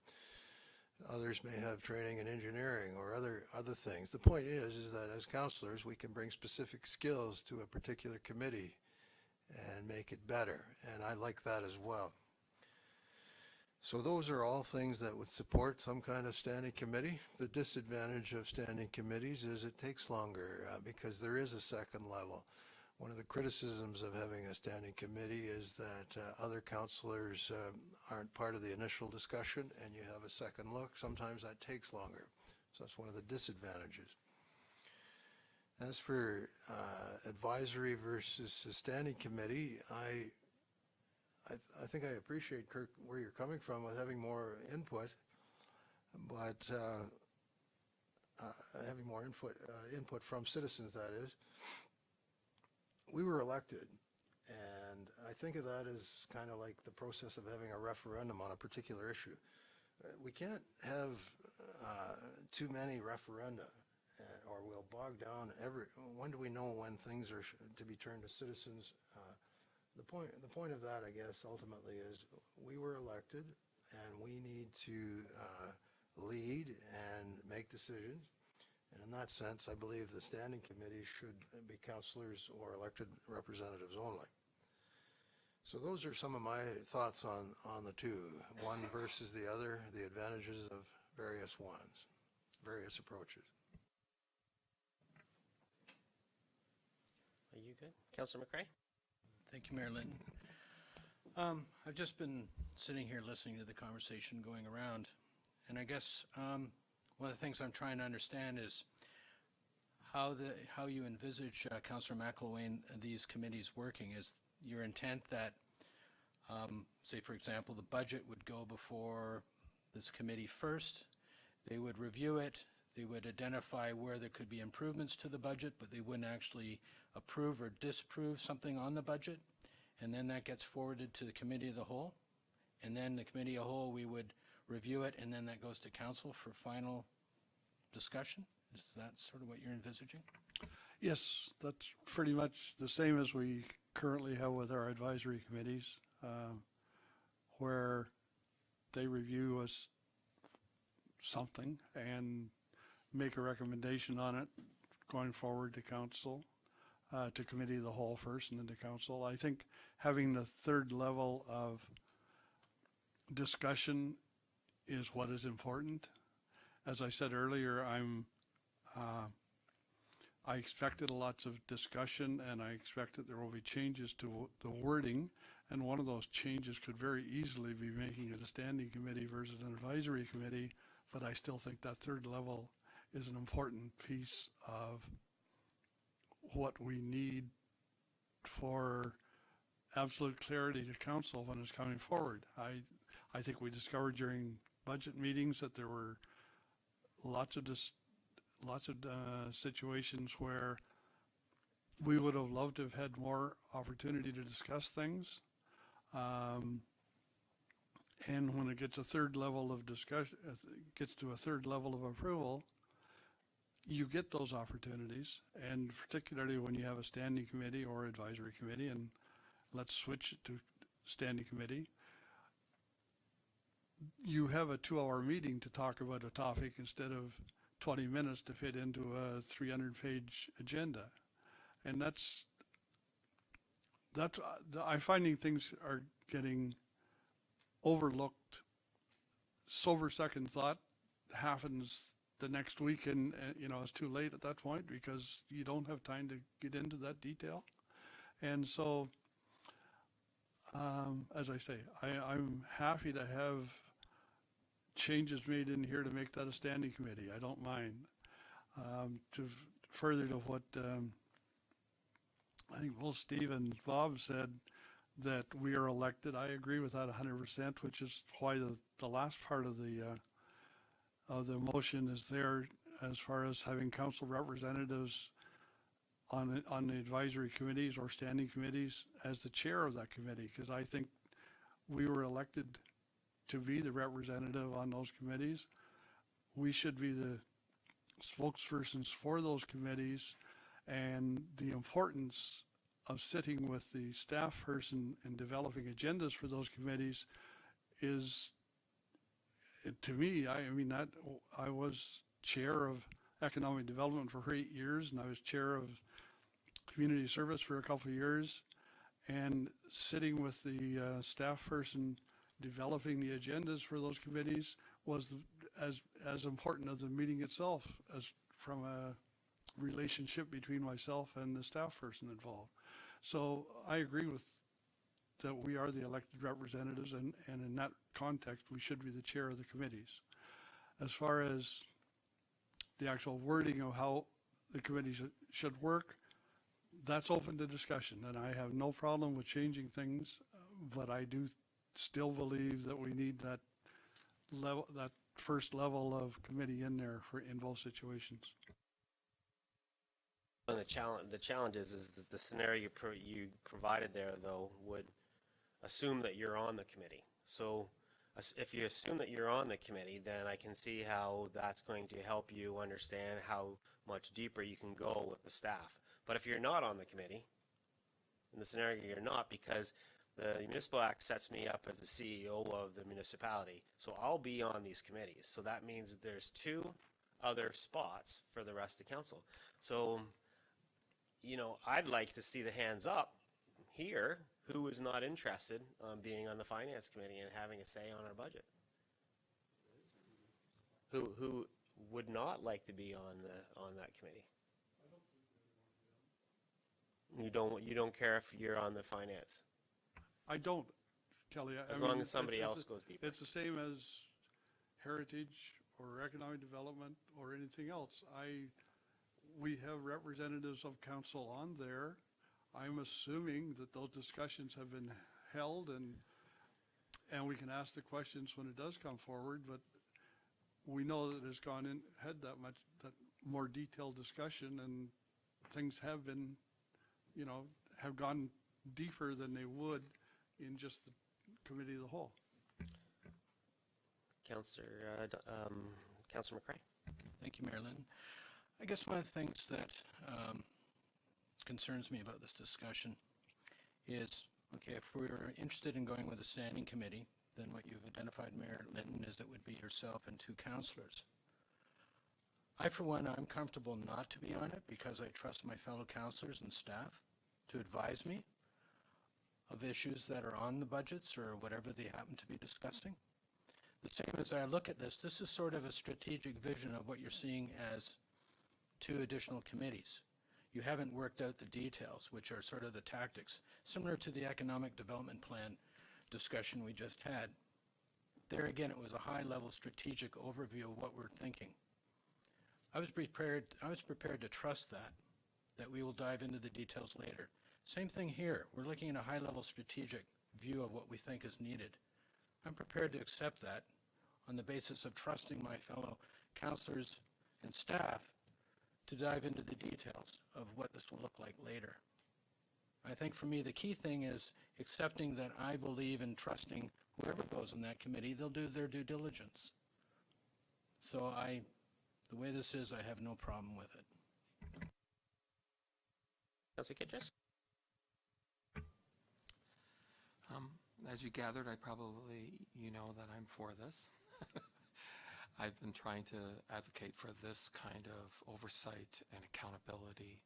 Others may have training in engineering or other things. The point is that as councillors, we can bring specific skills to a particular committee and make it better, and I like that as well. So those are all things that would support some kind of standing committee. The disadvantage of standing committees is it takes longer because there is a second level. One of the criticisms of having a standing committee is that other councillors aren't part of the initial discussion and you have a second look. Sometimes that takes longer. So that's one of the disadvantages. As for advisory versus a standing committee, I think I appreciate, Kirk, where you're coming from with having more input, but having more input from citizens, that is. We were elected, and I think of that as kind of like the process of having a referendum on a particular issue. We can't have too many referenda, or we'll bog down when do we know when things are to be turned to citizens? The point of that, I guess, ultimately is we were elected and we need to lead and make decisions. And in that sense, I believe the standing committee should be councillors or elected representatives only. So those are some of my thoughts on the two, one versus the other, the advantages of various ones, various approaches. Are you good? Councillor McRae? Thank you, Mayor Linton. I've just been sitting here listening to the conversation going around, and I guess one of the things I'm trying to understand is how you envisage, Councillor McElwain, these committees working. Is your intent that, say, for example, the budget would go before this committee first, they would review it, They would identify where there could be improvements to the budget, but they wouldn't actually approve or disapprove something on the budget. And then that gets forwarded to the committee of the whole. And then the committee of the whole, we would review it, and then that goes to council for final discussion. Is that sort of what you're envisaging? Yes, that's pretty much the same as we currently have with our advisory committees, where they review us something and make a recommendation on it going forward to council, to committee of the whole first and then to council. I think having the third level of discussion is what is important. As I said earlier, I expected lots of discussion, and I expect that there will be changes to the wording, and one of those changes could very easily be making it a standing committee versus an advisory committee, but I still think that third level is an important piece of what we need for absolute clarity to council when it's coming forward. I think we discovered during budget meetings that there were lots of situations where we would have loved to have had more opportunity to discuss things. And when it gets a third level of discussion, gets to a third level of approval, you get those opportunities. And particularly when you have a standing committee or advisory committee, and let's switch it to standing committee, you have a 2-hour meeting to talk about a topic instead of 20 minutes to fit into a 300-page agenda. And I'm finding things are getting overlooked. Sober second thought happens the next week, and it's too late at that point because you don't have time to get into that detail. And so, as I say, I'm happy to have changes made in here to make that a standing committee. I don't mind. To further to what I think both Steve and Bob said, that we are elected, I agree with that 100%, which is why the last part of the motion is there as far as having council representatives on the advisory committees or standing committees as the chair of that committee, because I think we were elected to be the representative on those committees. We should be the spokespersons for those committees, and the importance of sitting with the staff person and developing agendas for those committees is, to me, I was chair of economic development for 8 years, and I was chair of community service for a couple of years, and sitting with the staff person developing the agendas for those committees was as important as the meeting itself, as from a relationship between myself and the staff person involved. So I agree with that we are the elected representatives, and in that context, we should be the chair of the committees. As far as the actual wording of how the committees should work, that's open to discussion, and I have no problem with changing things, but I do still believe that we need that level, that first level of committee in there in both situations. And the challenge is that the scenario you provided there, though, would assume that you're on the committee. So if you assume that you're on the committee, then I can see how that's going to help you understand how much deeper you can go with the staff. But if you're not on the committee, in the scenario you're not, because the Municipal Act sets me up as the CEO of the municipality, so I'll be on these committees. So that means there's 2 other spots for the rest of council. So, I'd like to see the hands up here who is not interested in being on the finance committee and having a say on our budget. Who would not like to be on that committee? You don't care if you're on the finance? I don't, Kelly. As long as somebody else goes deeper. It's the same as heritage or economic development or anything else. We have representatives of council on there. I'm assuming that those discussions have been held, and we can ask the questions when it does come forward, but we know that it's gone in, had that much, that more detailed discussion, and things have been, you know, have gone deeper than they would in just the committee of the whole. Councillor McCray. Thank you, Mayor Lynn. I guess one of the things that concerns me about this discussion is, okay, if we're interested in going with a standing committee, then what you've identified, Mayor Linton, is it would be yourself and 2 councillors. I, for one, I'm comfortable not to be on it because I trust my fellow councillors and staff to advise me of issues that are on the budgets or whatever they happen to be discussing. The same as I look at this is sort of a strategic vision of what you're seeing as 2 additional committees. You haven't worked out the details, which are sort of the tactics, similar to the economic development plan discussion we just had. There again, it was a high-level strategic overview of what we're thinking. I was prepared to trust that we will dive into the details later. Same thing here. We're looking at a high-level strategic view of what we think is needed. I'm prepared to accept that on the basis of trusting my fellow councillors and staff to dive into the details of what this will look like later. I think for me, the key thing is accepting that I believe and trusting whoever goes in that committee, they'll do their due diligence. So the way this is, I have no problem with it. Councillor Kitchus. As you gathered, you know that I'm for this. I've been trying to advocate for this kind of oversight and accountability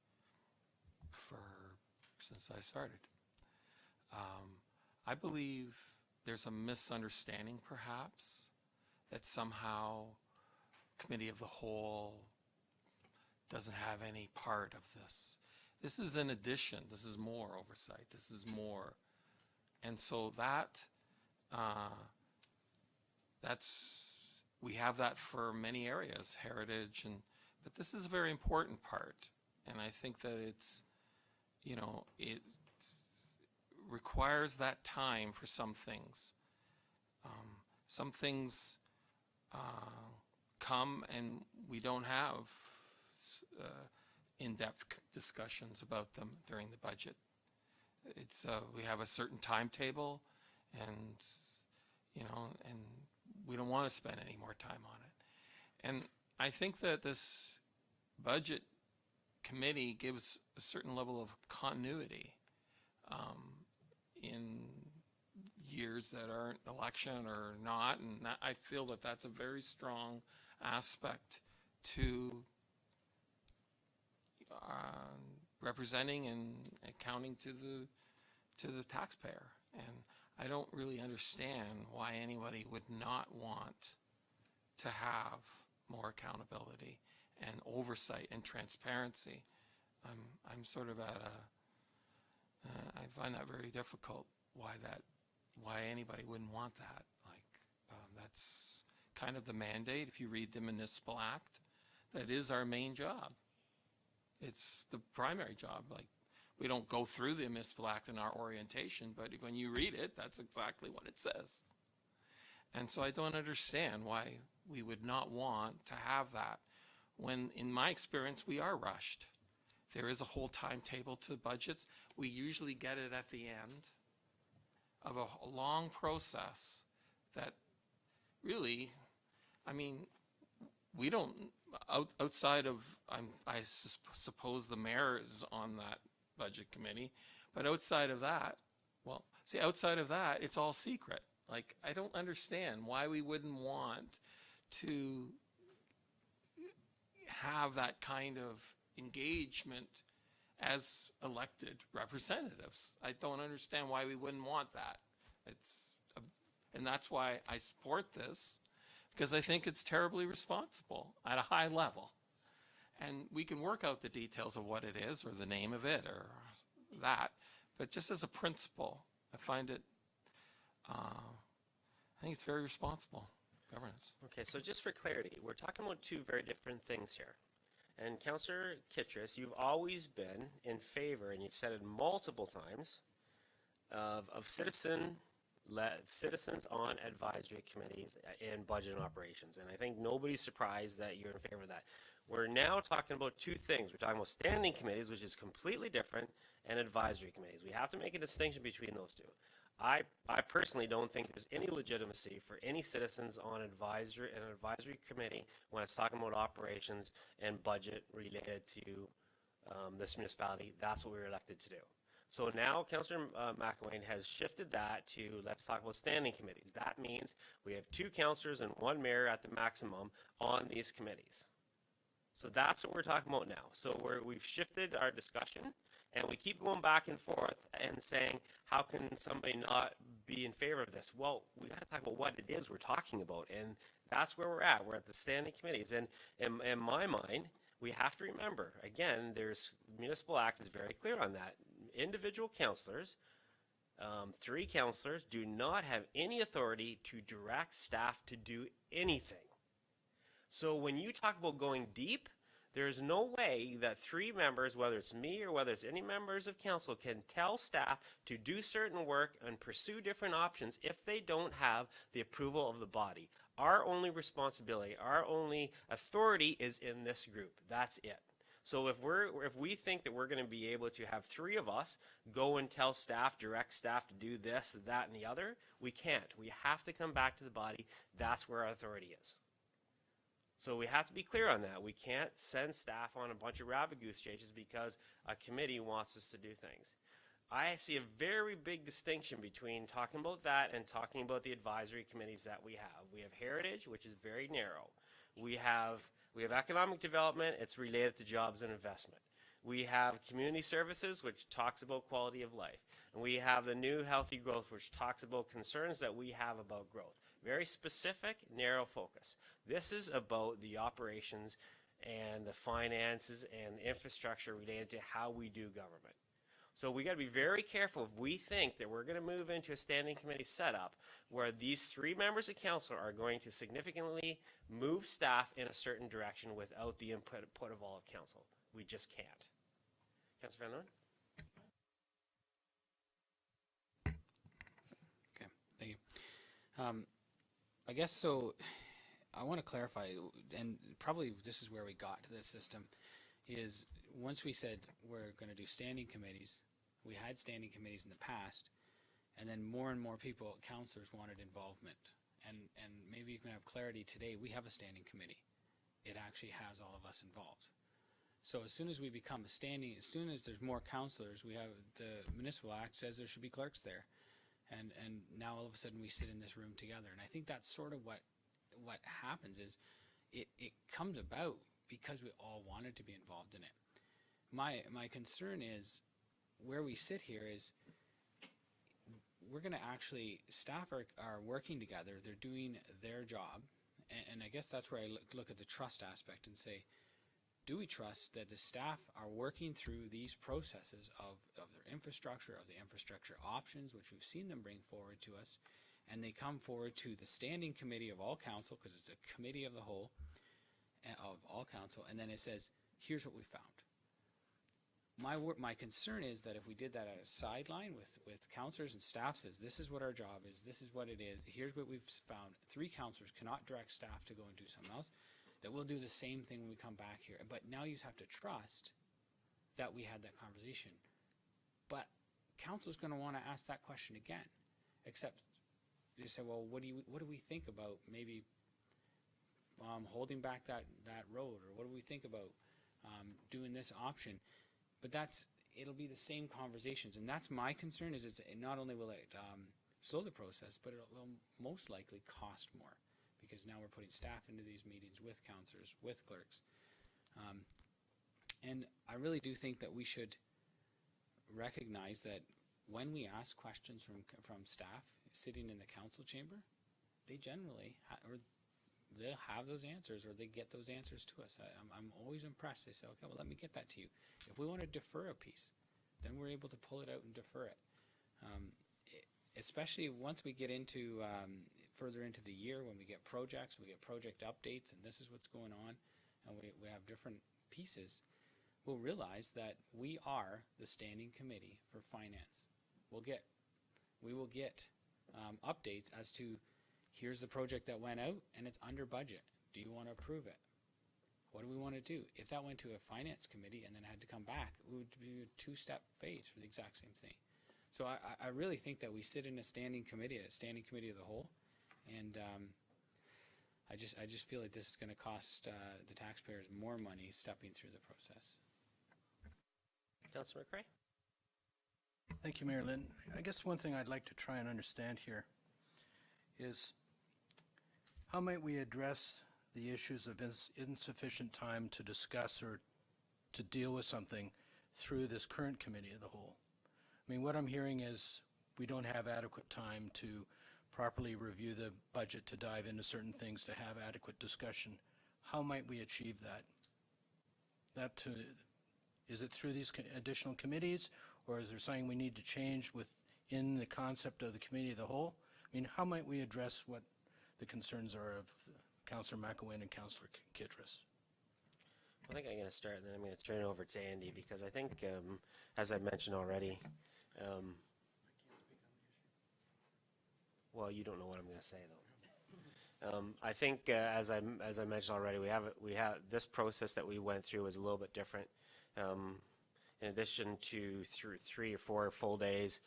since I started. I believe there's a misunderstanding, perhaps, that somehow Committee of the Whole doesn't have any part of this. This is an addition. This is more oversight. This is more. And so we have that for many areas, heritage, but this is a very important part. And I think that it requires that time for some things. Some things come and we don't have in-depth discussions about them during the budget. We have a certain timetable, and we don't want to spend any more time on it. And I think that this budget committee gives a certain level of continuity in years that aren't election or not, and I feel that that's a very strong aspect to representing and accounting to the taxpayer. And I don't really understand why anybody would not want to have more accountability and oversight and transparency. I'm sort of at I find that very difficult. Why anybody wouldn't want that? That's kind of the mandate. If you read the Municipal Act, that is our main job. It's the primary job. We don't go through the Municipal Act in our orientation, but when you read it, that's exactly what it says. And so I don't understand why we would not want to have that when, in my experience, we are rushed. There is a whole timetable to budgets. We usually get it at the end of a long process that really, we don't, outside of, I suppose the mayor is on that budget committee, but outside of that, it's all secret. I don't understand why we wouldn't want to have that kind of engagement as elected representatives. I don't understand why we wouldn't want that. And that's why I support this, because I think it's terribly responsible at a high level. And we can work out the details of what it is or the name of it or that, but just as a principle, I find it, I think it's very responsible governance. Okay, so just for clarity, we're talking about 2 very different things here. And Councillor Kittrus, you've always been in favor, and you've said it multiple times, of citizen citizens on advisory committees in budget and operations. And I think nobody's surprised that you're in favor of that. We're now talking about two things. We're talking about standing committees, which is completely different, and advisory committees. We have to make a distinction between those two. I personally don't think there's any legitimacy for any citizens on an advisory committee when it's talking about operations and budget related to this municipality. That's what we were elected to do. So now Councillor McElwain has shifted that to, let's talk about standing committees. That means we have 2 councillors and 1 mayor at the maximum on these committees. So that's what we're talking about now. So we've shifted our discussion, and we keep going back and forth and saying, how can somebody not be in favor of this? Well, we got to talk about what it is we're talking about, and that's where we're at. We're at the standing committees, and in my mind, we have to remember, again, Municipal Act is very clear on that. Individual councillors, 3 councillors, do not have any authority to direct staff to do anything. So when you talk about going deep, there's no way that 3 members, whether it's me or whether it's any members of council, can tell staff to do certain work and pursue different options if they don't have the approval of the body. Our only responsibility, our only authority is in this group. That's it. So if we think that we're going to be able to have 3 of us go and tell staff, direct staff to do this, that, and the other, we can't. We have to come back to the body. That's where our authority is. So we have to be clear on that. We can't send staff on a bunch of rabbit goose chases because a committee wants us to do things. I see a very big distinction between talking about that and talking about the advisory committees that we have. We have heritage, which is very narrow. We have economic development, it's related to jobs and investment. We have community services, which talks about quality of life. And we have the new healthy growth, which talks about concerns that we have about growth. Very specific, narrow focus. This is about the operations and the finances and the infrastructure related to how we do government. So we got to be very careful if we think that we're going to move into a standing committee setup where these 3 members of council are going to significantly move staff in a certain direction without the input of all of council. We just can't. Councillor Van Loon? Okay, thank you. I guess so. I want to clarify, and probably this is where we got to this system, is once we said we're going to do standing committees, we had standing committees in the past, and then more and more people, councillors, wanted involvement. And maybe you can have clarity today, we have a standing committee. It actually has all of us involved. So as soon as we become a standing, as soon as there's more councillors, we have, the Municipal Act says there should be clerks there. And now all of a sudden we sit in this room together. And I think that's sort of what happens is it comes about because we all wanted to be involved in it. My concern is where we sit here is we're going to actually, staff are working together, they're doing their job, and I guess that's where I look at the trust aspect and say, do we trust that the staff are working through these processes of their infrastructure, of the infrastructure options, which we've seen them bring forward to us, and they come forward to the standing committee of all council, because it's a committee of the whole, of all council, and then it says, here's what we found. My concern is that if we did that at a sideline with councillors and staff says, this is what our job is, this is what it is, here's what we've found, 3 councillors cannot direct staff to go and do something else, that we'll do the same thing when we come back here. But now you have to trust that we had that conversation. But council's going to want to ask that question again, except they say, well, what do we think about maybe holding back that road, or what do we think about doing this option? But it'll be the same conversations, and that's my concern. Is it's not only will it slow the process, but it will most likely cost more, because now we're putting staff into these meetings with councillors, with clerks, and I really do think that we should recognize that when we ask questions from staff sitting in the council chamber, they generally they'll have those answers, or they get those answers to us. I'm always impressed. They say, okay, well, let me get that to you. If we want to defer a piece, then we're able to pull it out and defer it. Especially once we get into further into the year, when we get projects, we get project updates, and this is what's going on, and we have different pieces, we'll realize that we are the standing committee for finance. We will get updates as to, here's the project that went out and it's under budget. Do you want to approve it? What do we want to do? If that went to a finance committee and then had to come back, it would be a two-step phase for the exact same thing. So I really think that we sit in a standing committee of the whole, and I just feel like this is going to cost the taxpayers more money stepping through the process. Councilor McCray? Thank you, Mayor Lynn. I guess one thing I'd like to try and understand here is how might we address the issues of insufficient time to discuss or to deal with something through this current committee of the whole? I mean, what I'm hearing is we don't have adequate time to properly review the budget, to dive into certain things, to have adequate discussion. How might we achieve that? Is it through these additional committees, or is there something we need to change within the concept of the committee of the whole? I mean, how might we address what the concerns are of Councillor McElwain and Councillor Kittredge? I think I'm going to start, and then I'm going to turn it over to Andy, because I think, as I mentioned already, well, you don't know what I'm going to say, though. I think, as I mentioned already, we have this process that we went through is a little bit different. In addition to 3 or 4 full days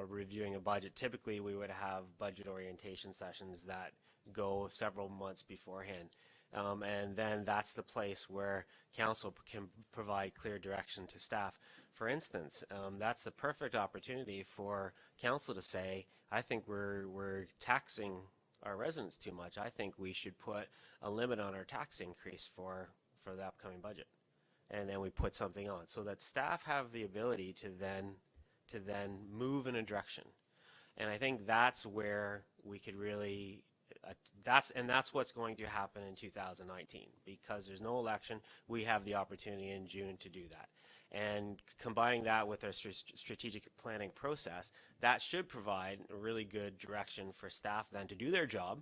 reviewing a budget, typically we would have budget orientation sessions that go several months beforehand. And then that's the place where council can provide clear direction to staff. For instance, that's the perfect opportunity for council to say, I think we're taxing our residents too much. I think we should put a limit on our tax increase for the upcoming budget. And then we put something on so that staff have the ability to then move in a direction. And I think that's where we could really that's what's going to happen in 2019, because there's no election. We have the opportunity in June to do that. And combining that with our strategic planning process, that should provide a really good direction for staff then to do their job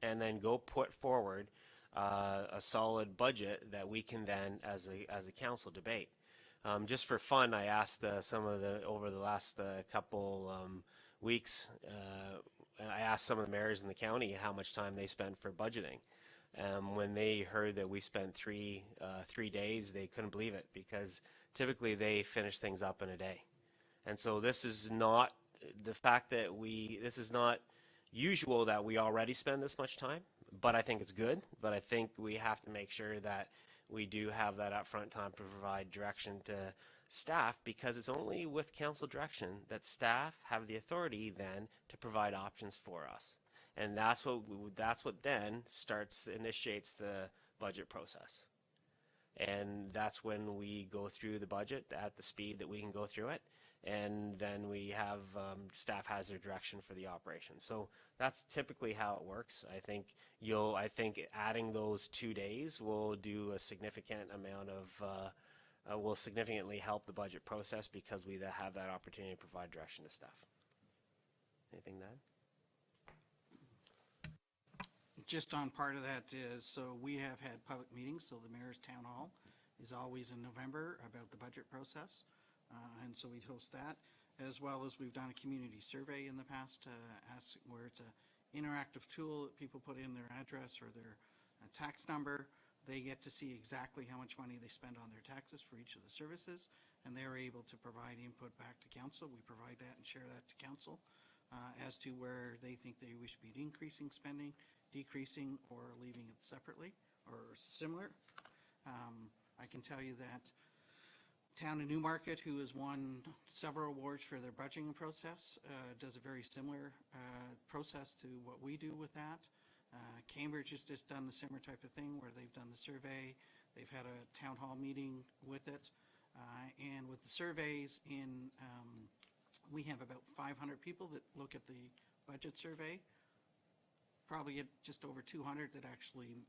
and then go put forward a solid budget that we can then, as a council, debate. Just for fun, I asked over the last couple weeks, I asked some of the mayors in the county how much time they spent for budgeting. When they heard that we spent 3 days, they couldn't believe it, because typically they finish things up in a day. And so this is not the fact that this is not usual that we already spend this much time, but I think it's good. But I think we have to make sure that we do have that upfront time to provide direction to staff, because it's only with council direction that staff have the authority then to provide options for us. And that's what then initiates the budget process. And that's when we go through the budget at the speed that we can go through it. And then we have staff has their direction for the operation. So that's typically how it works. I think adding those 2 days will do a significant amount of will significantly help the budget process, because we have that opportunity to provide direction to staff. Anything to add? Just on part of that is, so we have had public meetings, so the mayor's town hall is always in November about the budget process. And so we'd host that, as well as we've done a community survey in the past, where it's an interactive tool that people put in their address or their tax number. They get to see exactly how much money they spend on their taxes for each of the services, and they're able to provide input back to council. We provide that and share that to council as to where they think we should be increasing spending, decreasing, or leaving it separately or similar. I can tell you that Town of Newmarket, who has won several awards for their budgeting process, does a very similar process to what we do with that. Cambridge has just done the similar type of thing, where they've done the survey. They've had a town hall meeting with it. And with the surveys we have about 500 people that look at the budget survey. Probably get just over 200 that actually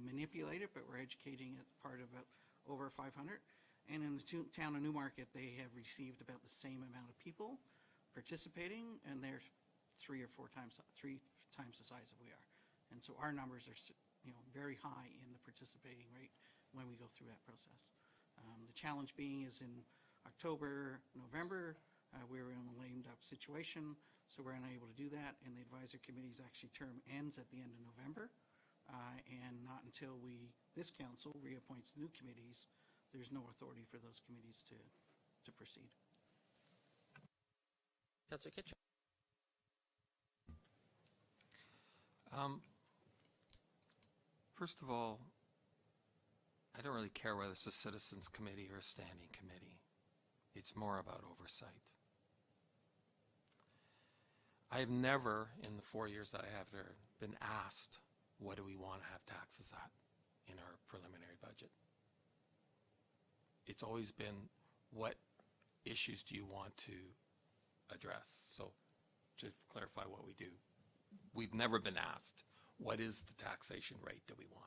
manipulate it, but we're educating it part of about over 500. And in the Town of Newmarket, they have received about the same amount of people participating, and they're 3 or 4 times the size that we are. And so our numbers are very high in the participating rate when we go through that process. The challenge being is in October, November, we were in a lame duck situation So we're unable to do that, and the advisory committee's actually term ends at the end of November. And not until this council reappoints new committees, there's no authority for those committees to proceed. Councillor Kitchen. First of all, I don't really care whether it's a citizens committee or a standing committee. It's more about oversight. I've never, in the 4 years that I have there, been asked, what do we want to have taxes at in our preliminary budget? It's always been, what issues do you want to address? So to clarify what we do, we've never been asked, what is the taxation rate that we want?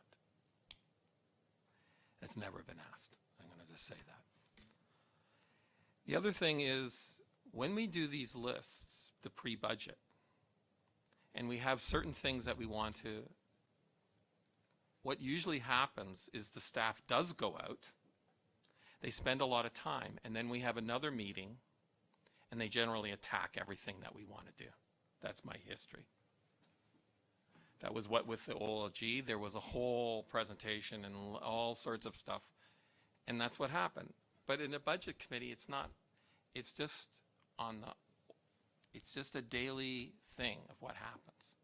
That's never been asked. I'm going to just say that. The other thing is, when we do these lists, the pre-budget, and we have certain things that we want to, what usually happens is the staff does go out, they spend a lot of time, and then we have another meeting, and they generally attack everything that we want to do. That's my history. That was what with the OLG, there was a whole presentation and all sorts of stuff, and that's what happened. But in a budget committee, it's not, it's just it's just a daily thing of what happens.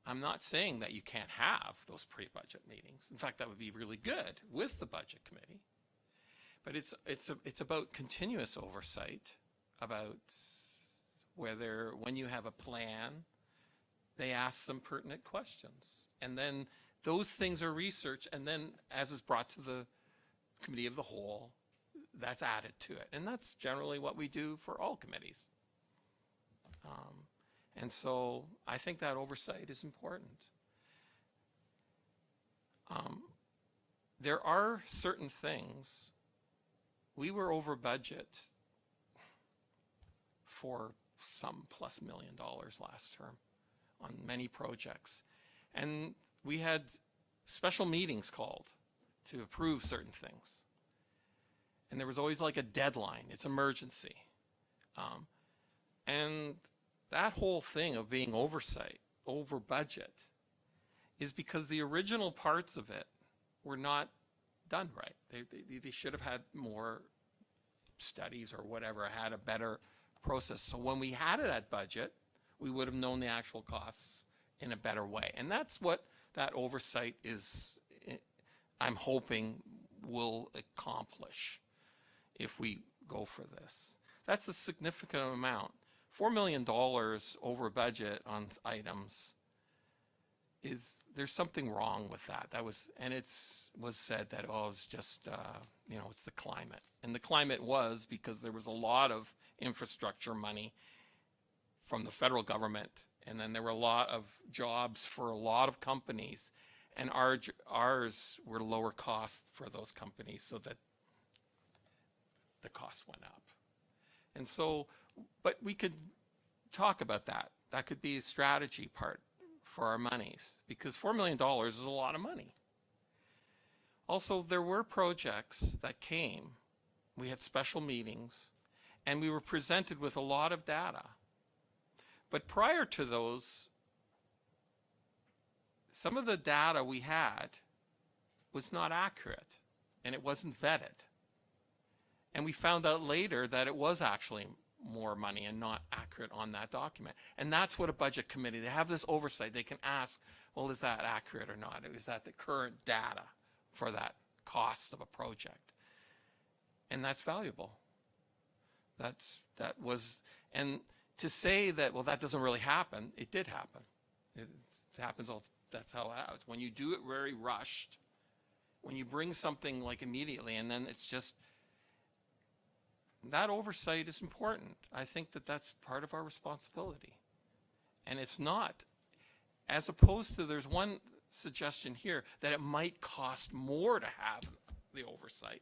I'm not saying that you can't have those pre-budget meetings. In fact, that would be really good with the budget committee. But it's about continuous oversight, about whether when you have a plan, they ask some pertinent questions. And then those things are researched, and then as is brought to the committee of the whole, that's added to it. And that's generally what we do for all committees. And so I think that oversight is important. There are certain things. We were over budget for some plus $1 million last term on many projects. And we had special meetings called to approve certain things. And there was always like a deadline. It's emergency. And that whole thing of being oversight, over budget, is because the original parts of it were not done right. They should have had more studies or whatever, had a better process. So when we had it at budget, we would have known the actual costs in a better way. And that's what that oversight is, I'm hoping, will accomplish if we go for this. That's a significant amount. $4 million over budget on items there's something wrong with that. That was, and was said that, oh, it's just, it's the climate. And the climate was because there was a lot of infrastructure money from the federal government, and then there were a lot of jobs for a lot of companies, and ours were lower cost for those companies, so that the cost went up. And so, but we could talk about that. That could be a strategy part for our monies, because $4 million is a lot of money. Also, there were projects that came, we had special meetings, and we were presented with a lot of data. But prior to those, some of the data we had was not accurate, and it wasn't vetted. And we found out later that it was actually more money and not accurate on that document. And that's what a budget committee, they have this oversight. They can ask, well, is that accurate or not? Is that the current data for that cost of a project? And that's valuable. And to say that, well, that doesn't really happen, it did happen. It happens all, that's how it happens. When you do it very rushed, when you bring something like immediately, and then it's just, that oversight is important. I think that that's part of our responsibility. And it's not, as opposed to, there's one suggestion here that it might cost more to have the oversight.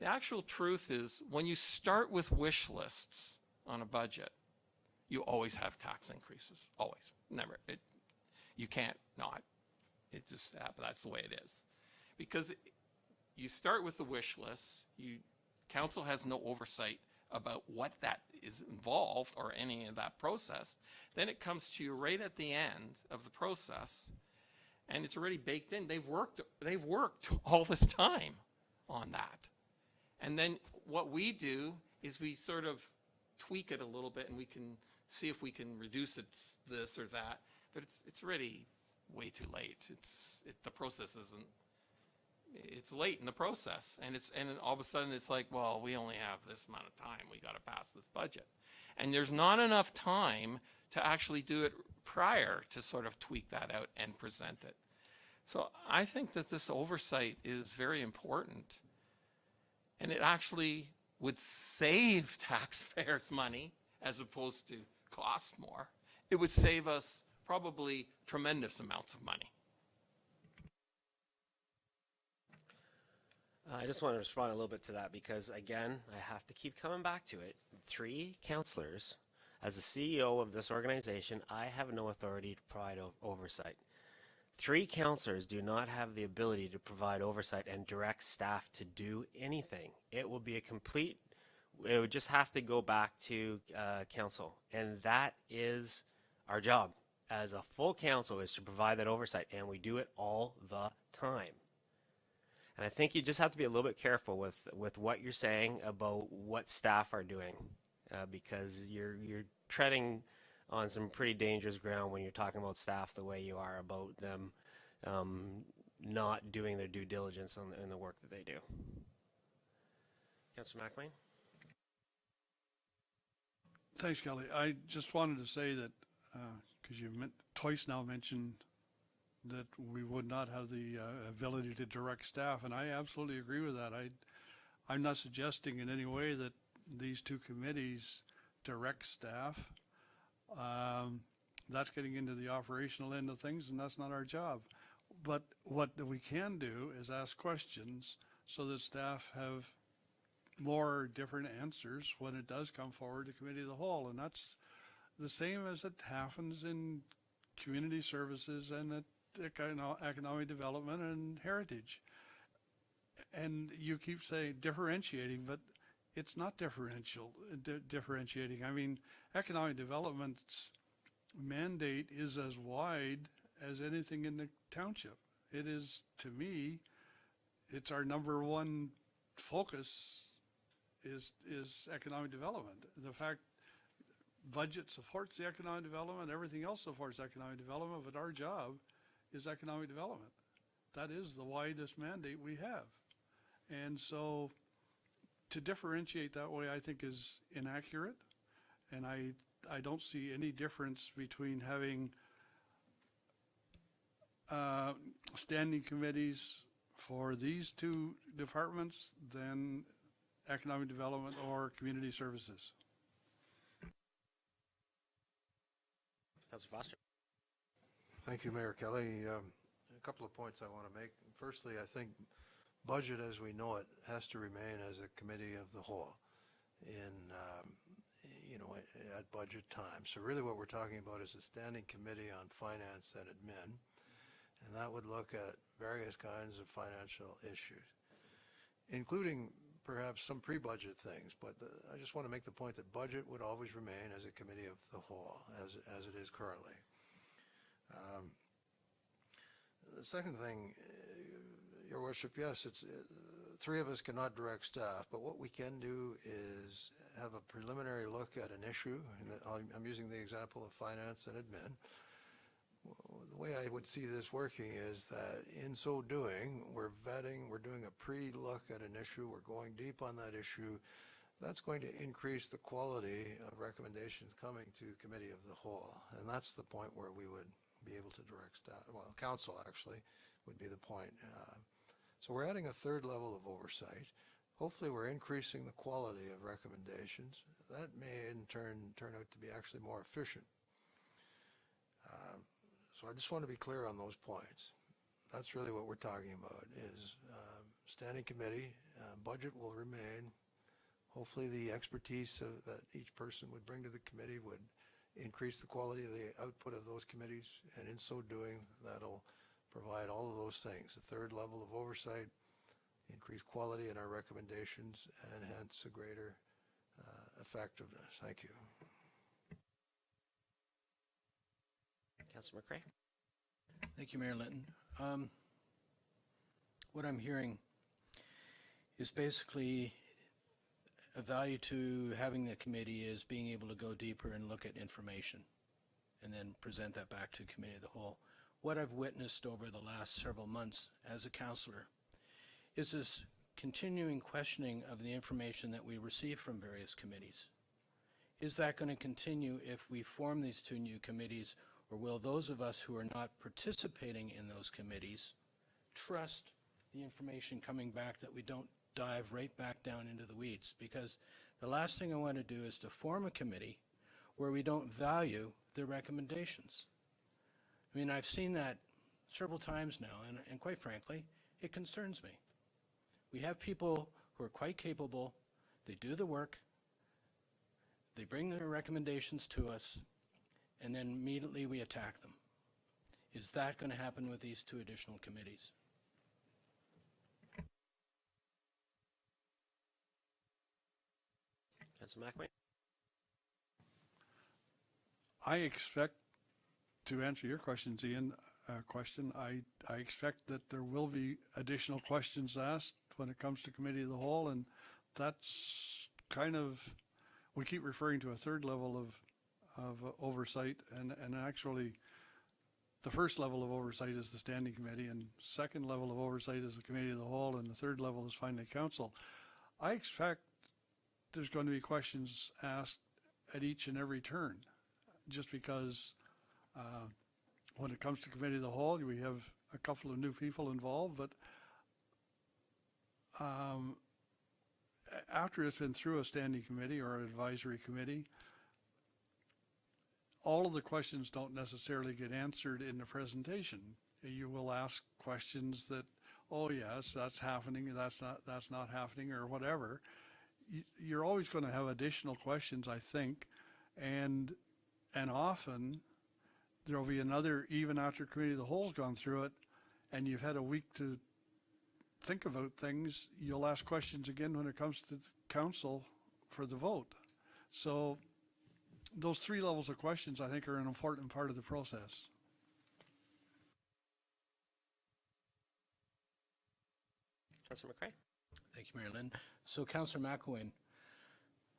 The actual truth is, when you start with wish lists on a budget, you always have tax increases, always, never. You can't not. It just happens, that's the way it is. Because you start with the wish list, council has no oversight about what that is involved or any of that process, then it comes to you right at the end of the process, and it's already baked in. They've worked all this time on that. And then what we do is we sort of tweak it a little bit, and we can see if we can reduce it this or that, but it's already way too late. The process isn't, it's late in the process, and then all of a sudden it's like, well, we only have this amount of time, we got to pass this budget. And there's not enough time to actually do it prior to sort of tweak that out and present it. So I think that this oversight is very important, and it actually would save taxpayers money as opposed to cost more. It would save us probably tremendous amounts of money. I just want to respond a little bit to that because, again, I have to keep coming back to it. 3 counselors, as the CEO of this organization, I have no authority to provide oversight. 3 counselors do not have the ability to provide oversight and direct staff to do anything. It will be it would just have to go back to council. And that is our job as a full council, is to provide that oversight. And we do it all the time. And I think you just have to be a little bit careful with what you're saying about what staff are doing, because you're treading on some pretty dangerous ground when you're talking about staff the way you are about them not doing their due diligence in the work that they do. Councillor McLean? Thanks, Kelly. I just wanted to say that, because you twice now mentioned that we would not have the ability to direct staff, and I absolutely agree with that. I'm not suggesting in any way that these 2 committees direct staff. That's getting into the operational end of things, and that's not our job. But what we can do is ask questions so that staff have more different answers when it does come forward to committee of the whole. And that's the same as it happens in community services and at economic development and heritage. And you keep saying differentiating, but it's not differentiating. I mean, economic development's mandate is as wide as anything in the township. It is, to me, it's our number 1 focus is economic development. The fact budget supports the economic development, everything else supports economic development, but our job is economic development. That is the widest mandate we have. And so to differentiate that way, I think, is inaccurate. And I don't see any difference between having standing committees for these 2 departments than economic development or community services. Councillor Foster? Thank you, Mayor Kelly. A couple of points I want to make. Firstly, I think budget as we know it has to remain as a committee of the whole at budget time. So really what we're talking about is a standing committee on finance and admin, and that would look at various kinds of financial issues, including perhaps some pre-budget things. But I just want to make the point that budget would always remain as a committee of the whole, as it is currently. The second thing, Your Worship, yes, it's 3 of us cannot direct staff, but what we can do is have a preliminary look at an issue, and I'm using the example of finance and admin. The way I would see this working is that in so doing, we're doing a pre-look at an issue, we're going deep on that issue. That's going to increase the quality of recommendations coming to committee of the whole, and that's the point where we would be able to direct staff. Well, council actually would be the point. So we're adding a 3rd level of oversight. Hopefully we're increasing the quality of recommendations. That may in turn out to be actually more efficient. So I just want to be clear on those points. That's really what we're talking about, is standing committee, budget will remain. Hopefully the expertise that each person would bring to the committee would increase the quality of the output of those committees, and in so doing, that'll provide all of those things. A 3rd level of oversight, increase quality in our recommendations, and hence a greater effectiveness. Thank you. Councillor McCray? Thank you, Mayor Linton. What I'm hearing is basically a value to having the committee is being able to go deeper and look at information and then present that back to committee of the whole. What I've witnessed over the last several months as a councillor is this continuing questioning of the information that we receive from various committees. Is that going to continue if we form these two new committees, or will those of us who are not participating in those committees trust the information coming back, that we don't dive right back down into the weeds? Because the last thing I want to do is to form a committee where we don't value the recommendations. I mean, I've seen that several times now, and quite frankly, it concerns me. We have people who are quite capable, they do the work, they bring their recommendations to us, and then immediately we attack them. Is that going to happen with these two additional committees? Councillor McAvoy? I expect, to answer your questions, Ian, I expect that there will be additional questions asked when it comes to committee of the whole, and that's kind of, we keep referring to a third level of oversight, and actually the first level of oversight is the standing committee, and second level of oversight is the committee of the whole, and the third level is finally council. I expect there's going to be questions asked at each and every turn, just because when it comes to committee of the whole, we have a couple of new people involved, but after it's been through a standing committee or an advisory committee, all of the questions don't necessarily get answered in the presentation. You will ask questions that, oh yes, that's happening, that's not happening, or whatever. You're always going to have additional questions, I think, and often there'll be another, even after committee of the whole's gone through it, and you've had a week to think about things, you'll ask questions again when it comes to the council for the vote. So those three levels of questions, I think, are an important part of the process. Councillor McCray? Thank you, Mayor Lynn. So Councillor McElwain,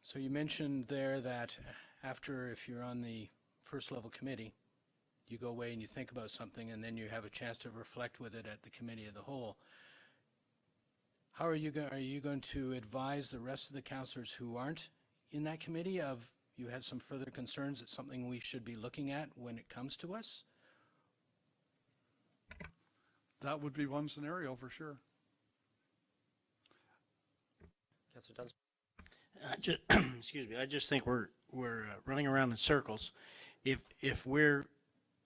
so you mentioned there that after, if you're on the first level committee, you go away and you think about something, and then you have a chance to reflect with it at the committee of the whole. How are you going to advise the rest of the councillors who aren't in that committee of, you had some further concerns, it's something we should be looking at when it comes to us? That would be one scenario for sure. Councillor Dunsmore? Excuse me, I just think we're running around in circles. If we're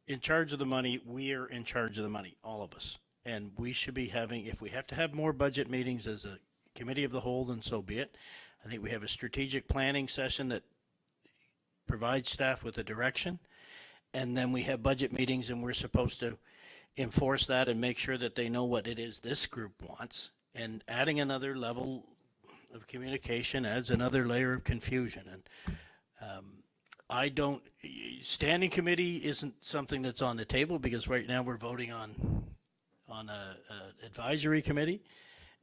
in charge of the money, we are in charge of the money, all of us. And we should be having, if we have to have more budget meetings as a committee of the whole, then so be it. I think we have a strategic planning session that provides staff with a direction. And then we have budget meetings, and we're supposed to enforce that and make sure that they know what it is this group wants. And adding another level of communication adds another layer of confusion. And standing committee isn't something that's on the table, because right now we're voting on a advisory committee,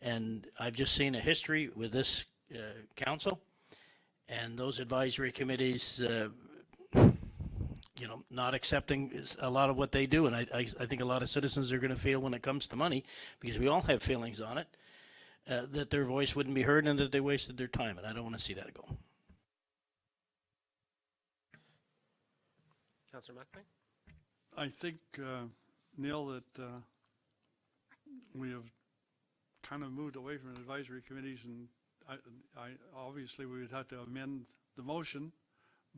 and I've just seen a history with this council, and those advisory committees, not accepting a lot of what they do, and I think a lot of citizens are going to feel when it comes to money, because we all have feelings on it, that their voice wouldn't be heard and that they wasted their time, and I don't want to see that go. Councillor McAvoy? I think, Neil, that we have kind of moved away from advisory committees, and I obviously we would have to amend the motion,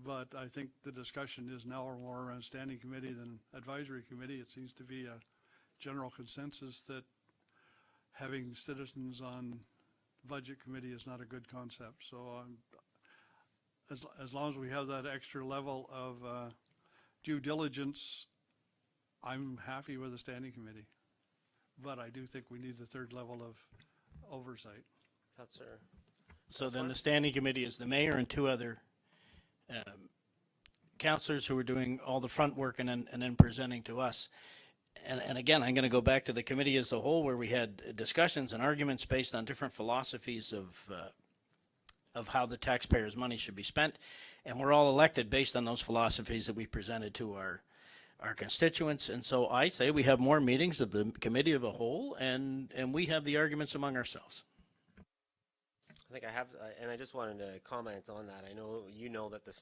but I think the discussion is now more around standing committee than advisory committee. It seems to be a general consensus that having citizens on budget committee is not a good concept. So as long as we have that extra level of due diligence, I'm happy with the standing committee. But I do think we need the third level of oversight. Councillor So then the standing committee is the mayor and two other counselors who are doing all the front work and then presenting to us. And again, I'm going to go back to the committee as a whole, where we had discussions and arguments based on different philosophies of how the taxpayers' money should be spent. And we're all elected based on those philosophies that we presented to our constituents. And so I say we have more meetings of the committee of a whole, and we have the arguments among ourselves. I think I have, and I just wanted to comment on that. I know you know that the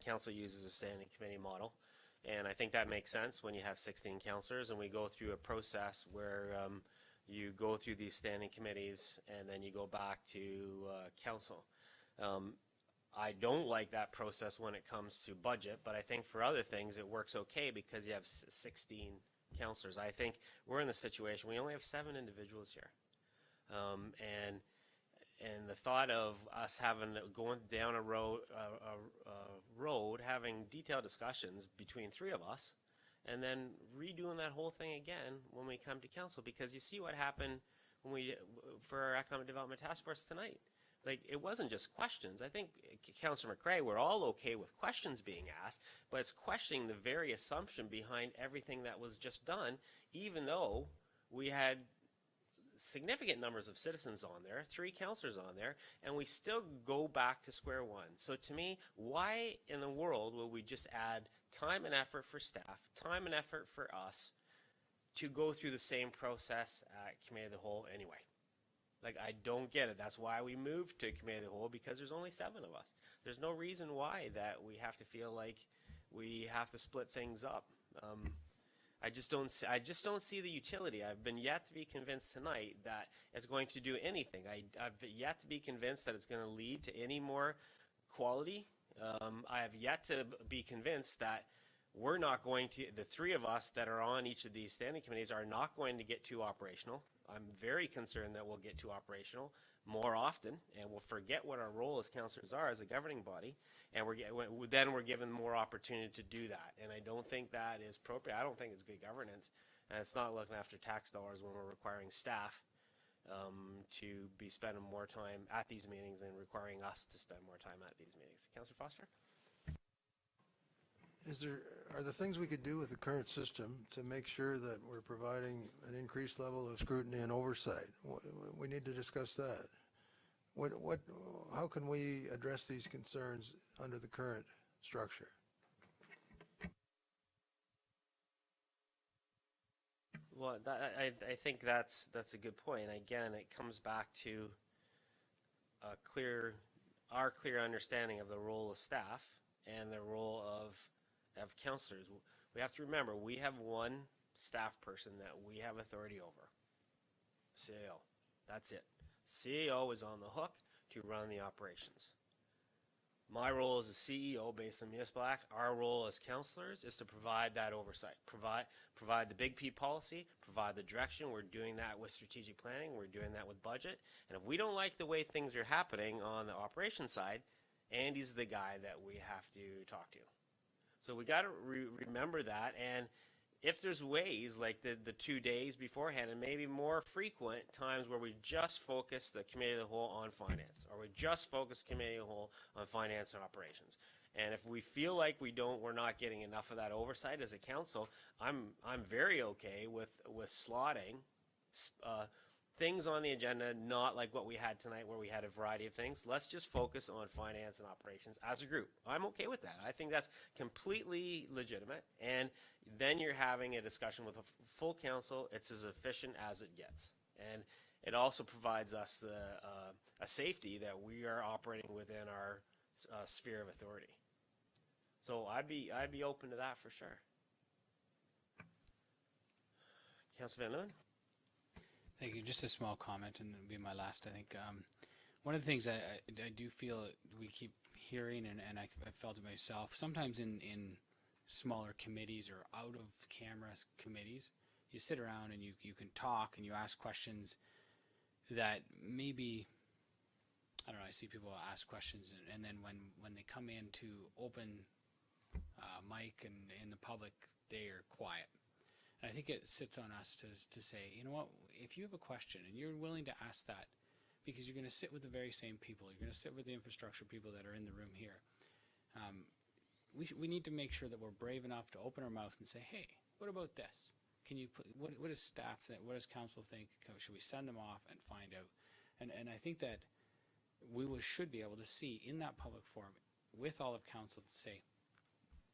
council uses a standing committee model, and I think that makes sense when you have 16 councillors, and we go through a process where you go through these standing committees, and then you go back to council. I don't like that process when it comes to budget, but I think for other things it works okay because you have 16 councillors. I think we're in the situation, we only have 7 individuals here. And the thought of us going down a road, having detailed discussions between 3 of us, and then redoing that whole thing again when we come to council, because you see what happened for our Economic Development Task Force tonight. Like, it wasn't just questions. I think, Councillor McCrae, we're all okay with questions being asked, but it's questioning the very assumption behind everything that was just done, even though we had significant numbers of citizens on there, 3 councillors on there, and we still go back to square one. So to me, why in the world will we just add time and effort for staff, time and effort for us to go through the same process at Committee of the Whole anyway? Like, I don't get it. That's why we moved to Committee of the Whole, because there's only 7 of us. There's no reason why that we have to feel like we have to split things up. I just don't see the utility. I've been yet to be convinced tonight that it's going to do anything. I've yet to be convinced that it's going to lead to any more quality. I have yet to be convinced that we're not going to, the 3 of us that are on each of these standing committees are not going to get too operational. I'm very concerned that we'll get too operational more often, and we'll forget what our role as councillors are as a governing body, and then we're given more opportunity to do that. And I don't think that is appropriate. I don't think it's good governance, and it's not looking after tax dollars when we're requiring staff to be spending more time at these meetings and requiring us to spend more time at these meetings. Councillor Foster? Are there things we could do with the current system to make sure that we're providing an increased level of scrutiny and oversight? We need to discuss that. How can we address these concerns under the current structure? Well, I think that's a good point. Again, it comes back to our clear understanding of the role of staff and the role of councillors. We have to remember, we have one staff person that we have authority over. CEO. That's it. CEO is on the hook to run the operations. My role as a CEO based on the Municipal Act, our role as councillors is to provide that oversight, provide the Big P policy, provide the direction. We're doing that with strategic planning. We're doing that with budget. And if we don't like the way things are happening on the operations side, Andy's the guy that we have to talk to. So we got to remember that, and if there's ways like the 2 days beforehand and maybe more frequent times where we just focus the Committee of the Whole on finance, or we just focus the Committee of the Whole on finance and operations. And if we feel like we're not getting enough of that oversight as a council, I'm very okay with slotting things on the agenda, not like what we had tonight where we had a variety of things. Let's just focus on finance and operations as a group. I'm okay with that. I think that's completely legitimate. And then you're having a discussion with a full council. It's as efficient as it gets. And it also provides us a safety that we are operating within our sphere of authority. So I'd be open to that for sure. Councilor Van Leeuwen? Thank you. Just a small comment, and it'll be my last, I think. One of the things I do feel we keep hearing, and I felt it myself, sometimes in smaller committees or out-of-camera committees, you sit around and you can talk and you ask questions that maybe, I don't know, I see people ask questions, and then when they come in to open mic and in the public, they are quiet. And I think it sits on us to say, you know what, if you have a question and you're willing to ask that, because you're gonna sit with the very same people. You're gonna sit with the infrastructure people that are in the room here. We need to make sure that we're brave enough to open our mouth and say, hey, what about this? Can you put, what does staff think? What does council think? Should we send them off and find out? And I think that should be able to see in that public forum with all of council to say,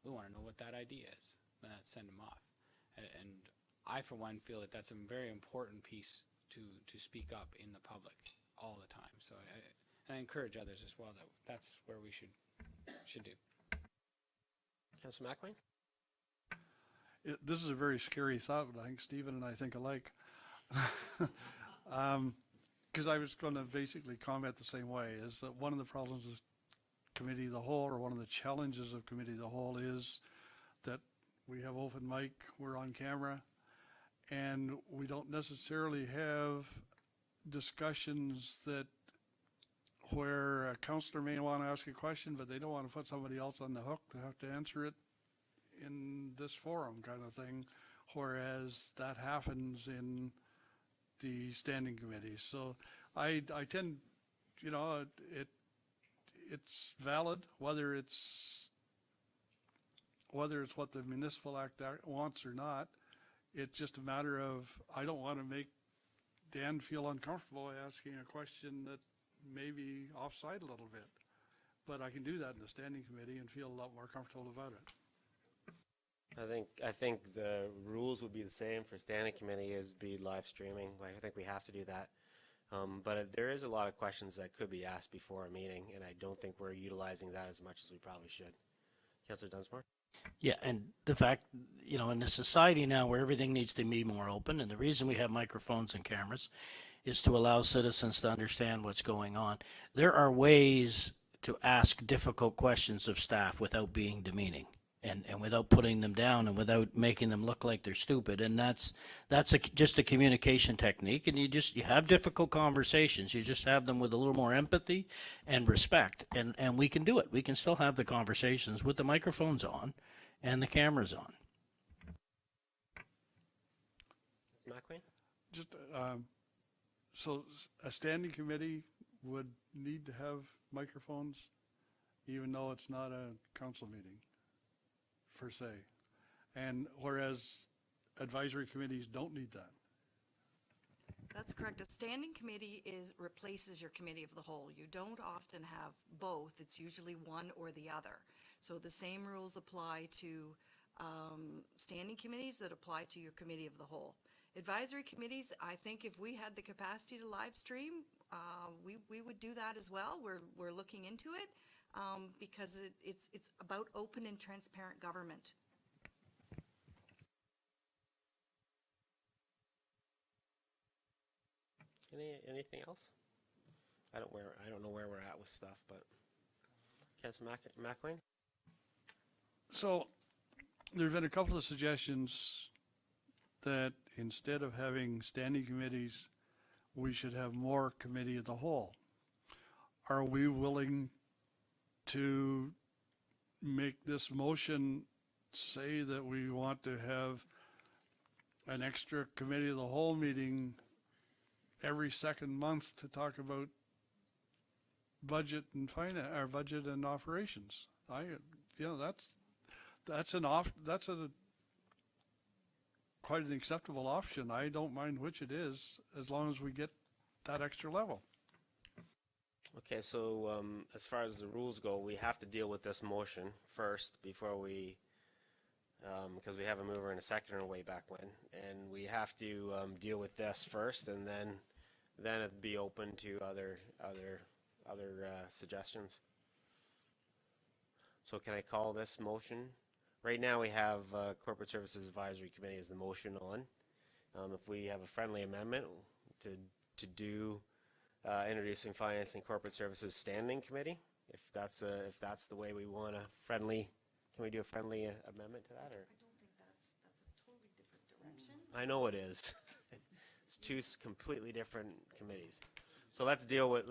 we want to know what that idea is, and let's send them off. And I, for one, feel that that's a very important piece to speak up in the public all the time. So I encourage others as well that that's where we should do. Councillor McLean? This is a very scary thought, but I think Stephen and I think alike. Because I was going to basically comment the same way, is that one of the problems with Committee of the Whole, or one of the challenges of Committee of the Whole, is that we have open mic, we're on camera, and we don't necessarily have discussions where a councillor may want to ask a question, but they don't want to put somebody else on the hook to have to answer it in this forum, kind of thing, whereas that happens in the standing committees. So I tend, it's valid, whether it's what the Municipal Act wants or not. It's just a matter of, I don't want to make Dan feel uncomfortable asking a question that may be offside a little bit. But I can do that in the standing committee and feel a lot more comfortable about it. I think the rules would be the same for standing committee as be live streaming. I think we have to do that. But there is a lot of questions that could be asked before a meeting, and I don't think we're utilizing that as much as we probably should. Councillor Dunsmore? Yeah, and the fact, in a society now where everything needs to be more open, and the reason we have microphones and cameras is to allow citizens to understand what's going on. There are ways to ask difficult questions of staff without being demeaning and without putting them down and without making them look like they're stupid. And that's just a communication technique. And you have difficult conversations. You just have them with a little more empathy and respect. And we can do it. We can still have the conversations with the microphones on and the cameras on. McLean? Just, so a standing committee would need to have microphones, even though it's not a council meeting, per se. And whereas advisory committees don't need that. That's correct. A standing committee replaces your committee of the whole. You don't often have both. It's usually one or the other. So the same rules apply to standing committees that apply to your committee of the whole. Advisory committees, I think if we had the capacity to live stream, we would do that as well. We're looking into it because it's about open and transparent government. Anything else? I don't know where we're at with stuff, but Councillor McLean? So there've been a couple of suggestions that instead of having standing committees, we should have more committee of the whole. Are we willing to make this motion say that we want to have an extra committee of the whole meeting every second month to talk about budget and finance, or budget and operations? That's quite an acceptable option. I don't mind which it is, as long as we get that extra level. Okay, so as far as the rules go, we have to deal with this motion first before we, because we have a mover and a seconder way back when, and we have to deal with this first, and then it'd be open to other suggestions. So can I call this motion? Right now we have Corporate Services Advisory Committee as the motion on. If we have a friendly amendment to do introducing Finance and Corporate Services Standing Committee, if that's the way we want a friendly, can we do a friendly amendment to that? Or? I don't think that's a totally different direction. I know it is. It's two completely different committees. So let's deal with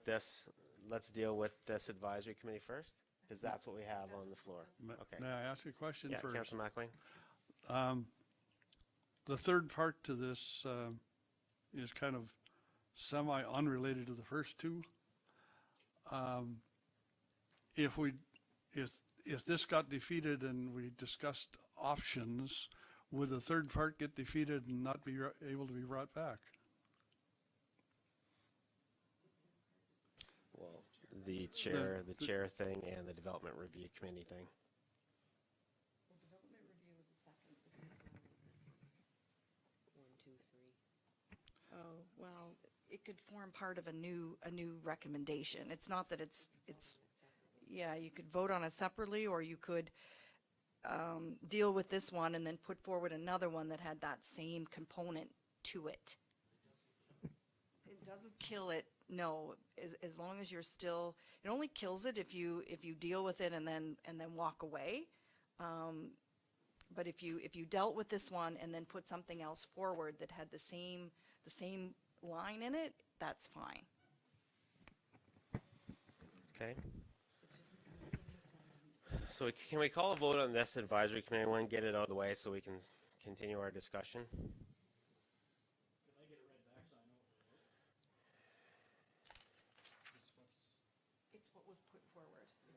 this. Let's deal with this advisory committee first, because that's what we have on the floor. Okay. May I ask a question Yeah, first? Councillor McLean. The third part to this is kind of semi-unrelated to the first two. If this got defeated and we discussed options, would the third part get defeated and not be able to be brought back? Well, the chair thing and the development review committee thing. Oh, well, it could form part of a new recommendation. It's not that it's, yeah, you could vote on it separately, or you could deal with this one and then put forward another one that had that same component to it. It doesn't kill it, no, as long as you're still, it only kills it if you deal with it and then walk away. But if you dealt with this one and then put something else forward that had the same line in it, that's fine. Okay. So can we call a vote on this advisory committee one, get it out of the way so we can continue our discussion? It's what was put forward. The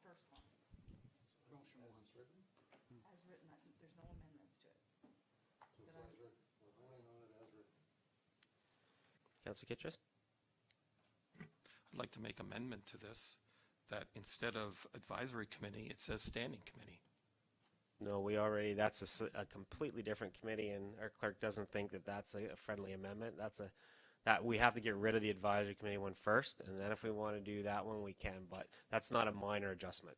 first one. As written, there's no amendments to it. Councilor Kittrus? I'd like to make amendment to this, that instead of advisory committee, it says standing committee. No, that's a completely different committee, and our clerk doesn't think that that's a friendly amendment. That we have to get rid of the advisory committee one first, and then if we want to do that one, we can, but that's not a minor adjustment.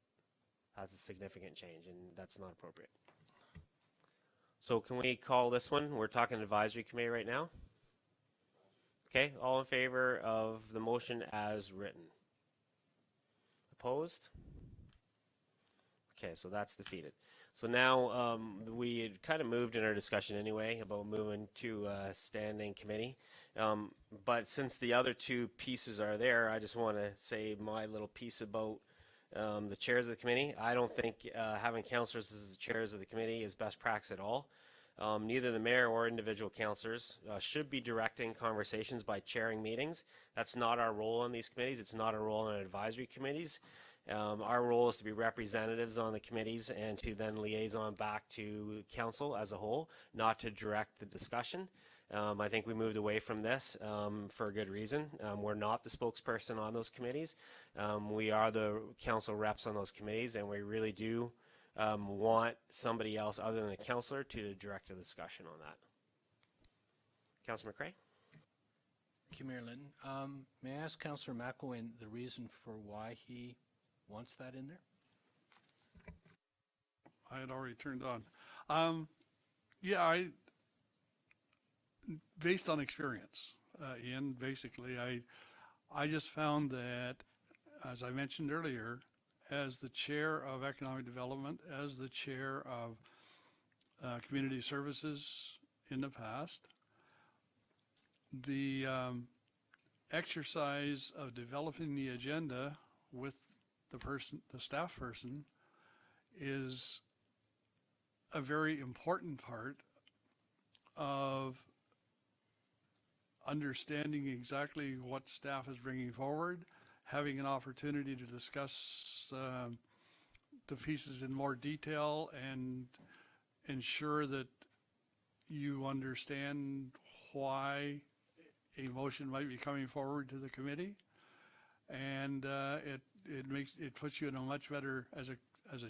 That's a significant change, and that's not appropriate. So can we call this one? We're talking advisory committee right now. Okay, all in favor of the motion as written? Opposed? Okay, so that's defeated. So now we had kind of moved in our discussion anyway about moving to standing committee. But since the other two pieces are there, I just want to say my little piece about the chairs of the committee. I don't think having councillors as the chairs of the committee is best practice at all. Neither the mayor or individual councillors should be directing conversations by chairing meetings. That's not our role on these committees. It's not our role in advisory committees. Our role is to be representatives on the committees and to then liaison back to council as a whole, not to direct the discussion. I think we moved away from this for a good reason. We're not the spokesperson on those committees. We are the council reps on those committees, and we really do want somebody else other than a councillor to direct a discussion on that. Councillor McCray? Thank you, Mayor Linton. May I ask Councillor McElwain the reason for why he wants that in there? I had already turned on. Yeah, based on experience, Ian, basically, I just found that, as I mentioned earlier, as the chair of economic development, as the chair of community services in the past, the exercise of developing the agenda with the staff person is a very important part of understanding exactly what staff is bringing forward, having an opportunity to discuss the pieces in more detail and ensure that you understand why a motion might be coming forward to the committee. And it puts you in a much better, as a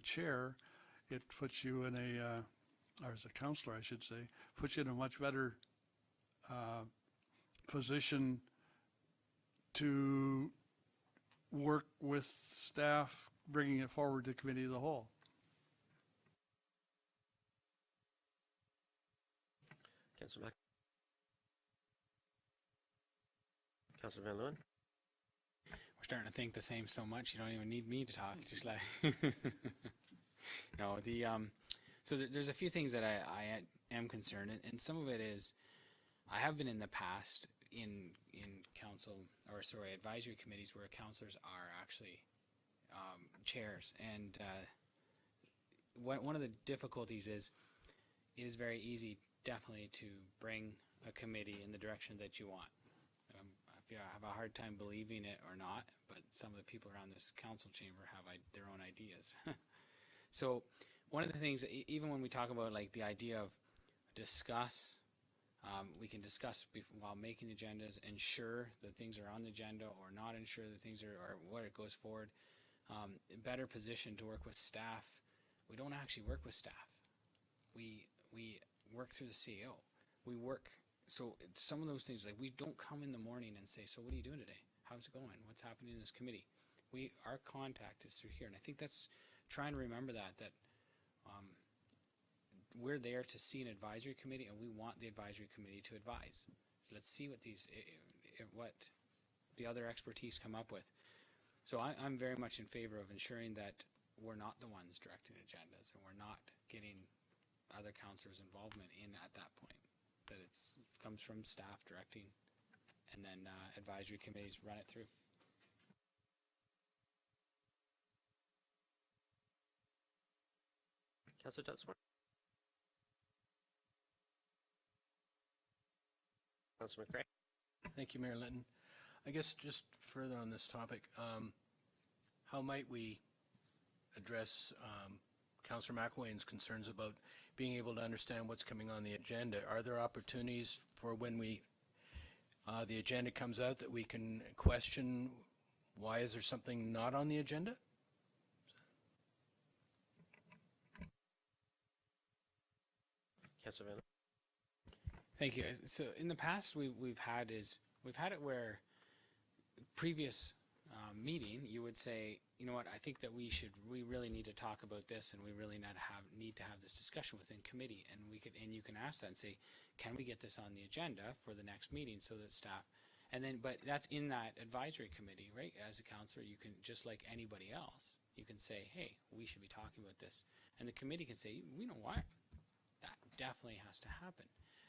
chair, it puts you in or as a counselor, I should say, puts you in a much better position to work with staff, bringing it forward to committee of the whole. Councillor Van Leeuwen? We're starting to think the same so much, you don't even need me to talk, just like. No, so there's a few things that I am concerned, and some of it is, I have been in the past in council, or sorry, advisory committees where councillors are actually chairs, and one of the difficulties is, it is very easy definitely to bring a committee in the direction that you want. I feel I have a hard time believing it or not, but some of the people around this council chamber have their own ideas. So one of the things, even when we talk about like the idea of discuss, we can discuss while making the agendas, ensure that things are on the agenda or not ensure that things are, or what it goes forward. Better position to work with staff. We don't actually work with staff. We work through the CEO. We work, so some of those things, like we don't come in the morning and say, so what are you doing today? How's it going? What's happening in this committee? Our contact is through here. And I think that's, trying to remember that we're there to see an advisory committee and we want the advisory committee to advise. So let's see what what the other expertise come up with. So I'm very much in favor of ensuring that we're not the ones directing agendas and we're not getting other councillors' involvement in at that point. That it comes from staff directing and then advisory committees run it through. Councillor Dunsmore? Councillor McCray? Thank you, Mayor Linton. I guess just further on this topic, how might we address Councillor McElwain's concerns about being able to understand what's coming on the agenda? Are there opportunities for when the agenda comes out that we can question why is there something not on the agenda? Councillor Van. Thank you. So in the past, we've had it where previous meeting you would say, you know what, I think that we really need to talk about this, and we really need to have this discussion within committee, and you can ask that and say, can we get this on the agenda for the next meeting so that staff, but that's in that advisory committee, right? As a councillor, you can, just like anybody else, you can say, hey, we should be talking about this, and the committee can say, you know what, that definitely has to happen.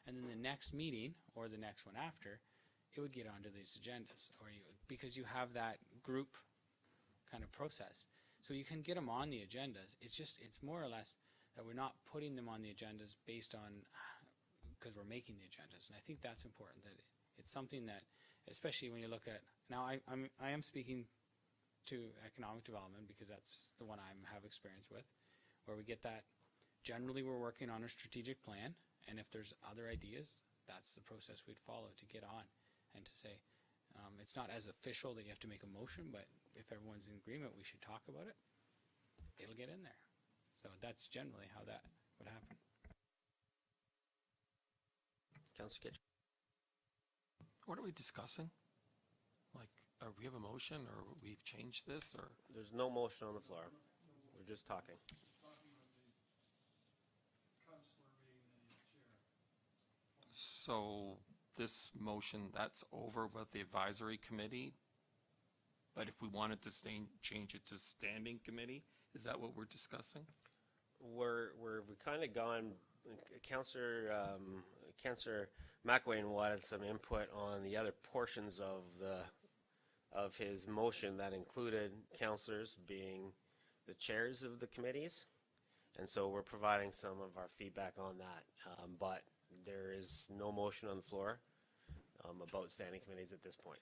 And then the next meeting or the next one after, it would get onto these agendas, because you have that group kind of process. So you can get them on the agendas. It's more or less that we're not putting them on the agendas based on, because we're making the agendas. And I think that's important, that it's something that, especially when you look at, now I am speaking to economic development because that's the one I have experience with, where we get that. Generally, we're working on a strategic plan, and if there's other ideas, that's the process we'd follow to get on and to say, it's not as official that you have to make a motion, but if everyone's in agreement, we should talk about it. It'll get in there. So that's generally how that would happen. Councillor Kitchen? What are we discussing? Like, we have a motion, or we've changed this, or? There's no motion on the floor. We're just talking. So this motion, that's over with the advisory committee? But if we wanted to change it to standing committee, is that what we're discussing? We've kind of gone, Councillor McElwain wanted some input on the other portions of his motion that included councillors being the chairs of the committees. And so we're providing some of our feedback on that. But there is no motion on the floor about standing committees at this point.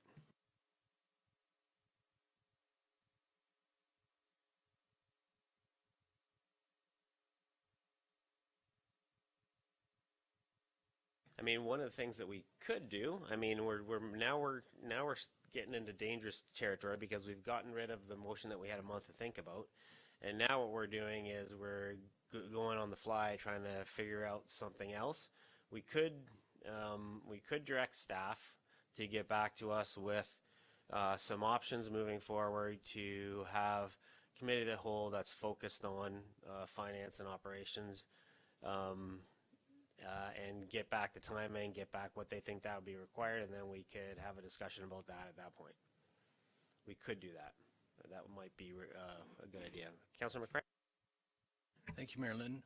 I mean, one of the things that we could do, I mean, we're getting into dangerous territory because we've gotten rid of the motion that we had a month to think about. And now what we're doing is we're going on the fly trying to figure out something else. We could direct staff to get back to us with some options moving forward to have committee of the whole that's focused on finance and operations, and get back the timing, get back what they think that would be required, and then we could have a discussion about that at that point. We could do that. That might be a good idea. Councillor McCray? Thank you, Mayor Linton.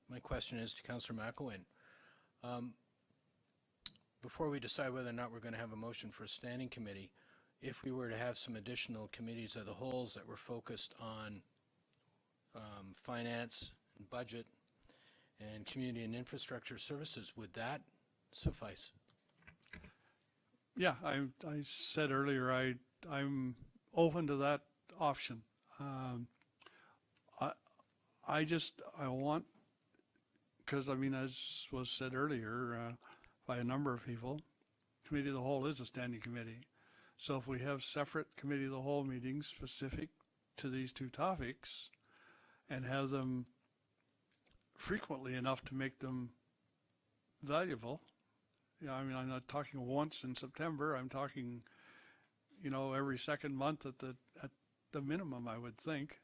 My question is to Councillor McElwain. Before we decide whether or not we're going to have a motion for a standing committee, if we were to have some additional committees of the wholes that were focused on finance and budget and community and infrastructure services, would that suffice? Yeah, I said earlier, I'm open to that option. I want, because I mean, as was said earlier, by a number of people, committee of the whole is a standing committee. So if we have separate committee of the whole meetings specific to these two topics and have them frequently enough to make them valuable, yeah, I mean, I'm not talking once in September, I'm talking, every second month at the minimum, I would think.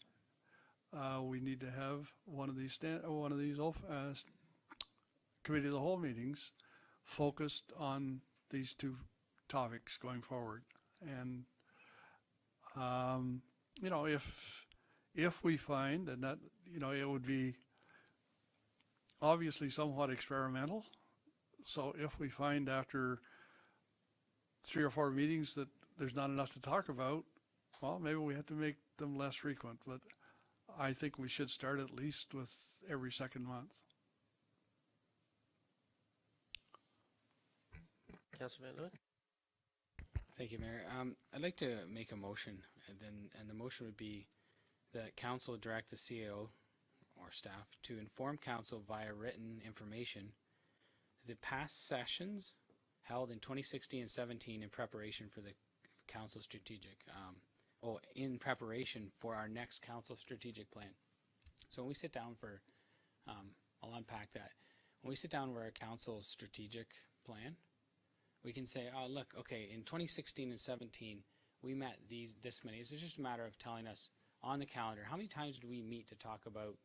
We need to have one of these committee of the whole meetings focused on these two topics going forward. And, if we find, and that, it would be obviously somewhat experimental. So if we find after 3 or 4 meetings that there's not enough to talk about, well, maybe we have to make them less frequent. But I think we should start at least with every second month. Councilor Van Leeuwen? Thank you, Mayor. I'd like to make a motion, and the motion would be that council direct the CAO or staff to inform council via written information the past sessions held in 2016 and 17 in preparation for the council strategic, in preparation for our next council strategic plan. So when we sit down for, I'll unpack that. When we sit down for our council strategic plan, we can say, oh, look, okay, in 2016 and 17, we met this many. It's just a matter of telling us on the calendar, how many times did we meet to talk about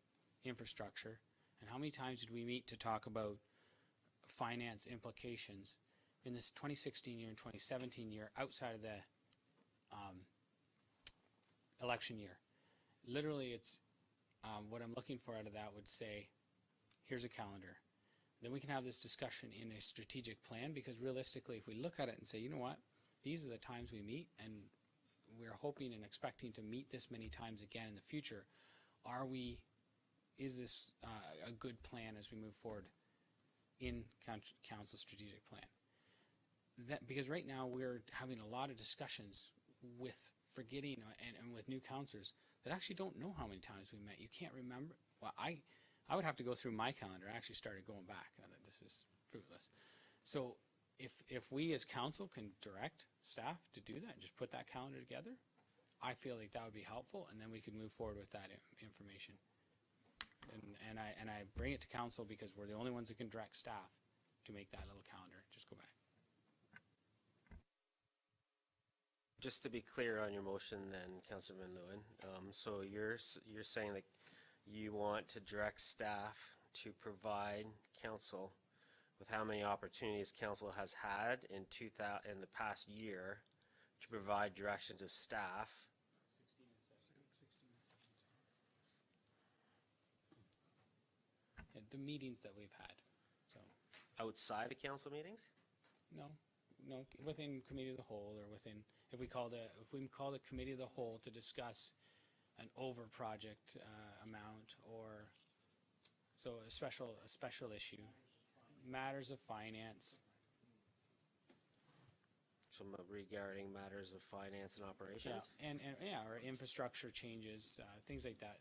infrastructure, and how many times did we meet to talk about finance implications in this 2016 year and 2017 year outside of the election year. Literally, it's what I'm looking for out of that would say, here's a calendar. Then we can have this discussion in a strategic plan, because realistically, if we look at it and say, you know what, these are the times we meet, and we're hoping and expecting to meet this many times again in the future, is this a good plan as we move forward in council strategic plan? Because right now we're having a lot of discussions with forgetting and with new councillors that actually don't know how many times we met. You can't remember. Well, I would have to go through my calendar. I actually started going back. This is fruitless. So if we as council can direct staff to do that and just put that calendar together, I feel like that would be helpful, and then we could move forward with that information. And I bring it to council because we're the only ones that can direct staff to make that little calendar. Just go back. Just to be clear on your motion then, Councilor Van Leeuwen, so you're saying that you want to direct staff to provide council with how many opportunities council has had in the past year to provide direction to staff. The meetings that we've had. So outside of council meetings? No, within committee of the whole, or within, if we called a committee of the whole to discuss an over project amount, or so a special issue, matters of finance. So regarding matters of finance and operations? Yeah, or infrastructure changes, things like that.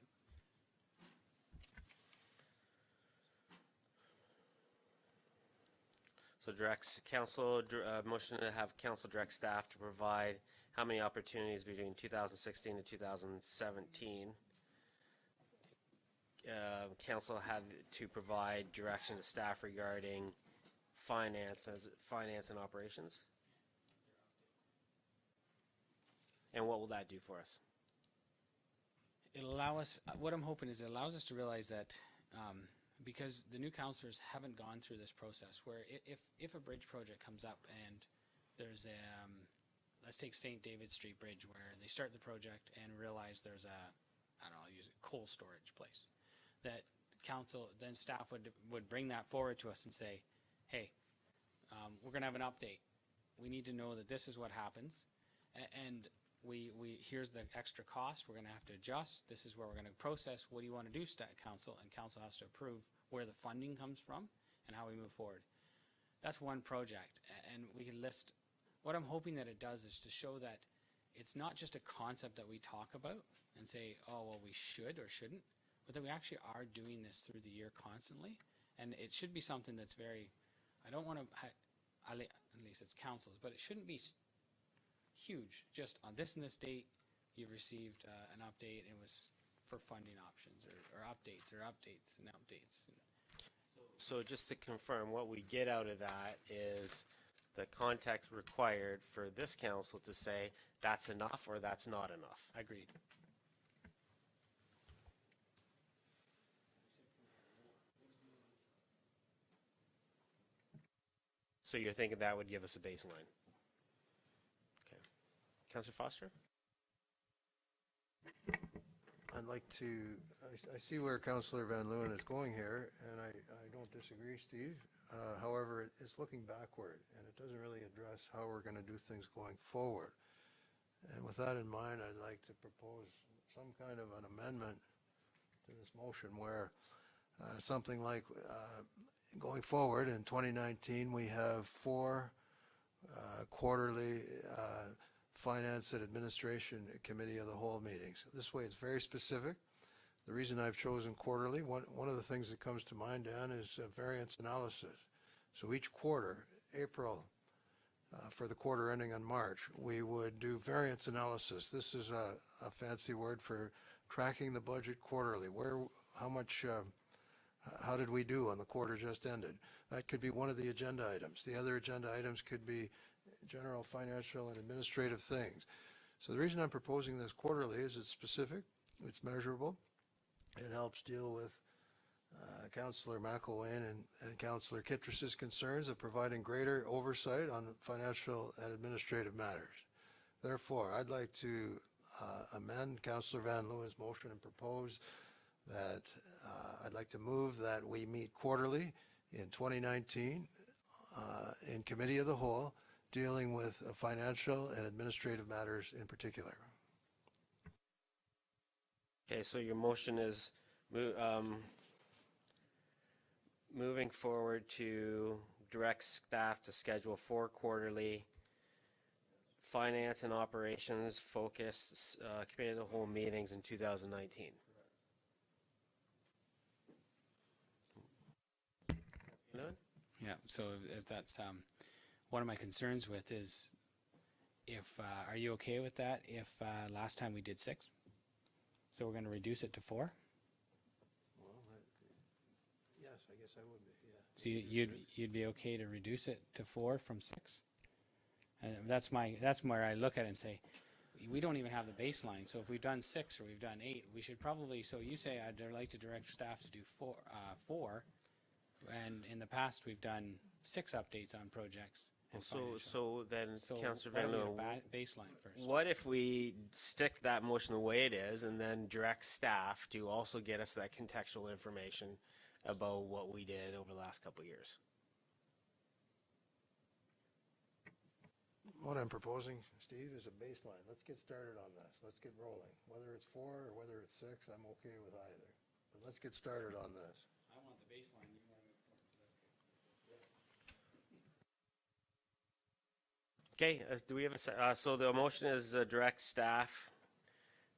So directs council, motion to have council direct staff to provide how many opportunities between 2016 to 2017. Council had to provide direction to staff regarding finance and operations. And what will that do for us? It'll allow us, what I'm hoping is it allows us to realize that because the new councillors haven't gone through this process, where if a bridge project comes up and there's a, let's take St. David Street Bridge, where they start the project and realize there's a, I don't know, I'll use a coal storage place, that council, then staff would bring that forward to us and say, hey, we're going to have an update. We need to know that this is what happens, and here's the extra cost. We're going to have to adjust. This is where we're going to process. What do you want to do, council? And council has to approve where the funding comes from and how we move forward. that's one project, and we can list, what I'm hoping that it does is to show that it's not just a concept that we talk about and say, oh, well, we should or shouldn't, but that we actually are doing this through the year constantly. And it should be something that's very, I don't want to, at least it's councils, but it shouldn't be huge. Just on this and this date, you've received an update, and it was for funding options or updates and updates. So just to confirm, what we get out of that is the context required for this council to say that's enough or that's not enough. Agreed. So you're thinking that would give us a baseline? Okay. Councillor Foster? I'd like to, I see where Councillor Van Leeuwen is going here, and I don't disagree, Steve. However, it's looking backward, and it doesn't really address how we're going to do things going forward. And with that in mind, I'd like to propose some kind of an amendment to this motion where something like going forward in 2019, we have 4 quarterly Finance and Administration Committee of the Whole meetings. This way it's very specific. The reason I've chosen quarterly, one of the things that comes to mind, Dan, is variance analysis. So each quarter, April, for the quarter ending on March, we would do variance analysis. This is a fancy word for tracking the budget quarterly. How did we do on the quarter just ended? That could be one of the agenda items. The other agenda items could be general financial and administrative things. So the reason I'm proposing this quarterly is it's specific, it's measurable, it helps deal with Councillor McElwain and Councillor Kittrus's concerns of providing greater oversight on financial and administrative matters. Therefore, I'd like to amend Councillor Van Leeuwen's motion and propose that I'd like to move that we meet quarterly in 2019 in Committee of the Whole, dealing with financial and administrative matters in particular. Okay, so your motion is moving forward to direct staff to schedule 4 quarterly finance and operations focused Committee of the Whole meetings in 2019. Yeah, so if that's, one of my concerns with is if, are you okay with that if last time we did 6? So we're going to reduce it to 4? Well, yes, I guess I would be, yeah. So you'd be okay to reduce it to 4 from 6? And that's where I look at it and say, we don't even have the baseline. So if we've done 6 or we've done 8, we should probably, so you say I'd like to direct staff to do 4, and in the past we've done 6 updates on projects. So then, Councillor Van that'll Leeuwen, be a baseline first. what if we stick that motion the way it is and then direct staff to also get us that contextual information about what we did over the last couple of years? What I'm proposing, Steve, is a baseline. Let's get started on this. Let's get rolling. Whether it's 4 or whether it's 6, I'm okay with either. But let's get started on this. I want the baseline, you want to move forward, so that's good. Okay, do we have so the motion is direct staff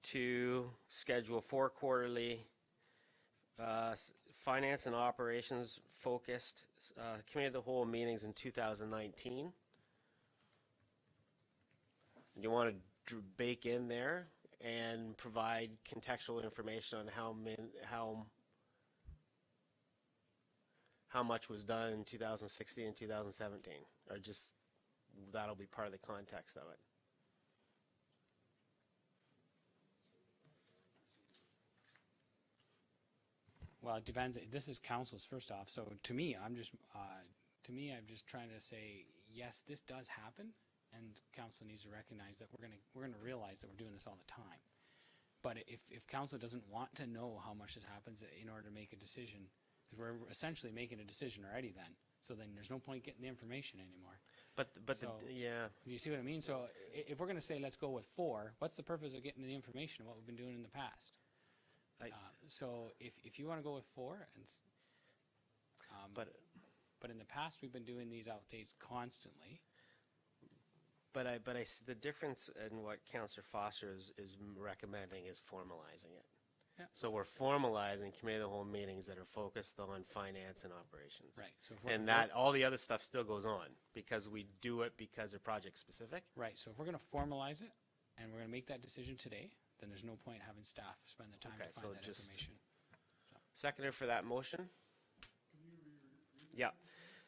to schedule 4 quarterly finance and operations focused Committee of the Whole meetings in 2019. You want to bake in there and provide contextual information on how much was done in 2016 and 2017, or just that'll be part of the context of it. Well, it depends. This is council's first off. So to me, I'm just trying to say, yes, this does happen, and council needs to recognize that we're gonna realize that we're doing this all the time. But if council doesn't want to know how much it happens in order to make a decision, because we're essentially making a decision already then. So then there's no point getting the information anymore. Yeah. Do you see what I mean? So if we're going to say, let's go with 4, what's the purpose of getting the information of what we've been doing in the past? So if you want to go with 4, and but but in the past, we've been doing these updates constantly. But the difference in what Councillor Foster is recommending is formalizing it. Yeah. So we're formalizing committee of the whole meetings that are focused on finance and operations. Right, so if we're- And that, all the other stuff still goes on, because we do it because they're project specific. Right, so if we're gonna formalize it, and we're gonna make that decision today, then there's no point having staff spend the time Okay, to so find that just- information. Seconder for that motion? Yeah.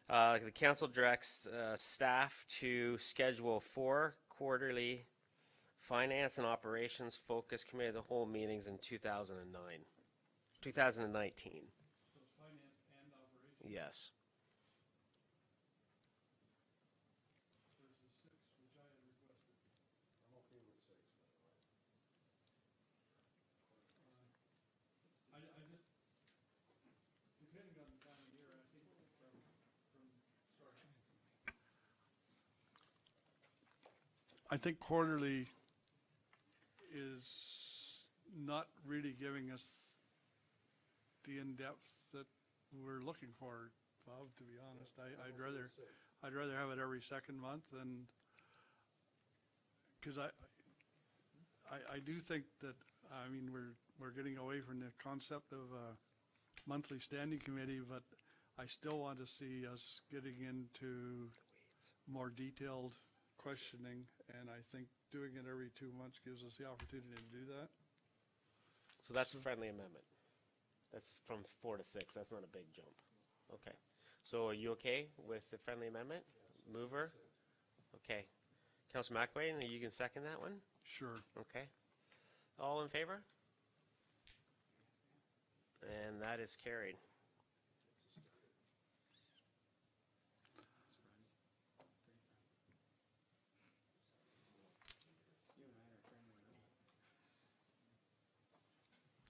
The council directs staff to schedule 4 quarterly finance and operations focus committee of the whole meetings in 2019. Yes. I think quarterly is not really giving us the in-depth that we're looking for, Bob, to be honest. I'd rather have it every second month than, because I do think that, I mean, we're getting away from the concept of a monthly standing committee, but I still want to see us getting into more detailed questioning, and I think doing it every 2 months gives us the opportunity to do that. So that's a friendly amendment. That's from 4 to 6. That's not a big jump. Okay. So are you okay with the friendly amendment? Mover? Okay. Councillor McWane, you can second that one? Sure. Okay. All in favor? And that is carried.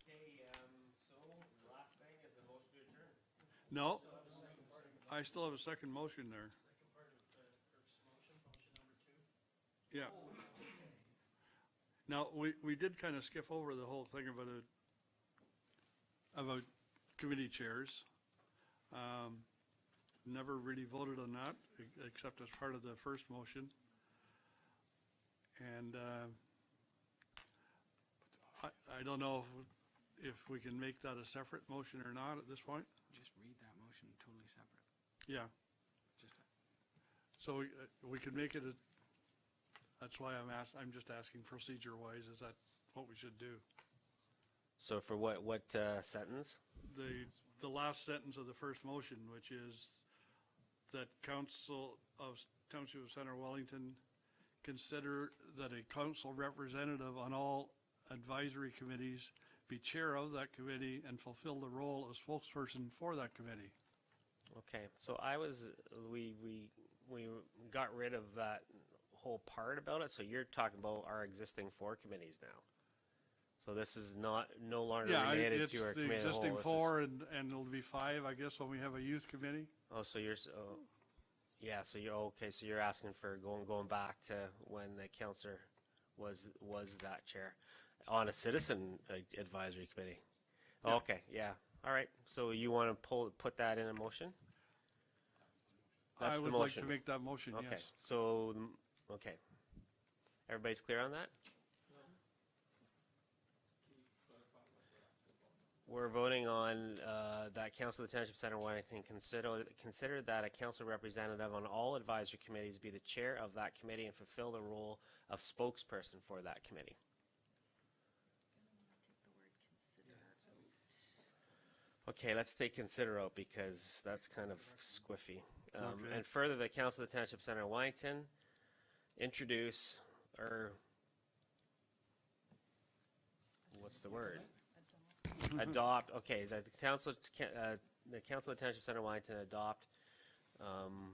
Okay, so the last thing is a motion to adjourn. No, I still have a second motion there. Yeah. Now, we did kind of skip over the whole thing about committee chairs. Never really voted on that, except as part of the first motion. And I don't know if we can make that a separate motion or not at this point. Just read that motion totally separate. Yeah. Just So we could make it a, that's why I'm just asking procedure-wise, is that what we should do? So for what sentence? The last sentence of the first motion, which is that Council of Township of Center Wellington consider that a council representative on all advisory committees be chair of that committee and fulfill the role of spokesperson for that committee. Okay, so we got rid of that whole part about it, so you're talking about our existing 4 committees now. So this is no longer Yeah, related it's to our the committee of the whole. existing This is- 4 and it'll be 5, I guess, when we have a youth committee. Oh, so yeah, so you're, okay, so you're asking for going back to when the councillor was that chair on a citizen advisory committee. Yeah. Okay, yeah, all right, so you want to put that in a motion? That's I the would like motion. to make that motion, Okay, yes. so, okay. Everybody's clear on that? We're voting on that Council of the Township Center Wellington consider that a council representative on all advisory committees be the chair of that committee and fulfill the role of spokesperson for that committee. Okay, let's take consider out because that's kind of squiffy. Okay. And further, the Council of the Township Center Wellington introduce or what's the word? Adopt, okay, the council of the Township Center Wellington adopt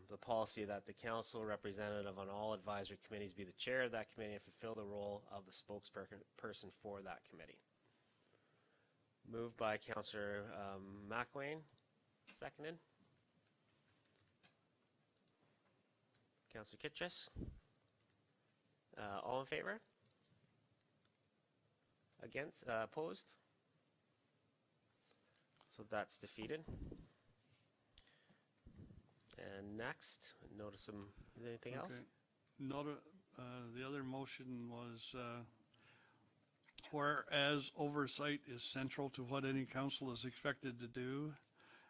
the policy that the council representative on all advisory committees be the chair of that committee and fulfill the role of the spokesperson for that committee. Moved by Councillor McWane, seconded. Councillor Kitchus. All in favor? Against, opposed? So that's defeated. And next, notice some, anything else? Okay. The other motion was, whereas oversight is central to what any council is expected to do,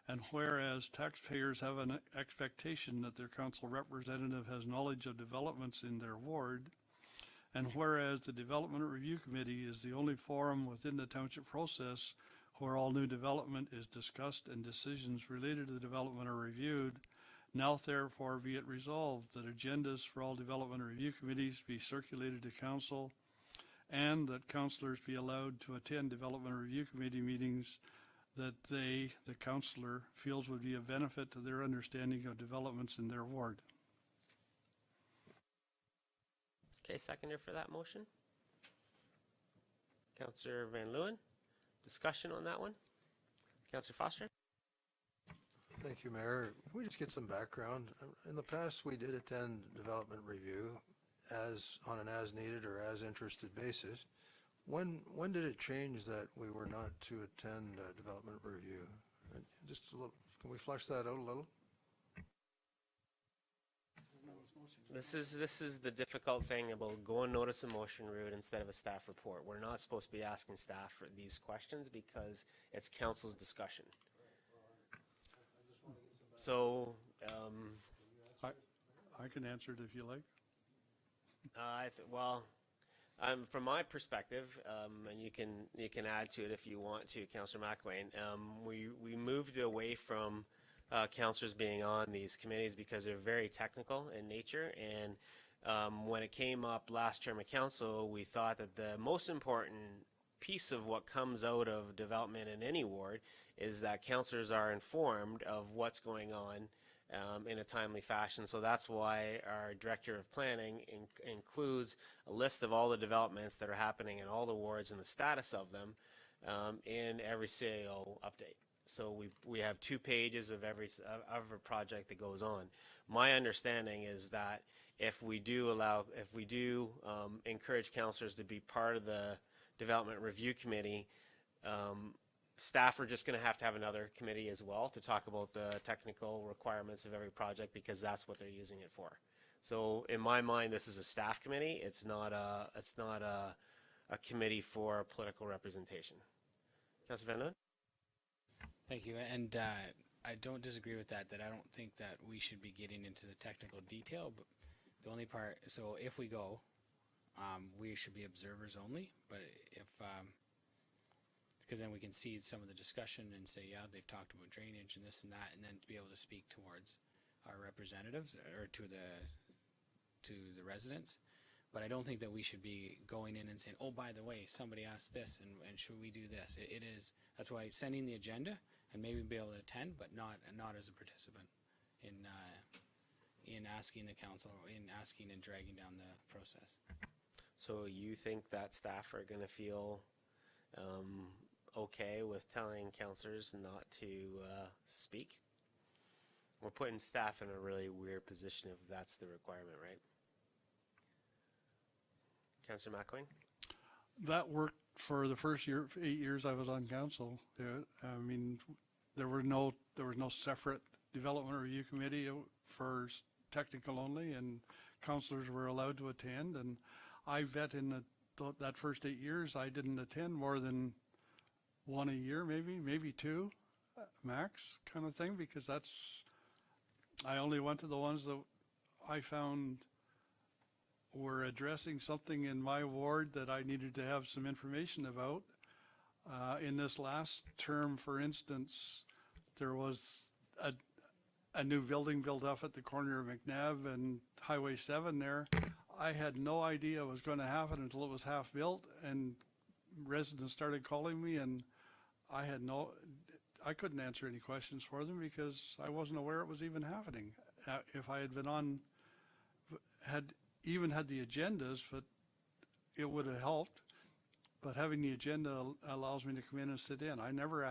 and whereas taxpayers have an expectation that their council representative has knowledge of developments in their ward, and whereas the Development Review Committee is the only forum within the township process where all new development is discussed and decisions related to the development are reviewed, now therefore be it resolved that agendas for all development review committees be circulated to council, and that councillors be allowed to attend development review committee meetings that they, the councillor, feels would be a benefit to their understanding of developments in their ward. Okay, seconder for that motion? Councillor Van Leeuwen, discussion on that one? Councillor Foster? Thank you, Mayor. Can we just get some background? In the past, we did attend development review on an as-needed or as-interested basis. When did it change that we were not to attend development review? Just a little, can we flesh that out a little? This is the difficult thing about going notice of motion route instead of a staff report. We're not supposed to be asking staff for these questions because it's council's discussion. So, I can answer it if you like. From my perspective, and you can add to it if you want to, Councillor McElwain, we moved away from councillors being on these committees because they're very technical in nature, and when it came up last term of council, we thought that the most important piece of what comes out of development in any ward is that councillors are informed of what's going on in a timely fashion. So that's why our director of planning includes a list of all the developments that are happening in all the wards and the status of them in every CAO update. So we have 2 pages of every project that goes on. My understanding is that if we do encourage councillors to be part of the development review committee, staff are just going to have another committee as well to talk about the technical requirements of every project because that's what they're using it for. So in my mind, this is a staff committee. It's not a committee for political representation. Councilor Van Leeuwen? Thank you, and I don't disagree with that, I don't think that we should be getting into the technical detail, but the only part, so if we go, we should be observers only, but if, because then we can see some of the discussion and say, yeah, they've talked about drainage and this and that, and then to be able to speak towards our representatives or to the residents. But I don't think that we should be going in and saying, oh, by the way, somebody asked this, and should we do this? That's why sending the agenda and maybe be able to attend, but not as a participant in asking the council, in asking and dragging down the process. So you think that staff are going to feel okay with telling councillors not to speak? We're putting staff in a really weird position if that's the requirement, right? Councillor McElwain? That worked for the first 8 years I was on council. I mean, there was no separate development review committee for technical only, and councillors were allowed to attend. And I bet in that first 8 years, I didn't attend more than 1 a year, maybe 2 max, kind of thing, because I only went to the ones that I found were addressing something in my ward that I needed to have some information about. In this last term, for instance, there was a new building built up at the corner of McNabb and Highway 7 there. I had no idea it was going to happen until it was half built, and residents started calling me, and I couldn't answer any questions for them because I wasn't aware it was even happening. If I had been even had the agendas, but it would have helped. But having the agenda allows me to come in and sit in. I never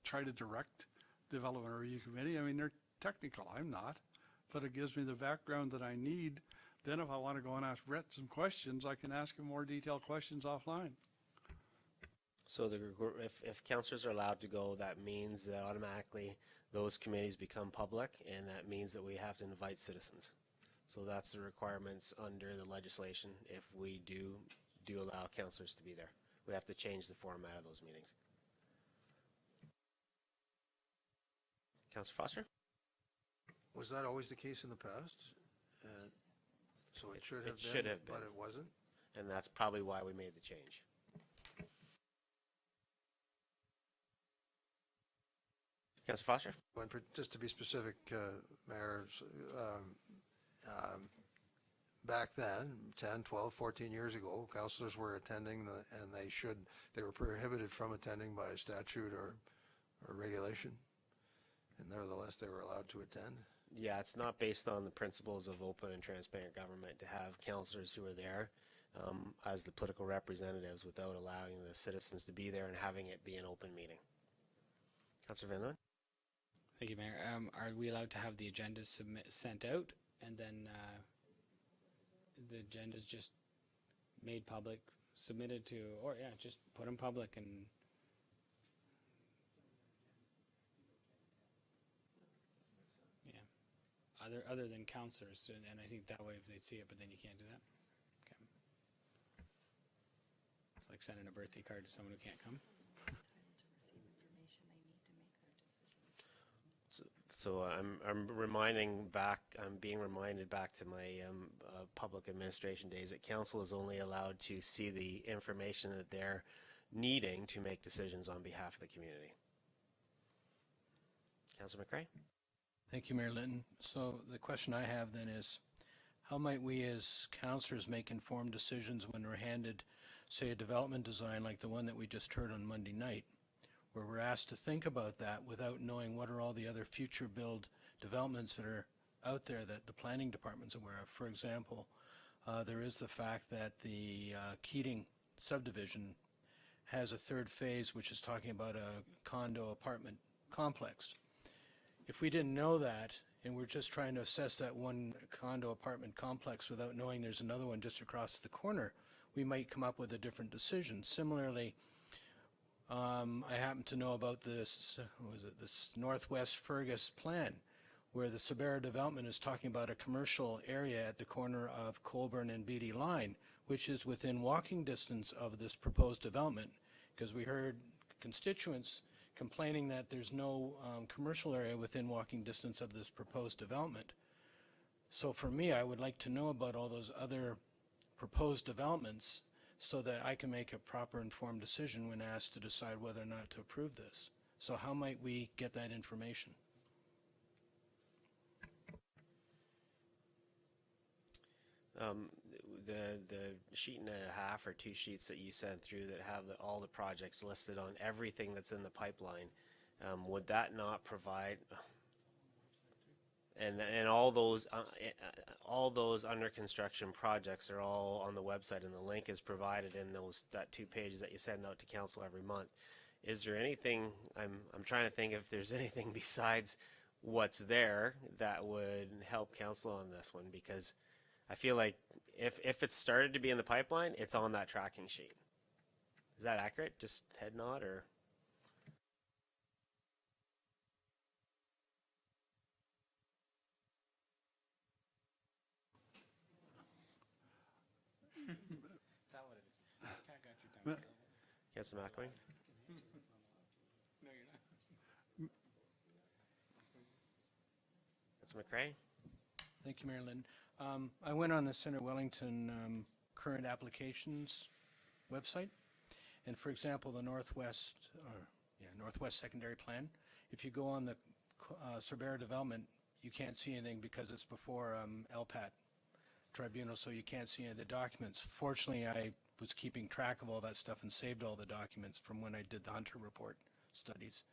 try to direct development review committee. I mean, they're technical. I'm not, but it gives me the background that I need. Then if I want to go and ask Brett some questions, I can ask him more detailed questions offline. So if councillors are allowed to go, that means that automatically those committees become public, and that means that we have to invite citizens. So that's the requirements under the legislation if we do allow councillors to be there. We have to change the format of those meetings. Councillor Foster? Was that always the case in the past? So it should have been. It should have been. But it wasn't? And that's probably why we made the change. Councillor Foster? Just to be specific, Mayor, back then, 10, 12, 14 years ago, councillors were attending and they were prohibited from attending by statute or regulation. And nevertheless, they were allowed to attend. Yeah, it's not based on the principles of open and transparent government to have councillors who are there as the political representatives without allowing the citizens to be there and having it be an open meeting. Councillor Van Loon? Thank you, Mayor. Are we allowed to have the agendas sent out and then the agendas just made public, submitted to, or yeah, just put them public and other than councillors, and I think that way if they'd see it, but then you can't do that. Okay. It's like sending a birthday card to someone who can't come. So I'm being reminded back to my public administration days that council is only allowed to see the information that they're needing to make decisions on behalf of the community. Councillor McCray? Thank you, Mayor Linton. So the question I have then is, how might we as councillors make informed decisions when we're handed, say, a development design like the one that we just heard on Monday night, where we're asked to think about that without knowing what are all the other future build developments that are out there that the planning department's aware of? For example, there is the fact that the Keating subdivision has a third phase, which is talking about a condo apartment complex. If we didn't know that, and we're just trying to assess that one condo apartment complex without knowing there's another one just across the corner, we might come up with a different decision. Similarly, I happen to know about this, this Northwest Fergus plan, where the Sabera development is talking about a commercial area at the corner of Colburn and Beatty Line, which is within walking distance of this proposed development, because we heard constituents complaining that there's no commercial area within walking distance of this proposed development. So for me, I would like to know about all those other proposed developments so that I can make a proper informed decision when asked to decide whether or not to approve this. So how might we get that information? The sheet and a half or 2 sheets that you sent through that have all the projects listed on everything that's in the pipeline, would that not provide, and all those under construction projects are all on the website, and the link is provided in that 2 pages that you send out to council every month. Is there anything, I'm trying to think if there's anything besides what's there that would help council on this one, because I feel like if it's started to be in the pipeline, it's on that tracking sheet. Is that accurate? Just head nod or? Is that what it is? Cat got your tongue. Councilor McElwain? No, you're not. Councilor McCray? Thank you, Mayor Lynn. I went on the Center Wellington current applications website, and for example, the Northwest Secondary Plan, if you go on the Cerberra development, you can't see anything because it's before LPAT tribunal, so you can't see any of the documents. Fortunately, I was keeping track of all that stuff and saved all the documents from when I did the Hunter report studies.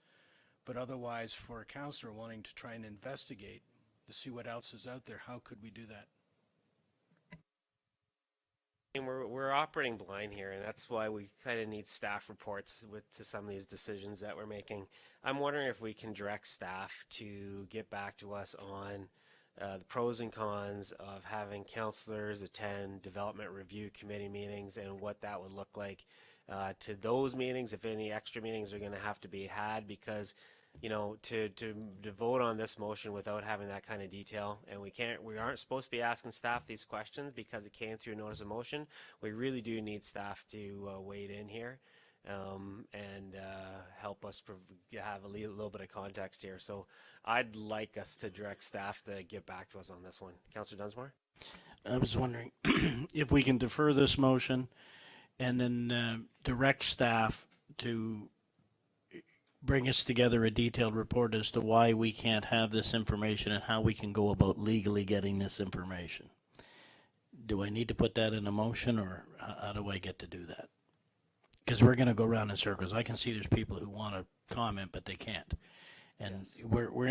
But otherwise, for a councillor wanting to try and investigate to see what else is out there, how could we do that? And we're operating blind here, and that's why we kind of need staff reports to some of these decisions that we're making. I'm wondering if we can direct staff to get back to us on the pros and cons of having councillors attend development review committee meetings and what that would look like to those meetings, if any extra meetings are going to have to be had, because, you know, to vote on this motion without having that kind of detail, and we aren't supposed to be asking staff these questions because it came through notice of motion. We really do need staff to wade in here and help us have a little bit of context here. So I'd like us to direct staff to get back to us on this one. Councillor Dunsmore? I was wondering if we can defer this motion and then direct staff to bring us together a detailed report as to why we can't have this information and how we can go about legally getting this information. Do I need to put that in a motion, or how do I get to do that? Because we're going to go around in circles. I can see there's people who want to comment, but they can't. And Yes. we're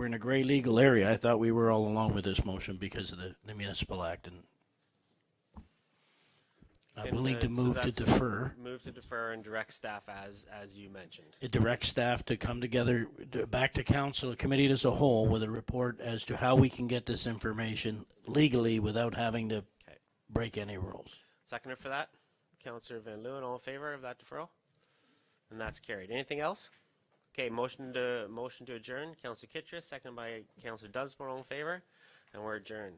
in a gray legal area. I thought we were all along with this motion because of the Municipal Act, and I'm willing to So move to that's defer. Move to defer and direct staff as you mentioned. It directs staff to come together, back to council, committee as a whole, with a report as to how we can get this information legally without having to Okay. break any rules. Seconder for that? Councillor Van Leeuwen, all in favor of that deferral? And that's carried. Anything else? Okay, motion to adjourn. Councillor Kittrus, seconded by Councillor Dunsmore, all in favor? And we're adjourned.